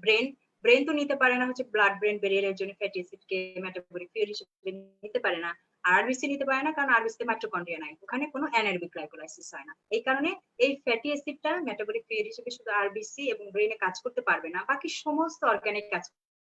ব্রেন ব্রেন তো নিতে পারে না হচ্ছে ব্লাড ব্রেন ব্যারিয়ারের জন্য ফ্যাটি অ্যাসিড কে মেটাবলিক ফুয়েল হিসেবে নিতে পারে না, আরবিসি নিতে পারে না, কারণ আরবিসি মাইটোকন্ড্রিয়া নাই, ওখানে কোনো অ্যানারোবিক গ্লাইকোলাইসিস হয় না। এই কারণে এই ফ্যাটি অ্যাসিডটা মেটাবলিক ফুয়েল হিসেবে শুধু আরবিসি এবং ব্রেনে কাজ করতে পারবে না, বাকি সমস্ত অর্গানিক কাজ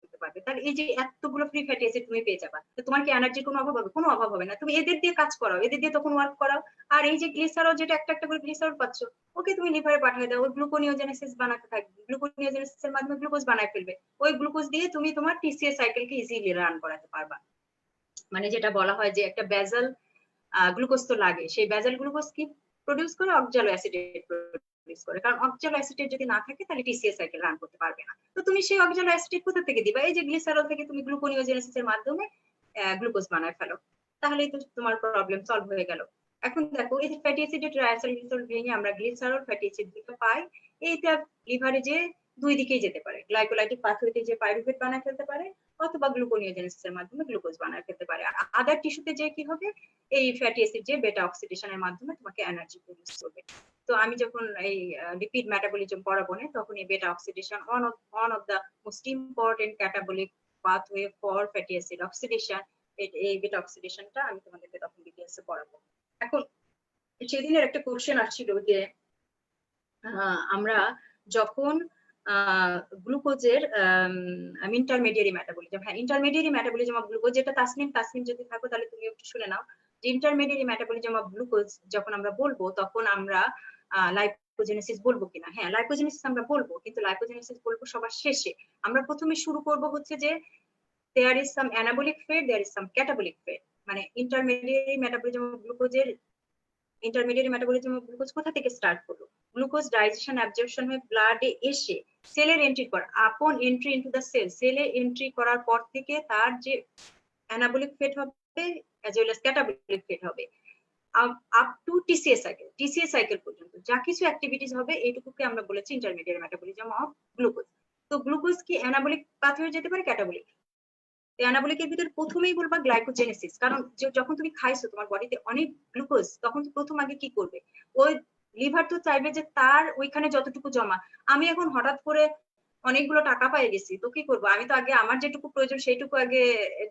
করতে পারবে। তাহলে এই যে এতগুলো ফ্রি ফ্যাটি অ্যাসিড তুমি পেয়ে যাবা, তো তোমার কি এনার্জির কোনো অভাব হবে? কোনো অভাব হবে না, তুমি এদের দিয়ে কাজ করাও, এদের দিয়ে তখন ওয়ার্ক করাও। আর এই যে গ্লিসারল, যেটা একটা একটা করে গ্লিসারল পাচ্ছ, ওকে তুমি লিভারে পাঠিয়ে দাও, ওই গ্লুকোনিওজেনেসিস বানাতে থাকবে, গ্লুকোনিওজেনেসিসের মাধ্যমে গ্লুকোজ বানায় ফেলবে, ওই গ্লুকোজ দিয়ে তুমি তোমার টিসিএস সাইকেলকে ইজিলি রান করাতে পারবা। মানে যেটা বলা হয় যে একটা বেজাল গ্লুকোজ তো লাগে, সেই বেজাল গ্লুকোজ কি প্রডিউস করে, অক্সালো অ্যাসিটেট প্রডিউস করে, কারণ অক্সালো অ্যাসিটেট যদি না থাকে তাহলে টিসিএস সাইকেল রান করতে পারবে না। তো তুমি সেই অক্সালো অ্যাসিটেট কোথা থেকে দিবা? এই যে গ্লিসারল থেকে তুমি গ্লুকোনিওজেনেসিসের মাধ্যমে গ্লুকোজ বানায় ফেলো, তাহলেই তো তোমার প্রবলেম সলভ হয়ে গেল। এখন দেখো এই যে ফ্যাটি অ্যাসিডের ট্রাইসালগ্লিসারল ভেঙে আমরা গ্লিসারল ফ্যাটি অ্যাসিড দুটো পাই, এইটা লিভারে যে দুই দিকেই যেতে পারে, গ্লাইকোলাইটিক পাথওয়েতে যে পাইরুভেট বানায় ফেলতে পারে, অথবা গ্লুকোনিওজেনেসিসের মাধ্যমে গ্লুকোজ বানায় ফেলতে পারে। আর আদার টিস্যুতে যে কি হবে, এই ফ্যাটি অ্যাসিড যে বেটা অক্সিডেশনের মাধ্যমে তোমাকে এনার্জি প্রডিউস করবে। তো আমি যখন এই লিপিড মেটাবলিজম পড়াবো না, তখন এই beta oxidation one of the most important catabolic pathway for fatty acid oxidation, এই বেটা অক্সিডেশনটা আমি তোমাদেরকে তখন ডিটেইলসে পড়াবো। এখন সেদিনের একটা কোশ্চেন আসছিল যে আমরা যখন গ্লুকোজের ইন্টারমিডিয়ারি মেটাবলিজম, হ্যাঁ ইন্টারমিডিয়ারি মেটাবলিজম অফ গ্লুকোজ, যেটা তাসনিম তাসনিম যদি থাকো তাহলে তুমি একটু শুনে নাও, যে ইন্টারমিডিয়ারি মেটাবলিজম অফ গ্লুকোজ যখন আমরা বলবো তখন আমরা লাইপোজেনেসিস বলবো কিনা? হ্যাঁ লাইপোজেনেসিস আমরা বলবো, কিন্তু লাইপোজেনেসিস বলবো সবার শেষে। আমরা প্রথমে শুরু করব হচ্ছে যে there is some anabolic fat, there is some catabolic fat, মানে ইন্টারমিডিয়ারি মেটাবলিজম অফ গ্লুকোজের ইন্টারমিডিয়েট মেটাবলিজম অফ গ্লুকোজ কোথা থেকে স্টার্ট করলো? গ্লুকোজ ডাইজেশন অ্যাবজর্পশন হয়ে ব্লাডে এসে সেলের এন্ট্রি পর, আপন এন্ট্রি ইনটু দ্য সেল, সেলে এন্ট্রি করার পর থেকে তার যে অ্যানাবলিক ফেট হবে অ্যাজ ওয়েল অ্যাজ ক্যাটাবলিক ফেট হবে, আপ টু টিসিএস সাইকেল পর্যন্ত যা কিছু অ্যাক্টিভিটিস হবে এইটুকুকে আমরা বলেছি ইন্টারমিডিয়েট মেটাবলিজম অফ গ্লুকোজ। তো গ্লুকোজ কি অ্যানাবলিক পাথওয়ে যেতে পারে, ক্যাটাবলিক? অ্যানাবলিকের ভিতরে প্রথমেই বলবা গ্লাইকোজেনেসিস, কারণ যখন তুমি খাইছো তোমার বডিতে অনেক গ্লুকোজ, তখন প্রথম আগে কি করবে, ওই লিভার তো চাইবে যে তার ওইখানে যতটুকু জমা, আমি এখন হঠাৎ করে অনেকগুলো টাকা পেয়ে গেছি, তো কি করবো, আমি তো আগে আমার যেটুকু প্রয়োজন সেইটুকু আগে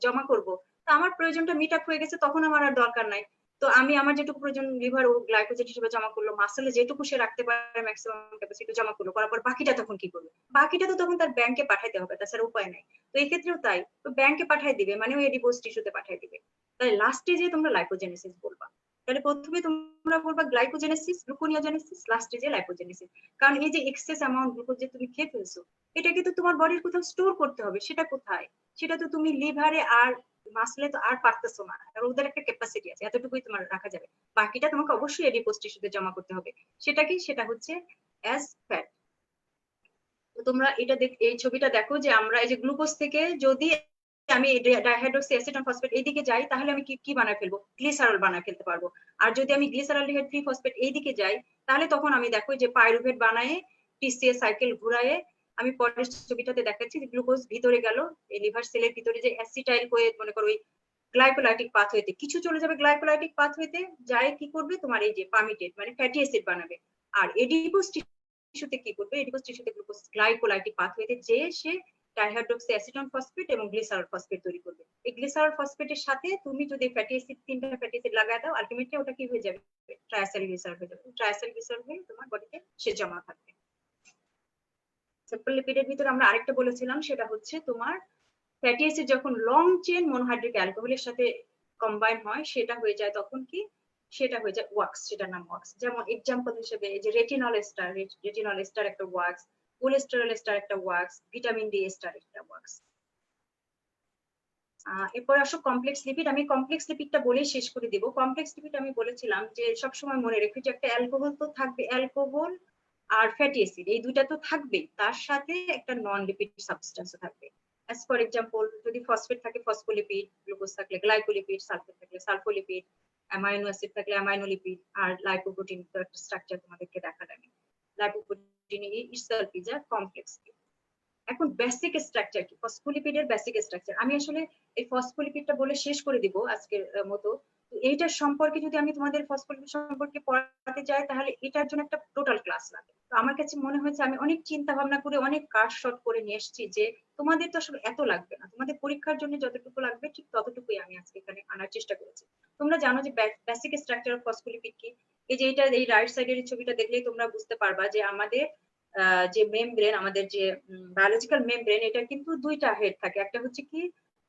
জমা করব, তো আমার প্রয়োজনটা মিট আপ হয়ে গেছে, তখন আমার আর দরকার নাই, তো আমি আমার যেটুকু প্রয়োজন লিভার ও গ্লাইকোজেন হিসেবে জমা করলো, মাসেলে যেটুকু সে রাখতে পারে ম্যাক্সিমাম ক্যাপাসিটি জমা করলো, করার পর বাকিটা তখন কি করবে? বাকিটা তো তখন তার ব্যাংকে পাঠাইতে হবে, তাছাড়া উপায় নাই। তো এই ক্ষেত্রেও তাই, তো ব্যাংকে পাঠিয়ে দিবে, মানে ওই এডিপোজ টিস্যুতে পাঠিয়ে দিবে, তাই লাস্টে যে তোমরা লাইপোজেনেসিস বলবা, তাহলে প্রথমে তোমরা বলবা গ্লাইকোজেনেসিস, গ্লুকোনিওজেনেসিস, লাস্টে যে লাইপোজেনেসিস। কারণ এই যে এক্সেস অ্যামাউন্ট গ্লুকোজ যে তুমি খেয়ে ফেলছো, এটা কিন্তু তোমার বডির কোথাও স্টোর করতে হবে, সেটা কোথায়? সেটা তো তুমি লিভারে আর মাসলে তো আর পারতেছো না, কারণ ওদের একটা ক্যাপাসিটি আছে, এতটুকুই তোমার রাখা যাবে, বাকিটা তোমাকে অবশ্যই এডিপোজ টিস্যুতে জমা করতে হবে। সেটা কি? সেটা হচ্ছে অ্যাজ ফ্যাট। তো তোমরা এটা এই ছবিটা দেখো যে আমরা এই যে গ্লুকোজ থেকে যদি আমি ডাইহাইড্রক্সি অ্যাসিটাম ফসফেট এইদিকে যাই, তাহলে আমি কি বানায় ফেলবো? গ্লিসারল বানায় ফেলতে পারবো। আর যদি আমি গ্লিসারলডিহাইড 3 ফসফেট এইদিকে যাই, তাহলে তখন আমি দেখো যে পাইরুভেট বানায় টিসিএস সাইকেল ঘুরায়ে, আমি পরের ছবিটাতে দেখাচ্ছি যে গ্লুকোজ ভিতরে গেল, এই লিভার সেলের ভিতরে যে অ্যাসিটাইল হয়ে মনে করো ওই গ্লাইকোলাইটিক পাথওয়েতে কিছু চলে যাবে, গ্লাইকোলাইটিক পাথওয়েতে যায় কি করবে, তোমার এই যে পামিটেড মানে ফ্যাটি অ্যাসিড বানাবে। আর এডিপোজ টিস্যুতে কি করবে, এডিপোজ টিস্যুতে গ্লুকোজ গ্লাইকোলাইটিক পাথওয়েতে যে সে ডাইহাইড্রোক্সি অ্যাসিটন ফসফেট এবং গ্লিসারল ফসফেট তৈরি করবে। এই গ্লিসারল ফসফেটের সাথে তুমি যদি ফ্যাটি অ্যাসিড 3টা ফ্যাটি অ্যাসিড লাগায় দাও, আলটিমেটলি ওটা কি হয়ে যাবে, ট্রাইসাইলগ্লিসারল হয়ে যাবে। ট্রাইসাইলগ্লিসারল হয়ে তোমার বডিতে সে জমা থাকবে। সিম্পল লিপিডের ভিতরে আমরা আরেকটা বলেছিলাম, সেটা হচ্ছে তোমার ফ্যাটি অ্যাসিড যখন লং চেন মনোহাইড্রিক অ্যালকোহলের সাথে কম্বাইন হয়, সেটা হয়ে যায় তখন কি, সেটা হয়ে যায় ওয়াক্স, সেটার নাম ওয়াক্স। যেমন এক্সাম্পল হিসেবে এই যে রেটিনল এস্টার একটা ওয়াক্স, কোলেস্টেরল এস্টার একটা ওয়াক্স, ভিটামিন ডি এস্টার একটা ওয়াক্স। এরপর আসো কমপ্লেক্স লিপিড। আমি কমপ্লেক্স লিপিডটা বলেই শেষ করে দিব। কমপ্লেক্স লিপিড আমি বলেছিলাম যে সবসময় মনে রেখো যে একটা অ্যালকোহল তো থাকবে, অ্যালকোহল আর ফ্যাটি অ্যাসিড এই দুইটা তো থাকবেই, তার সাথে একটা নন লিপিড সাবস্টেন্সও থাকবে। অ্যাজ ফর এক্সাম্পল, যদি ফসফেট থাকে ফসফোলিপিড, গ্লুকোজ থাকলে গ্লাইকোলিপিড, সালফেট থাকলে সালফোলিপিড, অ্যামাইনো অ্যাসিড থাকলে অ্যামাইনোলিপিড, আর লাইপোপ্রোটিন তো একটা স্ট্রাকচার তোমাদেরকে দেখালাম। Lipoprotein itself is a complex. এখন বেসিক স্ট্রাকচার কি, ফসফোলিপিডের বেসিক স্ট্রাকচার আমি আসলে এই ফসফোলিপিডটা বলে শেষ করে দিব আজকের মতো। তো এইটার সম্পর্কে যদি আমি তোমাদের ফসফোলিপিড সম্পর্কে পড়াতে যাই, তাহলে এটার জন্য একটা টোটাল ক্লাস লাগে। তো আমার কাছে মনে হয়েছে আমি অনেক চিন্তা ভাবনা করে অনেক কাজ শর্ট করে নিয়ে এসেছি, যে তোমাদের তো আসলে এত লাগবে না, তোমাদের পরীক্ষার জন্য যতটুকু লাগবে ঠিক ততটুকুই আমি আজকে এখানে আনার চেষ্টা করেছি। তোমরা জানো যে বেসিক স্ট্রাকচার অফ ফসফোলিপিড কি। এই যে এটা, এই রাইট সাইডের ছবিটা দেখলেই তোমরা বুঝতে পারবা যে আমাদের যে মেমব্রেন, আমাদের যে বায়োলজিক্যাল মেমব্রেন, এটা কিন্তু দুইটা হেড থাকে, একটা হচ্ছে কি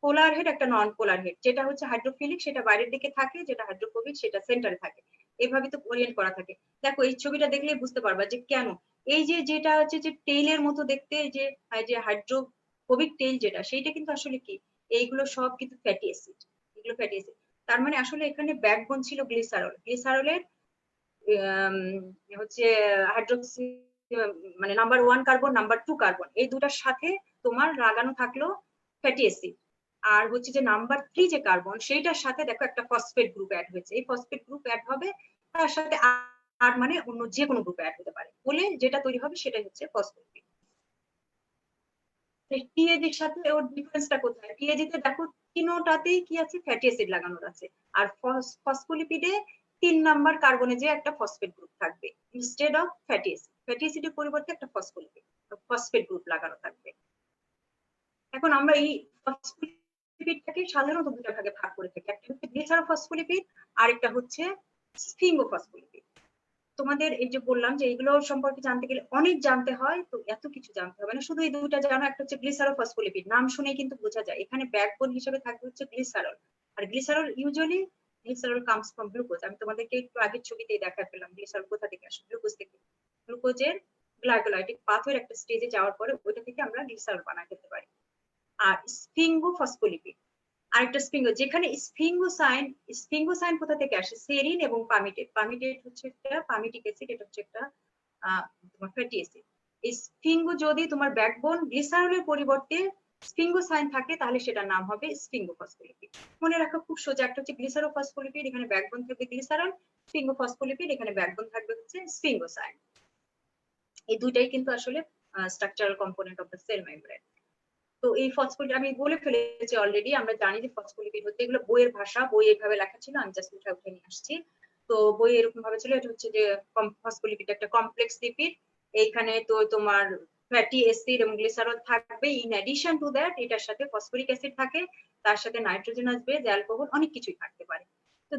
পোলার হেড, একটা নন পোলার হেড। যেটা হচ্ছে হাইড্রোফিলিক সেটা বাইরের দিকে থাকে, যেটা হাইড্রোফোবিক সেটা সেন্টারে থাকে। এভাবে তো ওরিয়েন্ট করা থাকে। দেখো এই ছবিটা দেখলেই বুঝতে পারবা যে কেন এই যে যেটা হচ্ছে যে টেইলের মতো দেখতে, যে হাইড্রোফোবিক টেইল যেটা, সেইটা কিন্তু আসলে কি, এইগুলো সব কিন্তু ফ্যাটি অ্যাসিড, এগুলো ফ্যাটি অ্যাসিড। তার মানে আসলে এখানে ব্যাকবোন ছিল গ্লিসারল, গ্লিসারলের হচ্ছে হাইড্রোক্সি মানে নাম্বার 1 কার্বন, নাম্বার 2 কার্বন, এই দুটার সাথে তোমার লাগানো থাকলো ফ্যাটি অ্যাসিড। আর হচ্ছে যে নাম্বার 3 যে কার্বন, সেইটার সাথে দেখো একটা ফসফেট গ্রুপ অ্যাড হয়েছে। এই ফসফেট গ্রুপ অ্যাড হবে, তার সাথে আর মানে অন্য যে কোনো গ্রুপ অ্যাড হতে পারে, বলে যেটা তৈরি হবে সেটাই হচ্ছে ফসফোলিপিড। টিএজি এর সাথে ওর ডিফারেন্সটা কোথায়, টিএজি তে দেখো তিনটাতেই কি আছে, ফ্যাটি অ্যাসিড লাগানো আছে। আর ফসফোলিপিডে 3 নাম্বার কার্বনে যে একটা ফসফেট গ্রুপ থাকবে instead of fatty acid, fatty অ্যাসিডের পরিবর্তে একটা ফসফেট গ্রুপ লাগানো থাকবে। এখন আমরা এই ফসফোলিপিডটাকে সাধারণত দুটো ভাগে ভাগ করে থাকি, একটা হচ্ছে গ্লিসারোফসফোলিপিড আর একটা হচ্ছে স্ফিঙ্গোফসফোলিপিড। তোমাদের এই যে বললাম যে এইগুলো সম্পর্কে জানতে গেলে অনেক জানতে হয়, তো এত কিছু জানতে হবে না, শুধু এই দুইটা জানো। একটা হচ্ছে গ্লিসারোফসফোলিপিড, নাম শুনেই কিন্তু বোঝা যায় এখানে ব্যাকবোন হিসেবে থাকবে হচ্ছে গ্লিসারল। আর glycerol usually glycerol comes from glucose. আমি তোমাদেরকে একটু আগের ছবিতেই দেখাতে পেলাম গ্লিসারল কোথা থেকে আসে, গ্লুকোজ থেকে। গ্লুকোজের গ্লাইকোলাইটিক পাথওয়ের একটা স্টেজে যাওয়ার পরে ওইটা থেকে আমরা গ্লিসারল বানাতে ফেলতে পারি। আর স্ফিঙ্গোফসফোলিপিড আরেকটা যেখানে স্ফিঙ্গোসাইন কোথা থেকে আসে, সেরিন এবং পামিটেট। পামিটেট হচ্ছে একটা পামিটিক অ্যাসিড, এটা হচ্ছে একটা তোমার ফ্যাটি অ্যাসিড। এই স্ফিঙ্গো যদি তোমার ব্যাকবোন গ্লিসারলের পরিবর্তে স্ফিঙ্গোসাইন থাকে, তাহলে সেটার নাম হবে স্ফিঙ্গোফসফোলিপিড। মনে রাখা খুব সোজা, একটা হচ্ছে গ্লিসারোফসফোলিপিড, এখানে ব্যাকবোন থাকবে গ্লিসারল, স্ফিঙ্গোফসফোলিপিড এখানে ব্যাকবোন থাকবে হচ্ছে স্ফিঙ্গোসাইন। এই দুইটাই কিন্তু আসলে structural component of the cell membrane. তো এই ফসফোলিপিড আমি বলে ফেলেছি অলরেডি, আমরা জানি যে ফসফোলিপিড হচ্ছে, এগুলো বইয়ের ভাষা, বই এইভাবে লেখা ছিল, আমি জাস্ট উঠে নিয়ে আসছি। তো বই এরকম ভাবে ছিল, এটা হচ্ছে যে ফসফোলিপিড একটা কমপ্লেক্স লিপিড। এইখানে তো তোমার ফ্যাটি অ্যাসিড এবং গ্লিসারল থাকবে, ইন অ্যাডিশন টু দ্যাট এটার সাথে ফসফরিক অ্যাসিড থাকে, তার সাথে নাইট্রোজেন আসবে, অ্যালকোহল, অনেক কিছুই থাকতে পারে। তো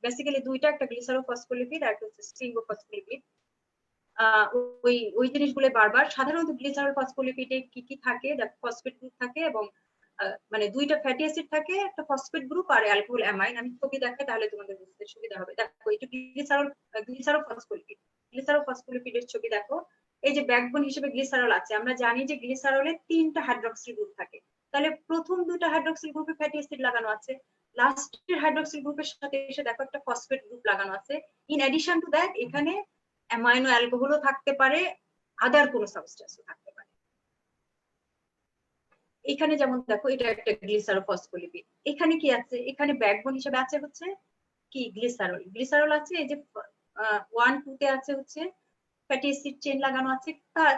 বেসিক্যালি দুইটা, একটা গ্লিসারোফসফোলিপিড আর একটা হচ্ছে স্ফিঙ্গোফসফোলিপিড। ওই ওই জিনিসগুলো বারবার, সাধারণত গ্লিসারল ফসফোলিপিডে কি কি থাকে, ফসফেট গ্রুপ থাকে এবং মানে দুইটা ফ্যাটি অ্যাসিড থাকে, একটা ফসফেট গ্রুপ আর অ্যালকোহল অ্যামাইন। আমি ছবি দেখাই তাহলে তোমাদের বুঝতে সুবিধা হবে। দেখো এটা গ্লিসারোফসফোলিপিডের ছবি দেখো। এই যে ব্যাকবোন হিসেবে গ্লিসারল আছে, আমরা জানি যে গ্লিসারলে 3টা হাইড্রক্সিল গ্রুপ থাকে, তাহলে প্রথম 2টা হাইড্রক্সিল গ্রুপে ফ্যাটি অ্যাসিড লাগানো আছে, লাস্টের হাইড্রক্সিল গ্রুপের সাথে এসে দেখো একটা ফসফেট গ্রুপ লাগানো আছে। ইন অ্যাডিশন টু দ্যাট এখানে অ্যামাইনো অ্যালকোহলও থাকতে পারে, আদার কোনো সাবস্টেন্সও থাকতে পারে। এখানে যেমন দেখো এটা একটা গ্লিসারোফসফোলিপিড, এখানে কি আছে, এখানে ব্যাকবোন হিসেবে আছে হচ্ছে কি গ্লিসারল, গ্লিসারল আছে, এই যে 1 2 তে আছে হচ্ছে ফ্যাটি অ্যাসিড চেইন লাগানো আছে,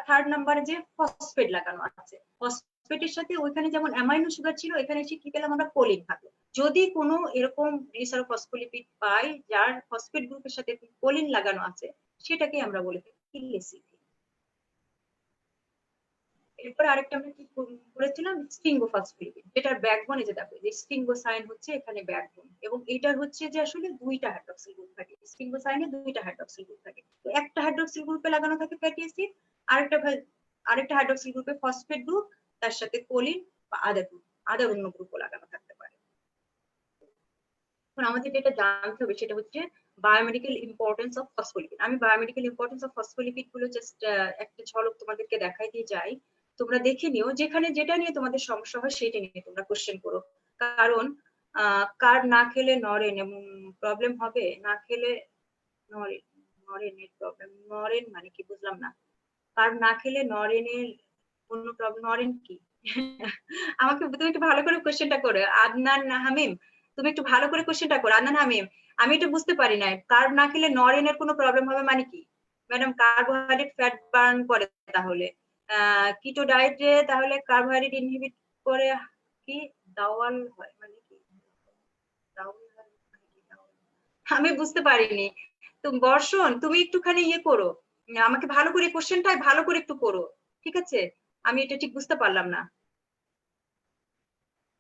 থার্ড নাম্বারে যে ফসফেট লাগানো আছে, ফসফেটের সাথে ওইখানে যেমন অ্যামাইনো সুগার ছিল, এখানে এসে কি পেলাম আমরা, কোলিন থাকলো। যদি কোনো এরকম গ্লিসারোফসফোলিপিড পাই যার ফসফেট গ্রুপের সাথে কোলিন লাগানো আছে, সেটাকে আমরা বলে থাকি লেসিথিন। এরপরে আরেকটা আমরা কি বলেছিলাম, স্ফিঙ্গোফসফোলিপিড, যেটার ব্যাকবোন, এই যে দেখো যে স্ফিঙ্গোসাইন হচ্ছে এখানে ব্যাকবোন, এবং এটার হচ্ছে যে আসলে দুইটা হাইড্রক্সিল গ্রুপ থাকে, স্ফিঙ্গোসাইনে দুইটা হাইড্রক্সিল গ্রুপ থাকে। তো একটা হাইড্রক্সিল গ্রুপে লাগানো থাকে ফ্যাটি অ্যাসিড, আরেকটা হাইড্রক্সিল গ্রুপে ফসফেট গ্রুপ, তার সাথে কোলিন বা আদার অন্য গ্রুপও লাগানো থাকতে পারে। এখন আমাদের যেটা জানতে হবে সেটা হচ্ছে বায়োমেডিক্যাল ইম্পর্টেন্স অফ ফসফোলিপিড। আমি বায়োমেডিক্যাল ইম্পর্টেন্স অফ ফসফোলিপিড গুলো জাস্ট একটা ঝলক তোমাদেরকে দেখাই দিয়ে যাই, তোমরা দেখে নিও, যেখানে যেটা নিয়ে তোমাদের সমস্যা হয় সেটা নিয়ে তোমরা কোশ্চেন করো। কারণ কার্ব না খেলে নরেন এবং প্রবলেম হবে, না খেলে নরেন, নরেনের প্রবলেম, নরেন মানে কি বুঝলাম না, কার্ব না খেলে নরেনের কোনো প্রবলেম, নরেন কি? আমাকে তুমি একটু ভালো করে কোশ্চেনটা করো আদনান হামিম, তুমি একটু ভালো করে কোশ্চেনটা করো আদনান হামিম, আমি এটা বুঝতে পারি না, কার্ব না খেলে নরেনের কোনো প্রবলেম হবে মানে কি? ম্যাডাম কার্বোহাইড্রেট ফ্যাট বার্ন করে, তাহলে কিটো ডায়েটে তাহলে কার্বোহাইড্রেট ইনহিবিট করে কি দাওয়াল হয় মানে কি? আমি বুঝতে পারিনি। তো বর্ষণ তুমি একটুখানি ইয়ে করো, আমাকে ভালো করে কোশ্চেনটা ভালো করে একটু করো, ঠিক আছে? আমি এটা ঠিক বুঝতে পারলাম না,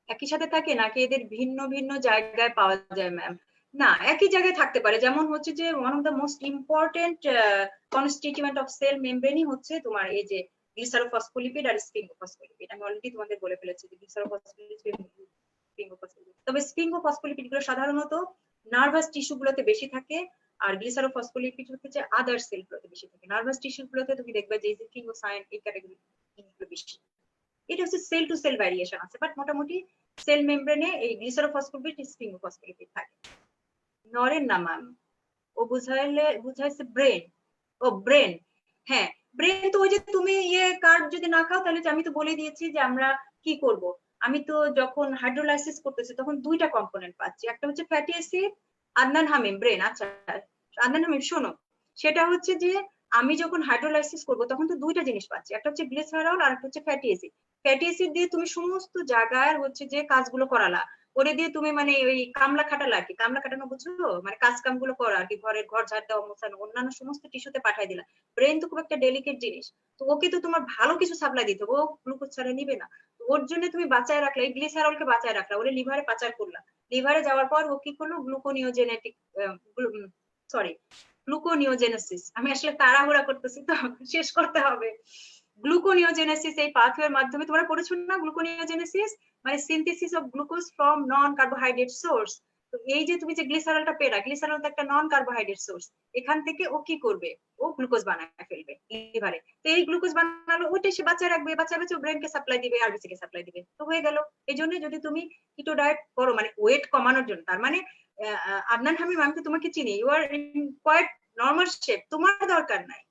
একই সাথে থাকে নাকি এদের ভিন্ন ভিন্ন জায়গায় পাওয়া যায় ম্যাম? না, একই জায়গায় থাকতে পারে। যেমন হচ্ছে যে one of the most important constituent of cell মেমব্রেনই হচ্ছে তোমার এই যে গ্লিসারোফসফোলিপিড আর স্ফিঙ্গোফসফোলিপিড। আমি অলরেডি তোমাদের বলে ফেলেছি যে গ্লিসারোফসফোলিপিড, স্ফিঙ্গোফসফোলিপিড। তবে স্ফিঙ্গোফসফোলিপিড গুলো সাধারণত নার্ভাস টিস্যু গুলোতে বেশি থাকে, আর গ্লিসারোফসফোলিপিড হচ্ছে যে আদার সেল গুলোতে বেশি থাকে। নার্ভাস টিস্যু গুলোতে তুমি দেখবে যে স্ফিঙ্গোসাইন এই ক্যাটাগরি বেশি। এটা হচ্ছে সেল টু সেল ভ্যারিয়েশন আছে, বাট মোটামুটি সেল মেমব্রেনে এই গ্লিসারোফসফোলিপিড স্ফিঙ্গোফসফোলিপিড থাকে। নরেন না ম্যাম, ও বুঝাইছে ব্রেন। ও ব্রেন, হ্যাঁ ব্রেন। তো ওই যে তুমি ইয়ে কার্ব যদি না খাও তাহলে আমি তো বলে দিয়েছি যে আমরা কি করব। আমি তো যখন হাইড্রোলাইসিস করতেছি তখন দুইটা কম্পোনেন্ট পাচ্ছি, একটা হচ্ছে ফ্যাটি অ্যাসিড, আদনান হামিম ব্রেন। আচ্ছা আদনান হামিম শোনো, সেটা হচ্ছে যে আমি যখন হাইড্রোলাইসিস করব তখন তো দুইটা জিনিস পাচ্ছি, একটা হচ্ছে গ্লিসারল আর একটা হচ্ছে ফ্যাটি অ্যাসিড। ফ্যাটি অ্যাসিড দিয়ে তুমি সমস্ত জায়গায় হচ্ছে যে কাজগুলো করালা, ওরে দিয়ে তুমি মানে ওই কামলা খাটালা আর কি, কামলা খাটানো বুঝছো, মানে কাজ কাম গুলো করা আর কি, ঘর ঝাড় দেওয়া, মোছানো, অন্যান্য সমস্ত টিস্যুতে পাঠাই দিলা। ব্রেন তো খুব একটা ডেলিকেট জিনিস, তো ওকে তো তোমার ভালো কিছু সাপ্লাই দিতে হবে, ও গ্লুকোজ ছাড়া নিবে না। তো ওর জন্য তুমি বাঁচায় রাখলা, এই গ্লিসারলকে বাঁচায় রাখলা, ওরে লিভারে পাচার করলা। লিভারে যাওয়ার পর ও কি করলো, গ্লুকোনিওজেনেটিক, সরি গ্লুকোনিওজেনেসিস, আমি আসলে তাড়াহুড়া করতেছি তো শেষ করতে হবে। গ্লুকোনিওজেনেসিস এই পাথওয়ের মাধ্যমে, তোমরা পড়েছো না গ্লুকোনিওজেনেসিস মানে synthesis of glucose from non carbohydrate source. তো এই যে তুমি যে গ্লিসারলটা পেলা, গ্লিসারল তো একটা নন কার্বোহাইড্রেট সোর্স, এখান থেকে ও কি করবে, ও গ্লুকোজ বানায় ফেলবে লিভারে। তো এই গ্লুকোজ বানালো ওইটাই সে বাঁচায় রাখবে, বাঁচায় ও ব্রেনকে সাপ্লাই দিবে, আরবিসি কে সাপ্লাই দিবে, তো হয়ে গেল। এই জন্য যদি তুমি কিটো ডায়েট করো মানে ওয়েট কমানোর জন্য, তার মানে আদনান হামিম আমি তো তোমাকে চিনি, you are in quite normal shape, তোমার দরকার নাই,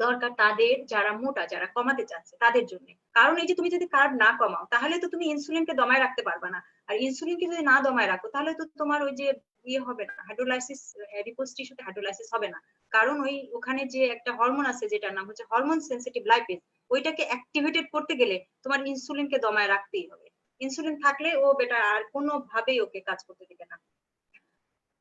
দরকার তাদের যারা মোটা, যারা কমাতে চাচ্ছে তাদের জন্য। কারণ এই যে তুমি যদি কার্ব না কমাও তাহলে তো তুমি ইনসুলিনকে দমায় রাখতে পারবে না, আর ইনসুলিনকে যদি না দমায় রাখো তাহলে তো তোমার ওই যে ইয়ে হবে না, হাইড্রোলাইসিস, অ্যাডিপোজ টিস্যুতে হাইড্রোলাইসিস হবে না। কারণ ওই ওখানে যে একটা হরমোন আছে যেটার নাম হচ্ছে হরমোন সেনসিটিভ লাইপেজ, ওইটাকে অ্যাক্টিভেটেড করতে গেলে তোমার ইনসুলিনকে দমায় রাখতেই হবে। ইনসুলিন থাকলে ও বেটা আর কোনোভাবেই ওকে কাজ করতে দিবে না।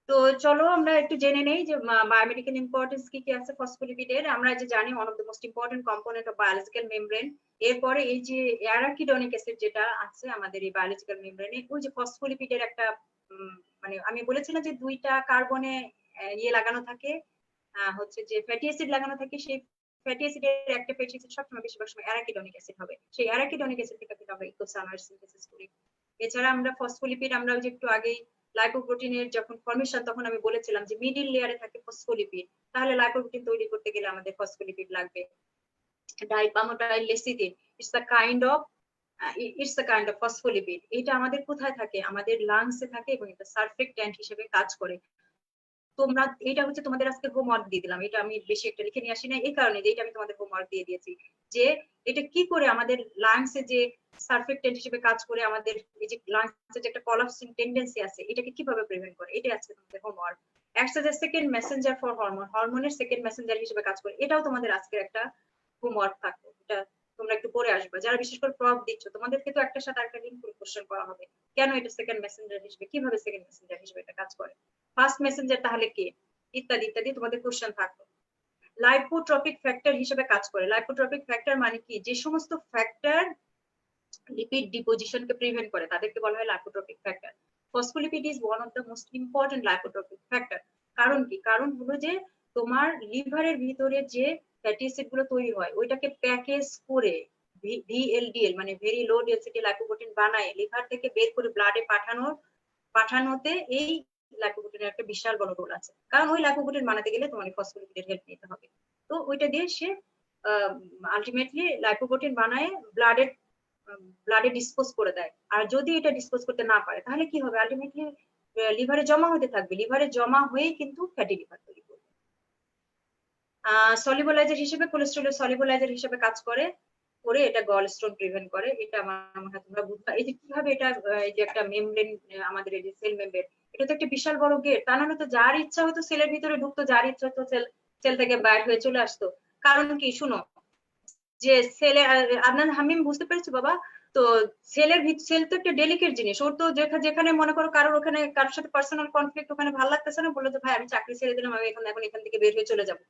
তো চলো আমরা একটু জেনে নেই যে বায়োমেডিক্যাল ইম্পর্টেন্স কি কি আছে ফসফোলিপিডের। আমরা যে জানি one of the most important component of biological membrane. এরপরে এই যে অ্যারাকিডনিক অ্যাসিড যেটা আছে আমাদের এই বায়োলজিক্যাল মেমব্রেনে, ওই যে ফসফোলিপিডের একটা মানে আমি বলেছিলাম যে দুইটা কার্বনে ইয়ে লাগানো থাকে, হচ্ছে যে ফ্যাটি অ্যাসিড লাগানো থাকে, সেই ফ্যাটি অ্যাসিডের একটা ফ্যাটি অ্যাসিড সবসময় বেশিরভাগ সময় অ্যারাকিডনিক অ্যাসিড হবে, সেই অ্যারাকিডনিক অ্যাসিড থেকে কিন্তু আমরা ইকোসায়ানাইড সিনথেসিস করি। এছাড়া আমরা ফসফোলিপিড, আমরা ওই যে একটু আগেই লাইপোপ্রোটিনের যখন ফর্মেশন তখন আমি বলেছিলাম যে মিডিল লেয়ারে থাকে ফসফোলিপিড, তাহলে লাইপোপ্রোটিন তৈরি করতে গেলে আমাদের ফসফোলিপিড লাগবে। Dipalmitoyl lecithin, it's a kind of phospholipid. এটা আমাদের কোথায় থাকে, আমাদের লাংসে থাকে এবং এটা সারফেক্ট্যান্ট হিসেবে কাজ করে। তোমরা এটা হচ্ছে তোমাদের আজকে হোমওয়ার্ক দিয়ে দিলাম, এটা আমি বেশি একটা লিখে নিয়ে আসি না এই কারণে যে এটা আমি তোমাদের হোমওয়ার্ক দিয়ে দিয়েছি, যে এটা কি করে আমাদের লাংসে যে সারফেক্টেন্ট হিসেবে কাজ করে, আমাদের এই যে লাংসে যে একটা কলাপসিং টেন্ডেন্সি আছে এটাকে কিভাবে প্রিভেন্ট করে, এটা আজকে তোমাদের homework. Acts as a second Messenger for hormone, হরমোনের সেকেন্ড মেসেঞ্জার হিসেবে কাজ করে, এটাও তোমাদের আজকের একটা হোমওয়ার্ক থাকবে। এটা তোমরা একটু পড়ে আসবে, যারা বিশেষ করে প্রব দিচ্ছ তোমাদেরকে তো একটার সাথে আরেকটা লিঙ্ক করে কোশ্চেন করা হবে, কেন এটা সেকেন্ড মেসেঞ্জার হিসেবে, কিভাবে সেকেন্ড মেসেঞ্জার হিসেবে এটা কাজ করে, ফার্স্ট মেসেঞ্জার তাহলে কে, ইত্যাদি ইত্যাদি তোমাদের কোশ্চেন থাকবে। লাইপোট্রপিক ফ্যাক্টর হিসেবে কাজ করে। লাইপোট্রপিক ফ্যাক্টর মানে কি, যে সমস্ত ফ্যাক্টর লিপিড ডিপোজিশনকে প্রিভেন্ট করে তাদেরকে বলা হয় lipotropic factor. Phospholipid is one of the most important lipotropic factor. কারণ কি, কারণ হলো যে তোমার লিভারের ভিতরে যে ফ্যাটি অ্যাসিড গুলো তৈরি হয় ওইটাকে প্যাকেজ করে ভিএলডিএল মানে ভেরি লো ডেন্সিটি লাইপোপ্রোটিন বানায় লিভার থেকে বের করে ব্লাডে পাঠানোতে এই লাইপোপ্রোটিনের একটা বিশাল বড় রোল আছে। কারণ ওই লাইপোপ্রোটিন বানাতে গেলে তোমার ফসফোলিপিডের হেল্প নিতে হবে। তো ওইটা দিয়ে সে আলটিমেটলি লাইপোপ্রোটিন বানায় ব্লাডে ডিসপোজ করে দেয়। আর যদি এটা ডিসপোজ করতে না পারে তাহলে কি হবে, আলটিমেটলি লিভারে জমা হতে থাকবে, লিভারে জমা হয়েই কিন্তু ফ্যাটি লিভার তৈরি করবে। সলিবলাইজার হিসেবে কোলেস্টেরলের সলিবলাইজার হিসেবে কাজ করে এটা গল স্টোন প্রিভেন্ট করে। এটা আমার মনে হয় তোমরা বুঝতে, এই যে কিভাবে এটা, এই যে একটা মেমব্রেন আমাদের এই যে সেল মেমব্রেন, এটা তো একটা বিশাল বড় গেট। তা নাহলে তো যার ইচ্ছা হতো সেলের ভিতরে ঢুকতো, যার ইচ্ছা হতো সেল থেকে বাইরে হয়ে চলে আসতো। কারণ কি, শুনো, যে সেলে আদনান হামিম বুঝতে পেরেছো বাবা? তো সেল তো একটা ডেলিকেট জিনিস। ওর তো যেখানে মনে করো কারোর ওখানে কারোর সাথে পার্সোনাল কনফ্লিক্ট ওখানে ভালো লাগতেছে না, বললো যে ভাই আমি চাকরি ছেড়ে দিলাম, আমি এখন এখান থেকে বের হয়ে চলে যাবো,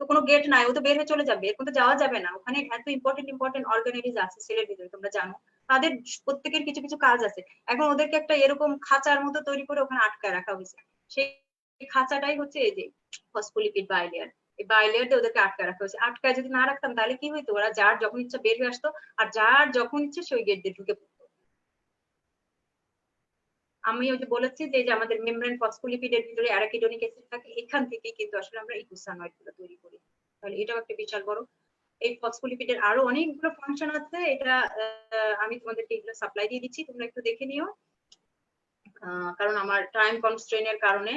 তো কোনো গেট নাই, ও তো বের হয়ে চলে যাবে, এরকম তো যাওয়া যাবে না। ওখানে এত ইম্পর্টেন্ট অর্গানাইজ আছে সেলের ভিতরে, তোমরা জানো তাদের প্রত্যেকের কিছু কিছু কাজ আছে। এখন ওদেরকে একটা এরকম খাঁচার মতো তৈরি করে ওখানে আটকায় রাখা হয়েছে। সেই খাঁচাটাই হচ্ছে এই যে ফসফোলিপিড বাইলেয়ার। এই বাইলেয়ার দিয়ে ওদেরকে আটকায় রাখা হয়েছে। আটকায় যদি না রাখতাম তাহলে কি হইতো, ওরা যার যখন ইচ্ছা বের হয়ে আসতো, আর যার যখন ইচ্ছে সেই গেট দিয়ে ঢুকে পড়তো। আমি ওই যে বলেছি যে আমাদের মেমব্রেন ফসফোলিপিডের ভিতরে অ্যারাকিডোনিক অ্যাসিড থাকে, এখান থেকে কিন্তু আসলে আমরা ইকোসানয়েড গুলো তৈরি করি। তাহলে এটাও একটা বিশাল বড়। এই ফসফোলিপিডের আরো অনেকগুলো ফাংশন আছে, এটা আমি তোমাদেরকে এগুলো সাপ্লাই দিয়ে দিচ্ছি, তোমরা একটু দেখে নিও। কারণ আমার টাইম কনস্ট্রেইনের কারণে,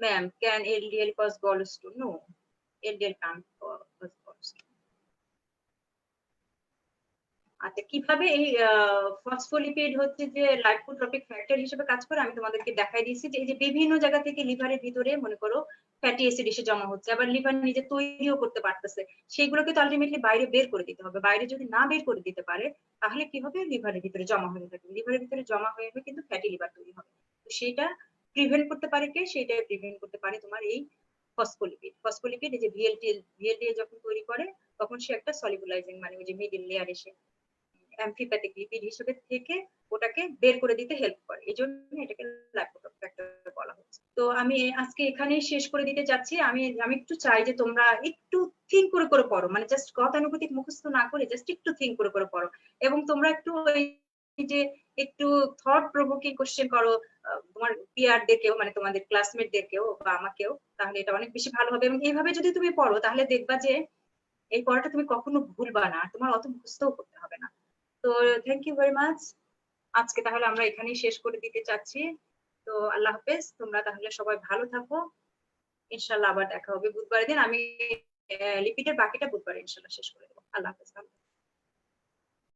ma'am can LDL cause gallstone? No, LDL can't cause gallstone. আচ্ছা, কিভাবে এই ফসফোলিপিড হচ্ছে যে লাইপোট্রপিক ফ্যাক্টর হিসেবে কাজ করে আমি তোমাদেরকে দেখাই দিয়েছি যে এই যে বিভিন্ন জায়গা থেকে লিভারের ভিতরে মনে করো ফ্যাটি অ্যাসিড এসে জমা হচ্ছে, আবার লিভার নিজে তৈরিও করতে পারতেছে, সেইগুলোকে তো আলটিমেটলি বাইরে বের করে দিতে হবে। বাইরে যদি না বের করে দিতে পারে তাহলে কি হবে, লিভারের ভিতরে জমা হয়ে থাকবে, লিভারের ভিতরে জমা হয়ে কিন্তু ফ্যাটি লিভার তৈরি হবে। তো সেইটা প্রিভেন্ট করতে পারে কে, সেইটা প্রিভেন্ট করতে পারে তোমার এই ফসফোলিপিড এই যে ভিএলডিএল যখন তৈরি করে তখন সে একটা সলিবলাইজিং মানে ওই যে মিডল লেয়ার এসে অ্যামফিপ্যাথিক লিপিড হিসেবে থেকে ওটাকে বের করে দিতে হেল্প করে, এই জন্য এটাকে লাইপোট্রপিক ফ্যাক্টর বলা হচ্ছে। তো আমি আজকে এখানেই শেষ করে দিতে চাচ্ছি। আমি একটু চাই যে তোমরা একটু থিঙ্ক করে করে পড়ো, মানে জাস্ট গতানুগতিক মুখস্থ না করে জাস্ট একটু থিঙ্ক করে করে পড়ো, এবং তোমরা একটু এই যে একটু থট প্রভোকিং কোশ্চেন করো তোমার পিয়ারদেরকেও, মানে তোমাদের ক্লাসমেটদেরকেও বা আমাকেও, তাহলে এটা অনেক বেশি ভালো হবে। এবং এইভাবে যদি তুমি পড়ো তাহলে দেখবা যে এই পড়াটা তুমি কখনো ভুলবা না, তোমার অত মুখস্থও করতে হবে না। তো থ্যাংক ইউ ভেরি মাচ। আজকে তাহলে আমরা এখানেই শেষ করে দিতে চাচ্ছি। তো আল্লাহ হাফেজ, তোমরা তাহলে সবাই ভালো থাকো। ইনশাল্লাহ আবার দেখা হবে বুধবারের দিন। আমি লিপিডের বাকিটা বুধবার ইনশাল্লাহ শেষ করে দেবো। আল্লাহ হাফেজ।